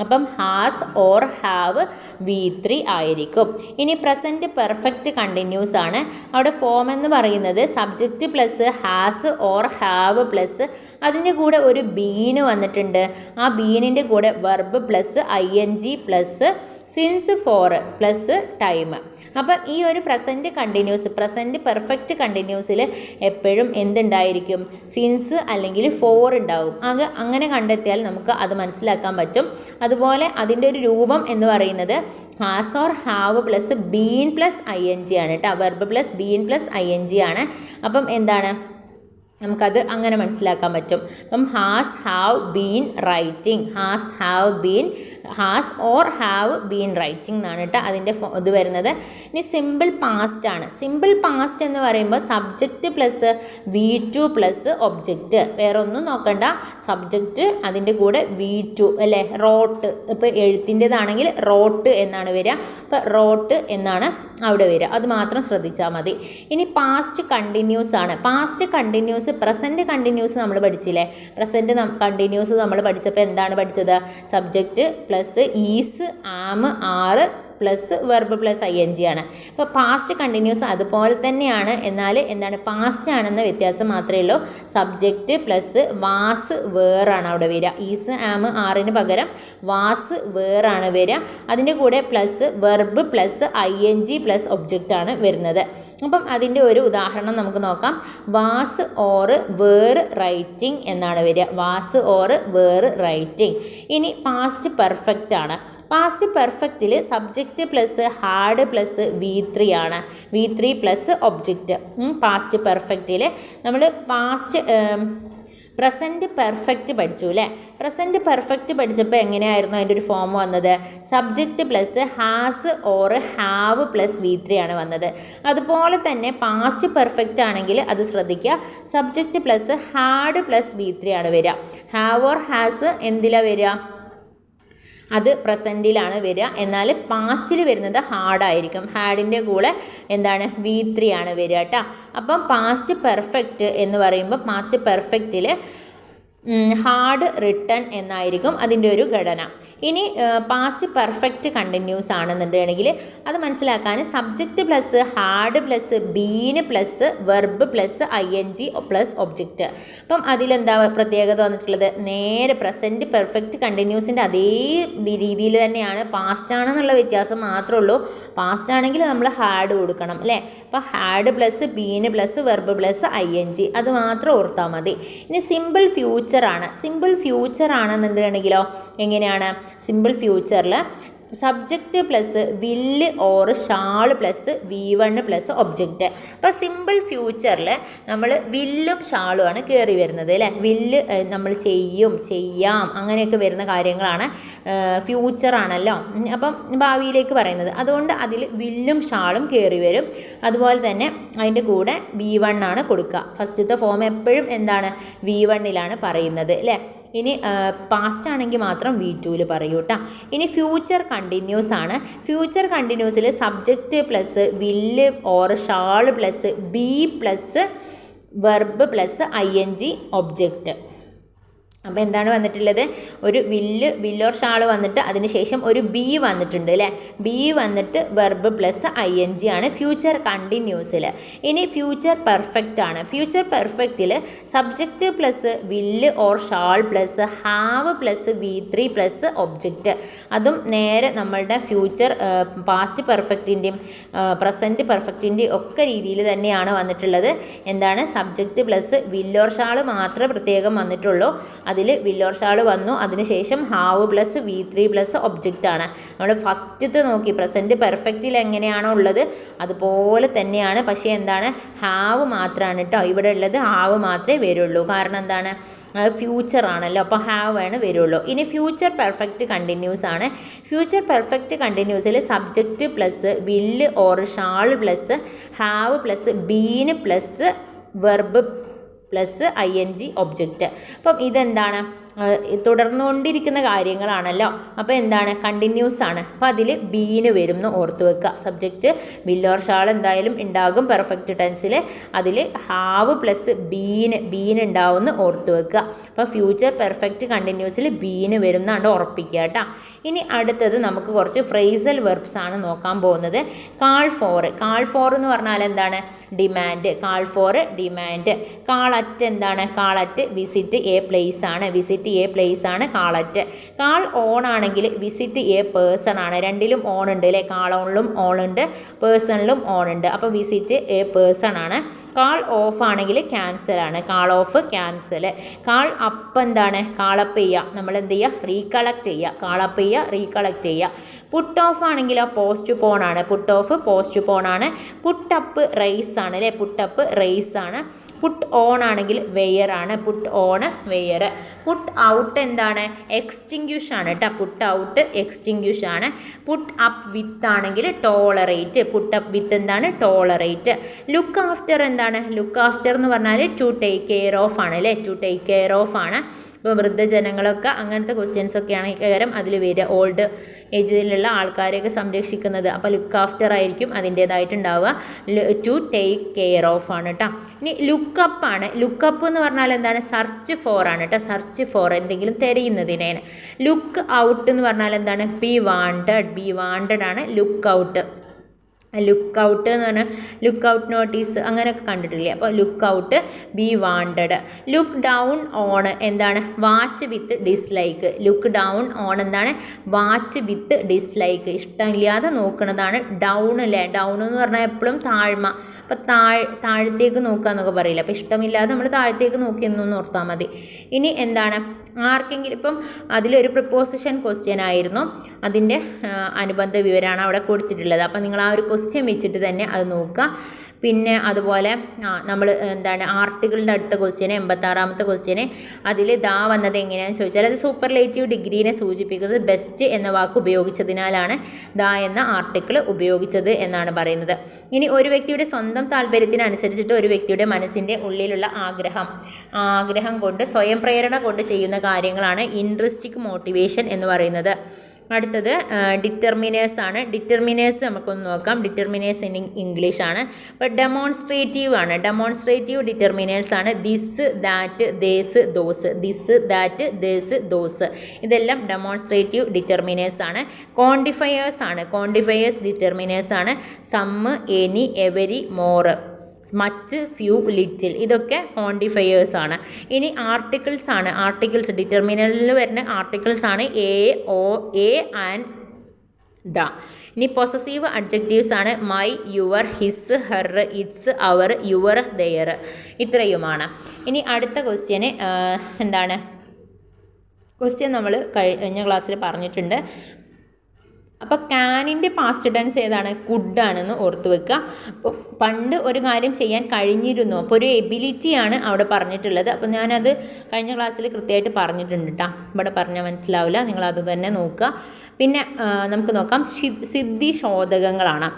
അപ്പം ഹാസ് ഓർ ഹാവ് V3 ആയിരിക്കും. ഇനി പ്രസൻറ്റ് പെർഫെക്റ്റ് കണ്ടിന്യൂസ് ആണ്. അവിടെ ഫോം എന്ന് പറയുന്നത് subject plus has or have plus അതിൻ്റെ കൂടെ ഒരു ബീന് വന്നിട്ടുണ്ട്. ആ ബീനിൻ്റെ കൂടെ verb plus ING plus since for plus time. അപ്പം ഈ ഒരു പ്രസൻറ്റ് പെർഫെക്റ്റ് കണ്ടിന്യൂസിൽ എപ്പോഴും എന്തുണ്ടായിരിക്കും? സിൻസ് അല്ലെങ്കിൽ ഫോർ ഉണ്ടാകും. അങ്ങനെ കണ്ടെത്തിയാൽ നമുക്ക് അത് മനസ്സിലാക്കാൻ പറ്റും. അതുപോലെ അതിൻ്റെ ഒരു രൂപം എന്ന് പറയുന്നത് has or have plus been plus ING ആണ് കേട്ടോ. Verb plus been plus ING ആണ്. അപ്പം എന്താണ്, നമുക്കത് അങ്ങനെ മനസ്സിലാക്കാൻ പറ്റും. അപ്പം has have been writing, has or have been writing എന്നാണ് കേട്ടോ അതിൻ്റെ ഇത് വരുന്നത്. ഇനി സിമ്പിൾ പാസ്റ്റ് ആണ്. സിമ്പിൾ പാസ്റ്റ് എന്ന് പറയുമ്പോൾ subject plus V2 plus object, വേറെ ഒന്നും നോക്കണ്ട, സബ്ജക്റ്റ് അതിൻ്റെ കൂടെ V2 അല്ലേ, റോട്ട്. ഇപ്പോൾ എഴുത്തിൻ്റെതാണെങ്കിൽ റോട്ട് എന്നാണ് വരിക. അപ്പോൾ റോട്ട് എന്നാണ് അവിടെ വരിക, അത് മാത്രം ശ്രദ്ധിച്ചാൽ മതി. ഇനി പാസ്റ്റ് കണ്ടിന്യൂസ് ആണ്. പാസ്റ്റ് കണ്ടിന്യൂസ് പ്രസൻറ്റ് കണ്ടിന്യൂസ് നമ്മൾ പഠിച്ചില്ലേ? പ്രസൻറ്റ് കണ്ടിന്യൂസ് നമ്മൾ പഠിച്ചപ്പോൾ എന്താണ് പഠിച്ചത്? Subject plus is am are plus verb plus ING ആണ്. ഇപ്പോൾ പാസ്റ്റ് കണ്ടിന്യൂസ് അതുപോലെ തന്നെയാണ്, എന്നാൽ എന്താണ് പാസ്റ്റ് ആണെന്ന വ്യത്യാസം മാത്രമേ ഉള്ളൂ. സബ്ജക്റ്റ് പ്ലസ് വാസ് വേറാണ് അവിടെ വരിക. ഈസ് ആം ആറിന് പകരം വാസ് വേറാണ് വരിക. അതിൻ്റെ കൂടെ plus verb plus ING plus object ആണ് വരുന്നത്. അപ്പം അതിൻ്റെ ഒരു ഉദാഹരണം നമുക്ക് നോക്കാം. വാസ് ഓർ വേർ റൈറ്റിംഗ് എന്നാണ് വരിക. Was or were writing. ഇനി പാസ്റ്റ് പെർഫെക്റ്റ് ആണ്. പാസ്റ്റ് പെർഫെക്റ്റിൽ subject plus had plus V3 ആണ്. V3 plus object. പാസ്റ്റ് പെർഫെക്റ്റിൽ നമ്മൾ പ്രസൻറ്റ് പെർഫെക്റ്റ് പഠിച്ചു അല്ലേ? പ്രസൻറ്റ് പെർഫെക്റ്റ് പഠിച്ചപ്പോൾ എങ്ങനെയായിരുന്നു അതിൻ്റെ ഒരു ഫോം വന്നത്? Subject plus has or have plus V3 ആണ് വന്നത്. അതുപോലെ തന്നെ പാസ്റ്റ് പെർഫെക്റ്റ് ആണെങ്കിൽ അത് ശ്രദ്ധിക്കുക, subject plus had plus V3 ആണ് വരിക. ഹാവ് ഓർ ഹാസ് എന്തിലാണ് വരിക? അത് പ്രസൻറ്റിലാണ് വരിക. എന്നാൽ പാസ്റ്റിൽ വരുന്നത് ഹാർഡായിരിക്കും. ഹാഡിൻ്റെ കൂടെ എന്താണ്? V3 ആണ് വരിക കേട്ടോ. അപ്പം പാസ്റ്റ് പെർഫെക്റ്റ് എന്ന് പറയുമ്പോൾ പാസ്റ്റ് പെർഫെക്റ്റിൽ ഹാർഡ് റിട്ടൺ എന്നായിരിക്കും അതിൻ്റെ ഒരു ഘടന. ഇനി പാസ്റ്റ് പെർഫെക്റ്റ് കണ്ടിന്യൂസ് ആണെന്നുണ്ടെങ്കിൽ അത് മനസ്സിലാക്കാൻ subject plus had plus bean plus verb plus ING plus object. അപ്പം അതിലെന്താ പ്രത്യേകത വന്നിട്ടുള്ളത്? നേരെ പ്രസൻറ്റ് പെർഫെക്റ്റ് കണ്ടിന്യൂസിൻ്റെ അതേ രീതിയിൽ തന്നെയാണ്. പാസ്റ്റ് ആണെന്നുള്ള വ്യത്യാസം മാത്രമേ ഉള്ളൂ. പാസ്റ്റ് ആണെങ്കിൽ നമ്മൾ ഹാഡ് കൊടുക്കണം അല്ലേ? അപ്പോൾ had plus bean plus verb plus ING അത് മാത്രം ഓർത്താൽ മതി. ഇനി സിമ്പിൾ ഫ്യൂച്ചർ ആണ്. സിമ്പിൾ ഫ്യൂച്ചർ ആണെന്നുണ്ടെങ്കിലോ എങ്ങനെയാണ്? സിമ്പിൾ ഫ്യൂച്ചറിൽ സബ്ജക്റ്റ് പ്ലസ് വില്ല് or shall plus V1 plus object. അപ്പോൾ സിമ്പിൾ ഫ്യൂച്ചറിൽ നമ്മൾ വില്ലും ഷാളുമാണ് കയറി വരുന്നത് അല്ലേ? വില്ല് നമ്മൾ ചെയ്യാം അങ്ങനെയൊക്കെ വരുന്ന കാര്യങ്ങളാണ് ഫ്യൂച്ചറാണല്ലോ. അപ്പം ഭാവിയിലേക്ക് പറയുന്നത്, അതുകൊണ്ട് അതിൽ വില്ലും ഷാളും കയറി വരും. അതുപോലെ തന്നെ അതിൻ്റെ കൂടെ V1 ആണ് കൊടുക്കുക. ഫസ്റ്റത്തെ ഫോം എപ്പോഴും എന്താണ്? V1 പറയുന്നത് അല്ലേ? ഇനി പാസ്റ്റ് ആണെങ്കിൽ മാത്രം V2 പറയൂ കേട്ടോ. ഇനി ഫ്യൂച്ചർ കണ്ടിന്യൂസ് ആണ്. ഫ്യൂച്ചർ കണ്ടിന്യൂസിൽ സബ്ജക്റ്റ് പ്ലസ് വില്ല് or shall plus B plus verb plus ING object. അപ്പോൾ എന്താണ് വന്നിട്ടുള്ളത്? ഒരു വില്ല് ഓർ ഷാൾ വന്നിട്ട് അതിന് ശേഷം ഒരു ബി വന്നിട്ടുണ്ട് അല്ലേ. ബി വന്നിട്ട് വെർബ് പ്ലസ് ING ആണ് ഫ്യൂച്ചർ കണ്ടിന്യൂസിൽ. ഇനി ഫ്യൂച്ചർ പെർഫെക്റ്റ് ആണ്. ഫ്യൂച്ചർ പെർഫെക്റ്റിൽ സബ്ജക്റ്റ് പ്ലസ് വില്ല് or shall plus have plus V3 plus object. അതും നേരെ നമ്മളുടെ ഫ്യൂച്ചർ പാസ്റ്റ് പെർഫെക്റ്റിൻ്റെയും പ്രസൻറ്റ് പെർഫെക്റ്റിൻ്റെയും ഒക്കെ രീതിയിൽ തന്നെയാണ് വന്നിട്ടുള്ളത്. എന്താണ്? സബ്ജക്റ്റ് പ്ലസ് വില്ല് ഓർ ഷാൾ മാത്രമേ പ്രത്യേകം വന്നിട്ടുള്ളൂ. അതിൽ വില്ല് ഓർ ഷാൾ വന്നു, അതിനുശേഷം have plus V3 plus object ആണ്. നമ്മൾ ഫസ്റ്റത്തെ നോക്കി പ്രസൻറ്റ് പെർഫെക്റ്റിൽ എങ്ങനെയാണോ ഉള്ളത് അതുപോലെ തന്നെയാണ്. പക്ഷേ എന്താണ്? ഹാവ് മാത്രമാണ് കേട്ടോ ഇവിടെ ഉള്ളത്. ഹാവ് മാത്രമേ വരുള്ളൂ. കാരണം എന്താണ്? ഫ്യൂച്ചർ ആണല്ലോ, അപ്പോൾ ഹാവ് ആണ് വരുള്ളൂ. ഇനി ഫ്യൂച്ചർ പെർഫെക്റ്റ് കണ്ടിന്യൂസ് ആണ്. ഫ്യൂച്ചർ പെർഫെക്റ്റ് കണ്ടിന്യൂസിൽ സബ്ജക്റ്റ് പ്ലസ് വില്ല് or shall plus have plus bean plus verb plus ING object. അപ്പം ഇതെന്താണ്? തുടർന്നുകൊണ്ടിരിക്കുന്ന കാര്യങ്ങളാണല്ലോ. അപ്പോൾ എന്താണ്? കണ്ടിന്യൂസ് ആണ്. അപ്പോൾ അതിൽ ബീന് വരും എന്ന് ഓർത്ത് വെക്കുക. സബ്ജക്റ്റ് വില്ല് ഓർ ഷാൾ എന്തായാലും ഉണ്ടാകും പെർഫെക്റ്റ് ടെൻസിൽ. അതിൽ ഹാവ് പ്ലസ് ബീന് ഉണ്ടാവും എന്ന് ഓർത്ത് വെക്കുക. അപ്പോൾ ഫ്യൂച്ചർ പെർഫെക്റ്റ് കണ്ടിന്യൂസിൽ ബീന് വരും എന്നാണ്ട് ഉറപ്പിക്കുക കേട്ടോ. ഇനി അടുത്തത് നമുക്ക് കുറച്ച് ഫ്രേസൽ വെർബ്സ് ആണ് നോക്കാൻ പോകുന്നത്. കാൾ ഫോർ എന്ന് പറഞ്ഞാൽ എന്താണ്? Demand. Call for demand. Call at എന്താണ്? Call at visit a place ആണ്. വിസിറ്റ് എ പ്ലേസ് ആണ് കാൾ അറ്റ്. കാൾ ഓൺ ആണെങ്കിൽ വിസിറ്റ് എ പേഴ്സൺ ആണ്. രണ്ടിലും ഓൺ ഉണ്ട് അല്ലേ. കാൾ ഓണിലും ഓൺ ഉണ്ട്, പേഴ്സണിലും ഓൺ ഉണ്ട്. അപ്പോൾ വിസിറ്റ് എ പേഴ്സൺ ആണ്. കാൾ ഓഫ് ആണെങ്കിൽ ക്യാൻസൽ ആണ്. Call off cancel. Call up എന്താണ്? കാൾ അപ്പ് ചെയ്യുക. നമ്മൾ എന്ത് ചെയ്യുക? റീകളക്ട് ചെയ്യുക. കാൾ അപ്പ് ചെയ്യുക, റീകളക്ട് ചെയ്യുക. പുട്ട് ഓഫ് ആണെങ്കിൽ പോസ്റ്റ് പോൺ ആണ്. പുട്ട് ഓഫ് പോസ്റ്റ് പോൺ ആണ്. പുട്ട് അപ്പ് റൈസ് ആണ് അല്ലേ. പുട്ട് അപ്പ് റൈസ് ആണ്. പുട്ട് ഓൺ ആണെങ്കിൽ വെയർ ആണ്. Put on wear. Put out എന്താണ്? എക്സ്റ്റിങ്ക്വിഷ് ആണ് കേട്ടോ. പുട്ട് ഔട്ട് എക്സ്റ്റിങ്ക്വിഷ് ആണ്. പുട്ട് അപ്പ് വിത്ത് ആണെങ്കിൽ ടോളറേറ്റ്. പുട്ട് അപ്പ് വിത്ത് എന്താണ്? ടോളറേറ്റ്. ലുക്ക് ആഫ്റ്റർ എന്താണ്? ലുക്ക് ആഫ്റ്റർ എന്ന് പറഞ്ഞാൽ ടു ടേക്ക് കെയർ ഓഫ് ആണ് അല്ലേ. ടു ടേക്ക് കെയർ ഓഫ് ആണ്. ഇപ്പോൾ വൃദ്ധജനങ്ങളൊക്കെ അങ്ങനത്തെ ക്വസ്റ്റ്യൻസ് ഒക്കെയാണ് കാര്യം അതിൽ വരിക. ഓൾഡ് ഏജിലുള്ള ആൾക്കാരെയൊക്കെ സംരക്ഷിക്കുന്നത്. അപ്പോൾ ലുക്ക് ആഫ്റ്റർ ആയിരിക്കും അതിൻ്റേതായിട്ടുണ്ടാവുക. ടു ടേക്ക് കെയർ ഓഫ് ആണ് കേട്ടോ. ഇനി ലുക്കപ്പ് ആണ്. ലുക്കപ്പ് എന്ന് പറഞ്ഞാൽ എന്താണ്? സെർച്ച് ഫോർ ആണ് കേട്ടോ. സെർച്ച് ഫോർ എന്തെങ്കിലും തിരയുന്നതിനെ. ലുക്ക് ഔട്ട് എന്ന് പറഞ്ഞാൽ എന്താണ്? ബി വാണ്ടഡ് ആണ് ലുക്ക് ഔട്ട്. ലുക്ക് ഔട്ട് എന്ന് പറഞ്ഞാൽ ലുക്ക് ഔട്ട് നോട്ടീസ് അങ്ങനെയൊക്കെ കണ്ടിട്ടില്ലേ. അപ്പോൾ look out, be wanted. Look down on എന്താണ്? Watch with dislike. Look down on എന്താണ്? Watch with dislike. ഇഷ്ടമില്ലാതെ നോക്കുന്നതാണ് ഡൗൺ അല്ലേ. ഡൗൺ എന്ന് പറഞ്ഞാൽ എപ്പോഴും താഴ്മ. അപ്പോൾ താഴത്തേക്ക് നോക്കുക എന്നൊക്കെ പറയില്ല. അപ്പോൾ ഇഷ്ടമില്ലാതെ നമ്മൾ താഴത്തേക്ക് നോക്കി എന്നൊന്ന് ഓർത്താൽ മതി. ഇനി എന്താണ്? ആർക്കെങ്കിലും ഇപ്പം അതിലൊരു പ്രിപ്പോസിഷൻ ക്വസ്റ്റ്യൻ ആയിരുന്നു. അതിൻ്റെ അനുബന്ധ വിവരമാണ് അവിടെ കൊടുത്തിട്ടുള്ളത്. അപ്പോൾ നിങ്ങൾ ആ ഒരു ക്വസ്റ്റ്യൻ വെച്ചിട്ട് തന്നെ അത് നോക്കുക. പിന്നെ അതുപോലെ നമ്മൾ എന്താണ് ആർട്ടിക്കിളിൻ്റെ അടുത്ത ക്വസ്റ്റ്യന് 86ാമത്തെ ക്വസ്റ്റ്യന് അതിൽ ദാ വന്നത് എങ്ങനെയാണെന്ന് ചോദിച്ചാൽ അത് സൂപ്പർലേറ്റീവ് ഡിഗ്രീനെ സൂചിപ്പിക്കുന്നത് ബെസ്റ്റ് എന്ന വാക്ക് ഉപയോഗിച്ചതിനാലാണ് ദാ എന്ന ആർട്ടിക്കിൾ ഉപയോഗിച്ചത് എന്നാണ് പറയുന്നത്. ഇനി ഒരു വ്യക്തിയുടെ സ്വന്തം താല്പര്യത്തിനനുസരിച്ചിട്ട് ഒരു വ്യക്തിയുടെ മനസ്സിൻ്റെ ഉള്ളിലുള്ള ആഗ്രഹം കൊണ്ട് സ്വയം പ്രേരണ കൊണ്ട് ചെയ്യുന്ന കാര്യങ്ങളാണ് ഇൻട്രിസ്റ്റിക് മോട്ടിവേഷൻ എന്ന് പറയുന്നത്. അടുത്തത് ഡിറ്റർമിനേഴ്സ് ആണ്. ഡിറ്റർമിനേഴ്സ് നമുക്കൊന്ന് നോക്കാം. ഡിറ്റർമിനേഴ്സ് ഇൻ ഇംഗ്ലീഷ് ആണ്. അപ്പോൾ ഡെമോൺസ്ട്രേറ്റീവ് ആണ്. ഡെമോൺസ്ട്രേറ്റീവ് ഡിറ്റർമിനേഴ്സ് ആണ്. This, that, these, those. This, that, these, those. ഇതെല്ലാം ഡെമോൺസ്ട്രേറ്റീവ് ഡിറ്റർമിനേഴ്സ് ആണ്. ക്വാണ്ടിഫയേഴ്സ് ആണ്. ക്വാണ്ടിഫയേഴ്സ് ഡിറ്റർമിനേഴ്സ് ആണ്. Some, any, every, more, much, few, little. ഇതൊക്കെ ക്വാണ്ടിഫയേഴ്സ് ആണ്. ഇനി ആർട്ടിക്കിൾസ് ആണ്. ആർട്ടിക്കിൾസ് ഡിറ്റർമിനലിൽ വരുന്ന ആർട്ടിക്കിൾസ് ആണ് എ, ഓ, എ ആൻഡ് ദ. ഇനി പൊസസീവ് അഡ്ജക്റ്റീവ്സ് ആണ് my, your, his, her, its, our, your, their. ഇത്രയുമാണ്. ഇനി അടുത്ത ക്വസ്റ്റ്യന് എന്താണ്? ക്വസ്റ്റ്യൻ നമ്മൾ കഴിഞ്ഞ ക്ലാസ്സിൽ പറഞ്ഞിട്ടുണ്ട്. അപ്പോൾ ക്യാനിൻ്റെ പാസ്റ്റ് ടെൻസ് ഏതാണ്? കുഡാണെന്ന് ഓർത്ത് വെക്കുക. അപ്പോൾ പണ്ട് ഒരു കാര്യം ചെയ്യാൻ കഴിഞ്ഞിരുന്നു. അപ്പോൾ ഒരു എബിലിറ്റിയാണ് അവിടെ പറഞ്ഞിട്ടുള്ളത്. അപ്പോൾ ഞാനത് കഴിഞ്ഞ ക്ലാസ്സിൽ കൃത്യമായിട്ട് പറഞ്ഞിട്ടുണ്ട് കേട്ടോ. ഇവിടെ പറഞ്ഞാൽ മനസ്സിലാവില്ല, നിങ്ങളത് തന്നെ നോക്കുക. പിന്നെ നമുക്ക് നോക്കാം സിദ്ധിശോധകങ്ങളാണ്.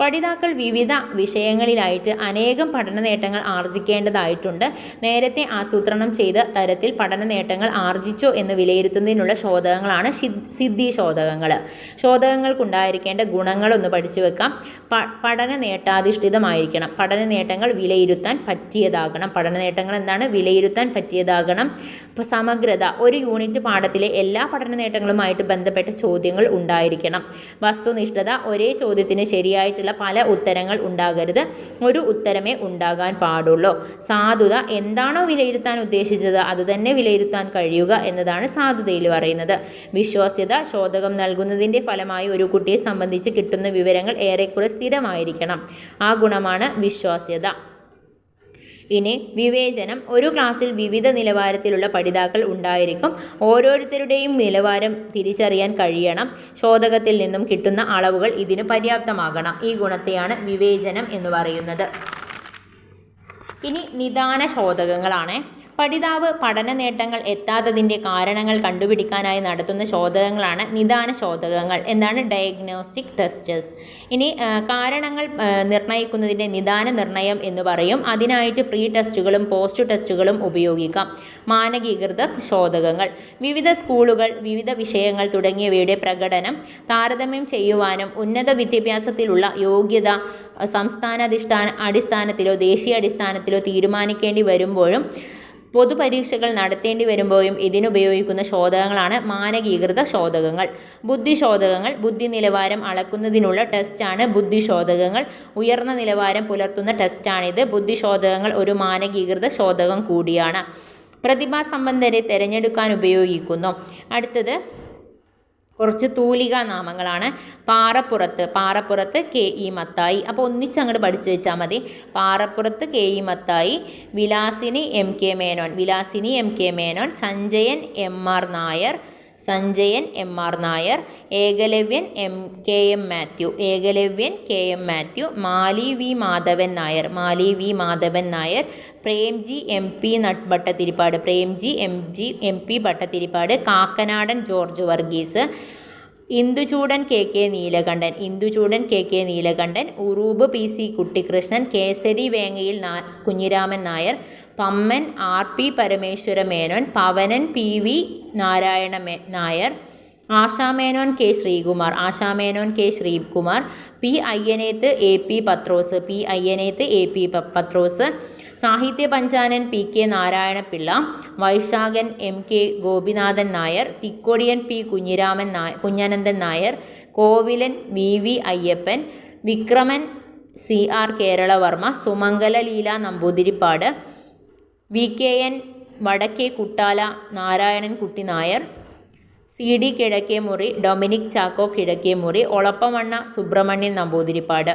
പഠിതാക്കൾ വിവിധ വിഷയങ്ങളിലായിട്ട് അനേകം പഠന നേട്ടങ്ങൾ ആർജിക്കേണ്ടതായിട്ടുണ്ട്. നേരത്തെ ആസൂത്രണം ചെയ്ത തരത്തിൽ പഠന നേട്ടങ്ങൾ ആർജിച്ചോ എന്ന് വിലയിരുത്തുന്നതിനുള്ള ശോധകങ്ങളാണ് സിദ്ധിശോധകങ്ങൾ. ശോധകങ്ങൾക്കുണ്ടായിരിക്കേണ്ട ഗുണങ്ങളൊന്ന് പഠിച്ചു വെക്കാം. പഠന നേട്ടാധിഷ്ഠിതമായിരിക്കണം. പഠന നേട്ടങ്ങൾ വിലയിരുത്താൻ പറ്റിയതാകണം. പഠന നേട്ടങ്ങൾ എന്താണ്? വിലയിരുത്താൻ പറ്റിയതാകണം. സമഗ്രത, ഒരു യൂണിറ്റ് പാഠത്തിലെ എല്ലാ പഠന നേട്ടങ്ങളുമായിട്ട് ബന്ധപ്പെട്ട ചോദ്യങ്ങൾ ഉണ്ടായിരിക്കണം. വസ്തുനിഷ്ഠത, ഒരേ ചോദ്യത്തിന് ശരിയായിട്ടുള്ള പല ഉത്തരങ്ങൾ ഉണ്ടാകരുത്, ഒരു ഉത്തരമേ ഉണ്ടാകാൻ പാടുള്ളൂ. സാധുത, എന്താണോ വിലയിരുത്താൻ ഉദ്ദേശിച്ചത് അത് തന്നെ വിലയിരുത്താൻ കഴിയുക എന്നതാണ് സാധുതയിൽ പറയുന്നത്. വിശ്വാസ്യത, ശോധകം നൽകുന്നതിൻ്റെ ഫലമായി ഒരു കുട്ടിയെ സംബന്ധിച്ച് കിട്ടുന്ന വിവരങ്ങൾ ഏറെക്കുറെ സ്ഥിരമായിരിക്കണം. ആ ഗുണമാണ് വിശ്വാസ്യത. ഇനി വിവേചനം, ഒരു ക്ലാസ്സിൽ വിവിധ നിലവാരത്തിലുള്ള പഠിതാക്കൾ ഉണ്ടായിരിക്കും. ഓരോരുത്തരുടെയും നിലവാരം തിരിച്ചറിയാൻ കഴിയണം. ശോധകത്തിൽ നിന്നും കിട്ടുന്ന അളവുകൾ ഇതിന് പര്യാപ്തമാകണം. ഈ ഗുണത്തെയാണ് വിവേചനം എന്ന് പറയുന്നത്. ഇനി നിദാന ശോധകങ്ങളാണ്. പഠിതാവ് പഠന നേട്ടങ്ങൾ എത്താത്തതിൻ്റെ കാരണങ്ങൾ കണ്ടുപിടിക്കാനായി നടത്തുന്ന ശോധകങ്ങളാണ് നിദാന ശോധകങ്ങൾ. എന്താണ്? Diagnostic tests. ഇനി കാരണങ്ങൾ നിർണ്ണയിക്കുന്നതിൻ്റെ നിദാന നിർണ്ണയം എന്ന് പറയും. അതിനായിട്ട് പ്രീ ടെസ്റ്റുകളും പോസ്റ്റ് ടെസ്റ്റുകളും ഉപയോഗിക്കാം. മാനകീകൃത ശോധകങ്ങൾ, വിവിധ സ്കൂളുകൾ, വിവിധ വിഷയങ്ങൾ തുടങ്ങിയവയുടെ പ്രകടനം താരതമ്യം ചെയ്യുവാനും ഉന്നത വിദ്യാഭ്യാസത്തിലുള്ള യോഗ്യത സംസ്ഥാന അടിസ്ഥാനത്തിലോ ദേശീയ അടിസ്ഥാനത്തിലോ തീരുമാനിക്കേണ്ടി വരുമ്പോഴും പൊതുപരീക്ഷകൾ നടത്തേണ്ടി വരുമ്പോഴും ഇതിനുപയോഗിക്കുന്ന ശോധകങ്ങളാണ് മാനകീകൃത ശോധകങ്ങൾ. ബുദ്ധിശോധകങ്ങൾ, ബുദ്ധി നിലവാരം അളക്കുന്നതിനുള്ള ടെസ്റ്റാണ് ബുദ്ധിശോധകങ്ങൾ. ഉയർന്ന നിലവാരം പുലർത്തുന്ന ടെസ്റ്റാണിത്. ബുദ്ധിശോധകങ്ങൾ ഒരു മാനകീകൃത ശോധകം കൂടിയാണ്. പ്രതിഭാസമ്പന്നരെ തിരഞ്ഞെടുക്കാൻ ഉപയോഗിക്കുന്നു. അടുത്തത് കുറച്ച് തൂലികാ നാമങ്ങളാണ്. പാറപ്പുറത്ത് KE മത്തായി. അപ്പോൾ ഒന്നിച്ചങ്ങോട്ട് പഠിച്ചു വെച്ചാൽ മതി. Parappurath KE Mathai. Vilasini MK Menon. Sanjayan MR Nair. Ekalavyan KM Mathew. Mali V Madhavan Nair. Premji MP Bhattathiripad. Kakkanadan George Varghese. Induchoodan KK Neelakantan. Uroob PC Kuttikrishnan. Kesari Vengayil Kunhiraman Nair. Pamman RP Parameswara Menon. Pavanan PV Narayana Nair. Ashamenon K Sreekumar. P Ayyaneth AP Pathrose. Sahithya Panchanan PK Narayana Pillai. Vaisakhan MK Gopinathan Nair. Thikkodiyan P Kunhanandan Nair. Kovilan VV Ayyappan. Vikraman CR Keralavarma. Sumangala Leela Namboodiripad. VKN Vadakke Koottala Narayanankutty Nair. CD Kizhakkemuri Dominic Chacko Kizhakkemuri. Olappamanna Subramanian Namboodiripad.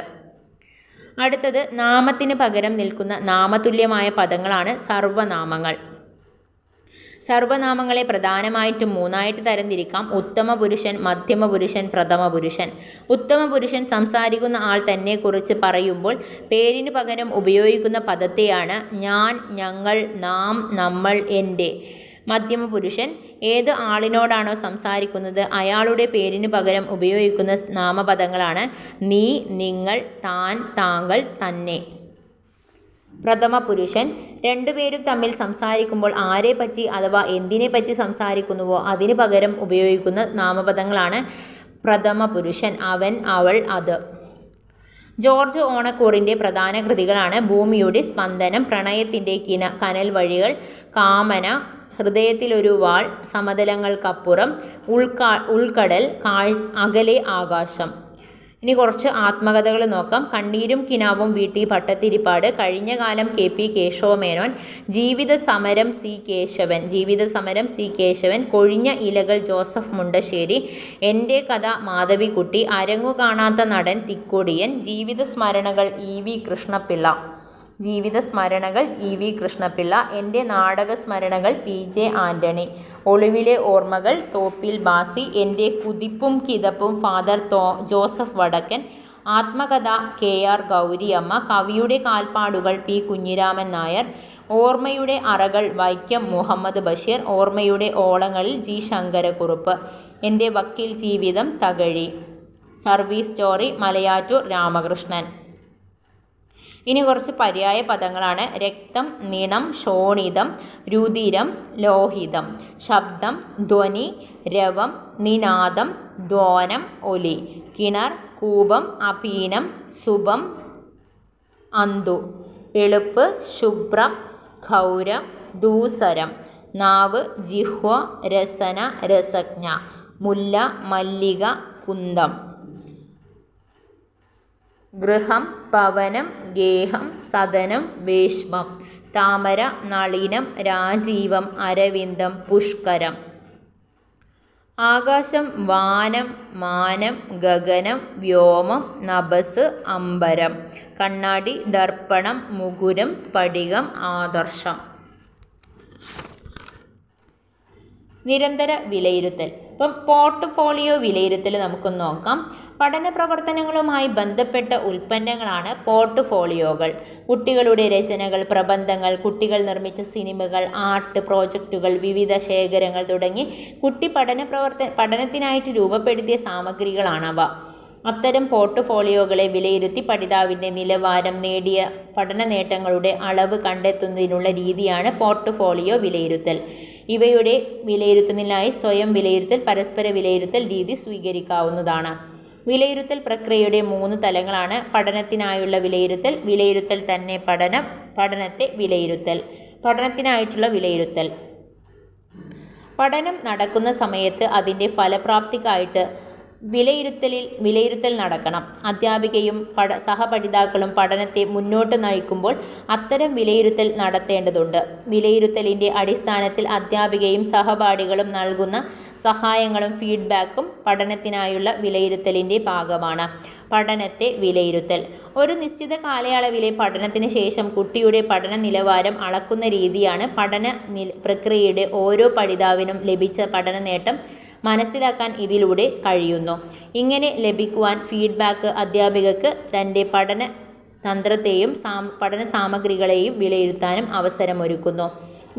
അടുത്തത് നാമത്തിന് പകരം നിൽക്കുന്ന നാമതുല്യമായ പദങ്ങളാണ് സർവനാമങ്ങൾ. സർവനാമങ്ങളെ പ്രധാനമായിട്ടും മൂന്നായിട്ട് തരംതിരിക്കാം. ഉത്തമ പുരുഷൻ, മധ്യമ പുരുഷൻ, പ്രഥമ പുരുഷൻ. ഉത്തമ പുരുഷൻ സംസാരിക്കുന്ന ആൾ തന്നെക്കുറിച്ച് പറയുമ്പോൾ പേരിന് പകരം ഉപയോഗിക്കുന്ന പദത്തെയാണ് ഞാൻ, ഞങ്ങൾ, നാം, നമ്മൾ, എൻ്റെ. മധ്യമ പുരുഷൻ ഏത് ആളിനോടാണോ സംസാരിക്കുന്നത് അയാളുടെ പേരിന് പകരം ഉപയോഗിക്കുന്ന നാമപദങ്ങളാണ് നീ, നിങ്ങൾ, താൻ, താങ്കൾ, തന്നെ. പ്രഥമ പുരുഷൻ രണ്ടുപേരും തമ്മിൽ സംസാരിക്കുമ്പോൾ ആരെപ്പറ്റി അഥവാ എന്തിനെപ്പറ്റി സംസാരിക്കുന്നുവോ അതിന് പകരം ഉപയോഗിക്കുന്ന നാമപദങ്ങളാണ് പ്രഥമ പുരുഷൻ. അവൻ, അവൾ, അത്. ജോർജ് ഓണക്കൂറിൻ്റെ പ്രധാന കൃതികളാണ് ഭൂമിയുടെ സ്പന്ദനം, പ്രണയത്തിൻ്റെ കനൽ വഴികൾ, കാമന, ഹൃദയത്തിലൊരു വാൾ, സമതലങ്ങൾക്കപ്പുറം, ഉൾക്കടൽ, അകലെ ആകാശം. ഇനി കുറച്ച് ആത്മകഥകൾ നോക്കാം. കണ്ണീരും കിനാവും വീട്ടി ഭട്ടതിരിപ്പാട്. കഴിഞ്ഞ കാലം KP കേശവമേനോൻ. ജീവിത സമരം C കേശവൻ. കൊഴിഞ്ഞ ഇലകൾ ജോസഫ് മുണ്ടശ്ശേരി. എൻ്റെ കഥ മാധവിക്കുട്ടി. അരങ്ങു കാണാത്ത നടൻ തിക്കൊടിയൻ. ജീവിത സ്മരണകൾ EV കൃഷ്ണപിള്ള. എൻ്റെ നാടക സ്മരണകൾ PJ ആൻ്റണി. ഒളിവിലെ ഓർമ്മകൾ തോപ്പിൽ ബാസി. എൻ്റെ കുതിപ്പും കിതപ്പും ഫാദർ ജോസഫ് വടക്കൻ. ആത്മകഥ KR ഗൗരിയമ്മ. കവിയുടെ കാൽപ്പാടുകൾ P കുഞ്ഞിരാമൻ നായർ. ഓർമ്മയുടെ അറകൾ വൈക്കം മുഹമ്മദ് ബഷീർ. ഓർമ്മയുടെ ഓളങ്ങളിൽ G ശങ്കരക്കുറുപ്പ്. എൻ്റെ വക്കീൽ ജീവിതം തകഴി. Service story Malayattoor Ramakrishnan. ഇനി കുറച്ച് പര്യായ പദങ്ങളാണ്. രക്തം, നിണം, ശോണിതം, രുധിരം, ലോഹിതം. ശബ്ദം, ധ്വനി, രവം, നിനാദം, ധ്വാനം, ഒലി. കിണർ, കൂപം, അപീനം, സുഭം, അന്തു. വെളുപ്പ്, ശുഭ്രം, ഘൗരം, ദൂസരം. നാവ്, ജിഹ്വ, രസന, രസജ്ഞ. മുല്ല, മല്ലിക, കുന്തം. ഗൃഹം, പവനം, ഗേഹം, സദനം, വേശ്മം. താമര, നളിനം, രാജീവം, അരവിന്ദം, പുഷ്കരം. ആകാശം, വാനം, മാനം, ഗഗനം, വ്യോമം, നഭസ്, അംബരം. കണ്ണാടി, ദർപ്പണം, മുകുരം, സ്ഫടികം, ആദർശം. നിരന്തര വിലയിരുത്തൽ. ഇപ്പം പോർട്ട്ഫോളിയോ വിലയിരുത്തൽ നമുക്കൊന്ന് നോക്കാം. പഠന പ്രവർത്തനങ്ങളുമായി ബന്ധപ്പെട്ട ഉൽപ്പന്നങ്ങളാണ് പോർട്ട്ഫോളിയോകൾ. കുട്ടികളുടെ രചനകൾ, പ്രബന്ധങ്ങൾ, കുട്ടികൾ നിർമ്മിച്ച സിനിമകൾ, ആർട്ട് പ്രോജക്റ്റുകൾ, വിവിധ ശേഖരങ്ങൾ തുടങ്ങി കുട്ടി പഠനത്തിനായിട്ട് രൂപപ്പെടുത്തിയ സാമഗ്രികളാണവ. അത്തരം പോർട്ട്ഫോളിയോകളെ വിലയിരുത്തി പഠിതാവിൻ്റെ നിലവാരം, നേടിയ പഠന നേട്ടങ്ങളുടെ അളവ് കണ്ടെത്തുന്നതിനുള്ള രീതിയാണ് പോർട്ട്ഫോളിയോ വിലയിരുത്തൽ. ഇവയുടെ വിലയിരുത്തുന്നതിനായി സ്വയം വിലയിരുത്തൽ, പരസ്പര വിലയിരുത്തൽ രീതി സ്വീകരിക്കാവുന്നതാണ്. വിലയിരുത്തൽ പ്രക്രിയയുടെ 3 തലങ്ങളാണ്: പഠനത്തിനായുള്ള വിലയിരുത്തൽ, വിലയിരുത്തൽ തന്നെ പഠനം, പഠനത്തെ വിലയിരുത്തൽ. പഠനത്തിനായിട്ടുള്ള വിലയിരുത്തൽ. പഠനം നടക്കുന്ന സമയത്ത് അതിൻ്റെ ഫലപ്രാപ്തിക്കായിട്ട് വിലയിരുത്തൽ നടക്കണം. അധ്യാപികയും സഹപഠിതാക്കളും പഠനത്തെ മുന്നോട്ട് നയിക്കുമ്പോൾ അത്തരം വിലയിരുത്തൽ നടത്തേണ്ടതുണ്ട്. വിലയിരുത്തലിൻ്റെ അടിസ്ഥാനത്തിൽ അധ്യാപികയും സഹപാഠികളും നൽകുന്ന സഹായങ്ങളും ഫീഡ്ബാക്കും പഠനത്തിനായുള്ള വിലയിരുത്തലിൻ്റെ ഭാഗമാണ്. പഠനത്തെ വിലയിരുത്തൽ. ഒരു നിശ്ചിത കാലയളവിലെ പഠനത്തിന് ശേഷം കുട്ടിയുടെ പഠന നിലവാരം അളക്കുന്ന രീതിയാണ് പഠന പ്രക്രിയയുടെ ഓരോ പഠിതാവിനും ലഭിച്ച പഠന നേട്ടം മനസ്സിലാക്കാൻ ഇതിലൂടെ കഴിയുന്നു. ഇങ്ങനെ ലഭിക്കുവാൻ ഫീഡ്ബാക്ക് അധ്യാപികക്ക് തൻ്റെ പഠന തന്ത്രത്തെയും പഠന സാമഗ്രികളെയും വിലയിരുത്താനും അവസരമൊരുക്കുന്നു.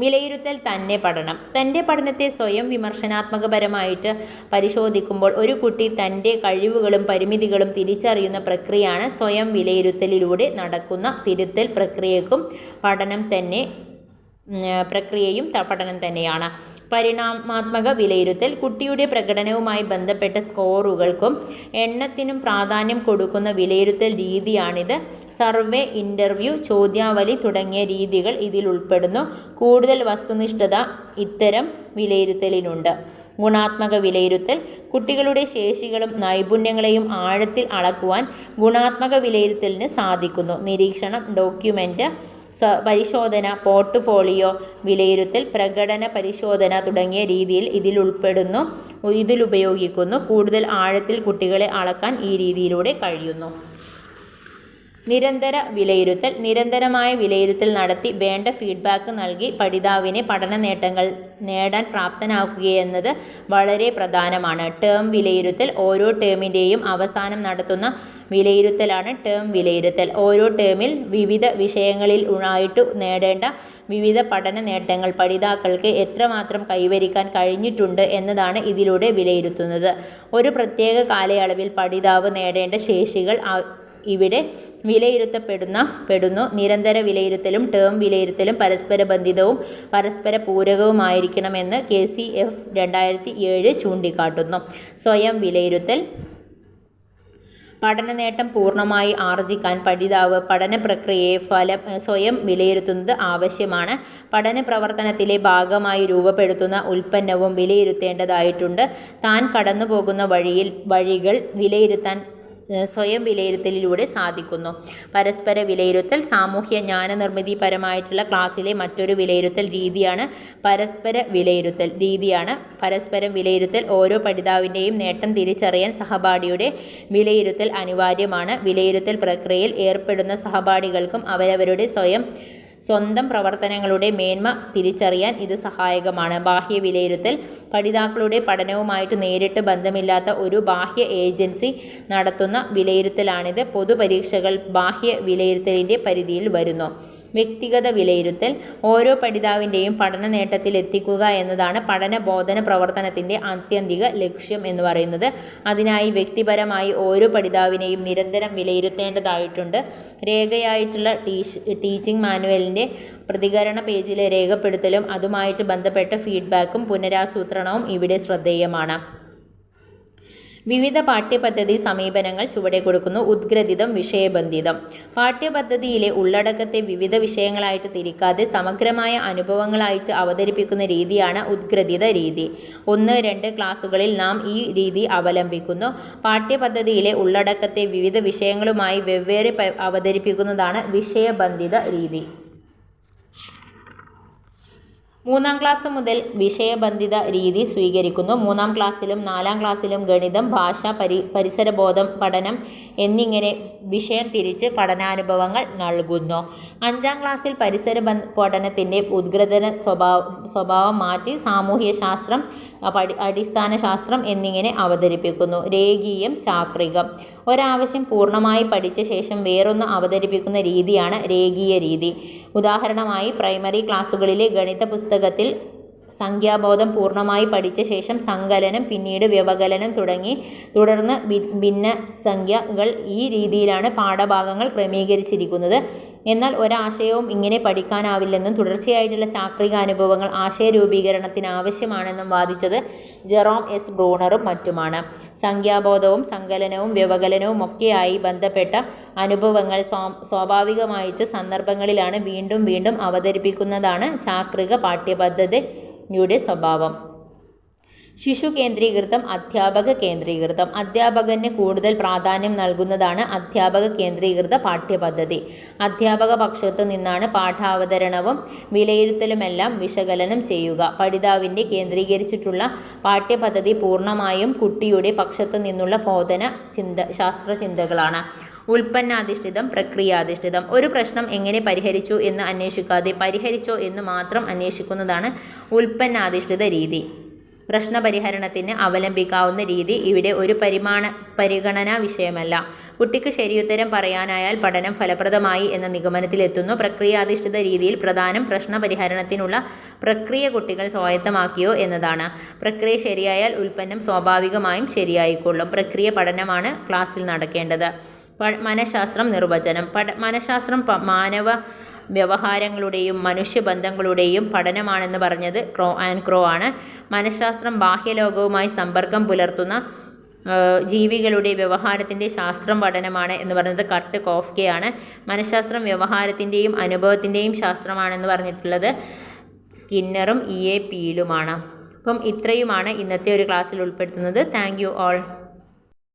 വിലയിരുത്തൽ തന്നെ പഠനം. തൻ്റെ പഠനത്തെ സ്വയം വിമർശനാത്മകപരമായിട്ട് പരിശോധിക്കുമ്പോൾ ഒരു കുട്ടി തൻ്റെ കഴിവുകളും പരിമിതികളും തിരിച്ചറിയുന്ന പ്രക്രിയയാണ് സ്വയം വിലയിരുത്തലിലൂടെ നടക്കുന്ന തിരുത്തൽ പ്രക്രിയയും പഠനം തന്നെയാണ്. പരിണാമാത്മക വിലയിരുത്തൽ. കുട്ടിയുടെ പ്രകടനവുമായി ബന്ധപ്പെട്ട സ്കോറുകൾക്കും എണ്ണത്തിനും പ്രാധാന്യം കൊടുക്കുന്ന വിലയിരുത്തൽ രീതിയാണിത്. സർവേ, ഇൻ്റർവ്യൂ, ചോദ്യാവലി തുടങ്ങിയ രീതികൾ ഇതിൽ ഉൾപ്പെടുന്നു. കൂടുതൽ വസ്തുനിഷ്ഠത ഇത്തരം വിലയിരുത്തലിനുണ്ട്. ഗുണാത്മക വിലയിരുത്തൽ. കുട്ടികളുടെ ശേഷികളും നൈപുണ്യങ്ങളെയും ആഴത്തിൽ അളക്കുവാൻ ഗുണാത്മക വിലയിരുത്തലിന് സാധിക്കുന്നു. നിരീക്ഷണം, ഡോക്യുമെൻ്റ്, പരിശോധന, പോർട്ട്ഫോളിയോ വിലയിരുത്തൽ, പ്രകടന പരിശോധന തുടങ്ങിയ രീതിയിൽ ഇതിലുപയോഗിക്കുന്നു. കൂടുതൽ ആഴത്തിൽ കുട്ടികളെ അളക്കാൻ ഈ രീതിയിലൂടെ കഴിയുന്നു. നിരന്തര വിലയിരുത്തൽ. നിരന്തരമായ വിലയിരുത്തൽ നടത്തി വേണ്ട ഫീഡ്ബാക്ക് നൽകി പഠിതാവിനെ പഠന നേട്ടങ്ങൾ നേടാൻ പ്രാപ്തനാക്കുകയെന്നത് വളരെ പ്രധാനമാണ്. ടേം വിലയിരുത്തൽ. ഓരോ ടേമിൻ്റെയും അവസാനം നടത്തുന്ന വിലയിരുത്തലാണ് ടേം വിലയിരുത്തൽ. ഓരോ ടേമിൽ വിവിധ വിഷയങ്ങളിൽ ആയിട്ട് നേടേണ്ട വിവിധ പഠന നേട്ടങ്ങൾ പഠിതാക്കൾക്ക് എത്രമാത്രം കൈവരിക്കാൻ കഴിഞ്ഞിട്ടുണ്ട് എന്നതാണ് ഇതിലൂടെ വിലയിരുത്തുന്നത്. ഒരു പ്രത്യേക കാലയളവിൽ പഠിതാവ് നേടേണ്ട ശേഷികൾ ഇവിടെ വിലയിരുത്തപ്പെടുന്നു. നിരന്തര വിലയിരുത്തലും ടേം വിലയിരുത്തലും പരസ്പര ബന്ധിതവും പരസ്പര പൂരകവുമായിരിക്കണമെന്ന് KCF 2007 ചൂണ്ടിക്കാട്ടുന്നു. സ്വയം വിലയിരുത്തൽ. പഠന നേട്ടം പൂർണ്ണമായി ആർജിക്കാൻ പഠിതാവ് പഠന പ്രക്രിയയെ സ്വയം വിലയിരുത്തുന്നത് ആവശ്യമാണ്. പഠന പ്രവർത്തനത്തിലെ ഭാഗമായി രൂപപ്പെടുത്തുന്ന ഉൽപ്പന്നവും വിലയിരുത്തേണ്ടതായിട്ടുണ്ട്. താൻ കടന്നു പോകുന്ന വഴികൾ വിലയിരുത്താൻ സ്വയം വിലയിരുത്തലിലൂടെ സാധിക്കുന്നു. പരസ്പര വിലയിരുത്തൽ. സാമൂഹ്യ ജ്ഞാനനിർമ്മിതിപരമായിട്ടുള്ള ക്ലാസ്സിലെ മറ്റൊരു വിലയിരുത്തൽ രീതിയാണ് പരസ്പരം വിലയിരുത്തൽ. ഓരോ പഠിതാവിൻ്റെയും നേട്ടം തിരിച്ചറിയാൻ സഹപാഠിയുടെ വിലയിരുത്തൽ അനിവാര്യമാണ്. വിലയിരുത്തൽ പ്രക്രിയയിൽ ഏർപ്പെടുന്ന സഹപാഠികൾക്കും അവരവരുടെ സ്വന്തം പ്രവർത്തനങ്ങളുടെ മേന്മ തിരിച്ചറിയാൻ ഇത് സഹായകമാണ്. ബാഹ്യ വിലയിരുത്തൽ. പഠിതാക്കളുടെ പഠനവുമായിട്ട് നേരിട്ട് ബന്ധമില്ലാത്ത ഒരു ബാഹ്യ ഏജൻസി നടത്തുന്ന വിലയിരുത്തലാണിത്. പൊതുപരീക്ഷകൾ ബാഹ്യ വിലയിരുത്തലിൻ്റെ പരിധിയിൽ വരുന്നു. വ്യക്തിഗത വിലയിരുത്തൽ. ഓരോ പഠിതാവിൻ്റെയും പഠന നേട്ടത്തിൽ എത്തിക്കുക എന്നതാണ് പഠന ബോധന പ്രവർത്തനത്തിൻ്റെ ആത്യന്തിക ലക്ഷ്യം എന്ന് പറയുന്നത്. അതിനായി വ്യക്തിപരമായി ഓരോ പഠിതാവിനെയും നിരന്തരം വിലയിരുത്തേണ്ടതായിട്ടുണ്ട്. രേഖയായിട്ടുള്ള ടീച്ചിങ് മാനുവലിൻ്റെ പ്രതികരണ പേജിലെ രേഖപ്പെടുത്തലും അതുമായിട്ട് ബന്ധപ്പെട്ട ഫീഡ്ബാക്കും പുനരാസൂത്രണവും ഇവിടെ ശ്രദ്ധേയമാണ്. വിവിധ പാഠ്യപദ്ധതി സമീപനങ്ങൾ ചുവടെ കൊടുക്കുന്നു. ഉദ്ഗ്രഥിതം, വിഷയബന്ധിതം. പാഠ്യപദ്ധതിയിലെ ഉള്ളടക്കത്തെ വിവിധ വിഷയങ്ങളായിട്ട് തിരിക്കാതെ സമഗ്രമായ അനുഭവങ്ങളായിട്ട് അവതരിപ്പിക്കുന്ന രീതിയാണ് ഉദ്ഗ്രഥിത രീതി. 1-2 ക്ലാസ്സുകളിൽ നാം ഈ രീതി അവലംബിക്കുന്നു. പാഠ്യപദ്ധതിയിലെ ഉള്ളടക്കത്തെ വിവിധ വിഷയങ്ങളുമായി വെവ്വേറെ അവതരിപ്പിക്കുന്നതാണ് വിഷയബന്ധിത രീതി. 3-ാം ക്ലാസ് മുതൽ വിഷയബന്ധിത രീതി സ്വീകരിക്കുന്നു. 3-ാം ക്ലാസ്സിലും 4-ാം ക്ലാസ്സിലും ഗണിതം, ഭാഷ, പരിസരബോധം, പഠനം എന്നിങ്ങനെ വിഷയം തിരിച്ച് പഠനാനുഭവങ്ങൾ നൽകുന്നു. 5-ാം ക്ലാസ്സിൽ പരിസര പഠനത്തിൻ്റെ ഉദ്ഗ്രഥന സ്വഭാവം മാറ്റി സാമൂഹ്യശാസ്ത്രം, അടിസ്ഥാന ശാസ്ത്രം എന്നിങ്ങനെ അവതരിപ്പിക്കുന്നു. രേഖീയം, ചാക്രികം. ഒരാവശ്യം പൂർണ്ണമായി പഠിച്ച ശേഷം വേറൊന്ന് അവതരിപ്പിക്കുന്ന രീതിയാണ് രേഖീയ രീതി. ഉദാഹരണമായി പ്രൈമറി ക്ലാസ്സുകളിലെ ഗണിത പുസ്തകത്തിൽ സംഖ്യാബോധം പൂർണ്ണമായി പഠിച്ച ശേഷം സങ്കലനം, പിന്നീട് വ്യവകലനം തുടർന്ന് ഭിന്നസംഖ്യകൾ ഈ രീതിയിലാണ് പാഠഭാഗങ്ങൾ ക്രമീകരിച്ചിരിക്കുന്നത്. എന്നാൽ ഒരാശയവും ഇങ്ങനെ പഠിക്കാനാവില്ലെന്നും തുടർച്ചയായിട്ടുള്ള ചാക്രിക അനുഭവങ്ങൾ ആശയരൂപീകരണത്തിന് ആവശ്യമാണെന്നും വാദിച്ചത് ജെറോം എസ് ബ്രൂണറും മറ്റുമാണ്. സംഖ്യാബോധവും സങ്കലനവും വ്യവകലനവും ഒക്കെയായി ബന്ധപ്പെട്ട അനുഭവങ്ങൾ സ്വാഭാവികമായിട്ട് സന്ദർഭങ്ങളിലാണ് വീണ്ടും വീണ്ടും അവതരിപ്പിക്കുന്നതാണ് ചാക്രിക പാഠ്യപദ്ധതിയുടെ സ്വഭാവം. ശിശു കേന്ദ്രീകൃതം, അധ്യാപക കേന്ദ്രീകൃതം. അധ്യാപകന് കൂടുതൽ പ്രാധാന്യം നൽകുന്നതാണ് അധ്യാപക കേന്ദ്രീകൃത പാഠ്യപദ്ധതി. അധ്യാപക പക്ഷത്തു നിന്നാണ് പാഠാവതരണവും വിലയിരുത്തലുമെല്ലാം വിശകലനം ചെയ്യുക. പഠിതാവിൻ്റെ കേന്ദ്രീകരിച്ചിട്ടുള്ള പാഠ്യപദ്ധതി പൂർണ്ണമായും കുട്ടിയുടെ പക്ഷത്തു നിന്നുള്ള ബോധന ശാസ്ത്രചിന്തകളാണ്. ഉൽപ്പന്നാധിഷ്ഠിതം, പ്രക്രിയാധിഷ്ഠിതം. ഒരു പ്രശ്നം എങ്ങനെ പരിഹരിച്ചു എന്ന് അന്വേഷിക്കാതെ പരിഹരിച്ചോ എന്ന് മാത്രം അന്വേഷിക്കുന്നതാണ് ഉൽപ്പന്നാധിഷ്ഠിത രീതി. പ്രശ്നപരിഹരണത്തിന് അവലംബിക്കാവുന്ന രീതി ഇവിടെ ഒരു പരിഗണനാ വിഷയമല്ല. കുട്ടിക്ക് ശരിയുത്തരം പറയാനായാൽ പഠനം ഫലപ്രദമായി എന്ന നിഗമനത്തിലെത്തുന്നു. പ്രക്രിയാധിഷ്ഠിത രീതിയിൽ പ്രധാനം പ്രശ്നപരിഹരണത്തിനുള്ള പ്രക്രിയ കുട്ടികൾ സ്വായത്തമാക്കിയോ എന്നതാണ്. പ്രക്രിയ ശരിയായാൽ ഉൽപ്പന്നം സ്വാഭാവികമായും ശരിയായിക്കൊള്ളും. പ്രക്രിയ പഠനമാണ് ക്ലാസ്സിൽ നടക്കേണ്ടത്. മനഃശാസ്ത്രം നിർവചനം. മനഃശാസ്ത്രം മാനവ വ്യവഹാരങ്ങളുടെയും മനുഷ്യബന്ധങ്ങളുടെയും പഠനമാണെന്ന് പറഞ്ഞത് ക്രോ ആണ്. മനഃശാസ്ത്രം ബാഹ്യലോകവുമായി സമ്പർക്കം പുലർത്തുന്ന ജീവികളുടെ വ്യവഹാരത്തിൻ്റെ ശാസ്ത്രം പഠനമാണ് എന്ന് പറയുന്നത് കട്ട് കോഫ്കയാണ്. മനഃശാസ്ത്രം വ്യവഹാരത്തിൻ്റെയും അനുഭവത്തിൻ്റെയും ശാസ്ത്രമാണെന്ന് പറഞ്ഞിട്ടുള്ളത് സ്കിന്നറും E.A. പീലുമാണ്. അപ്പം ഇത്രയുമാണ് ഇന്നത്തെ ഒരു ക്ലാസ്സിൽ ഉൾപ്പെടുത്തുന്നത്. Thank you all.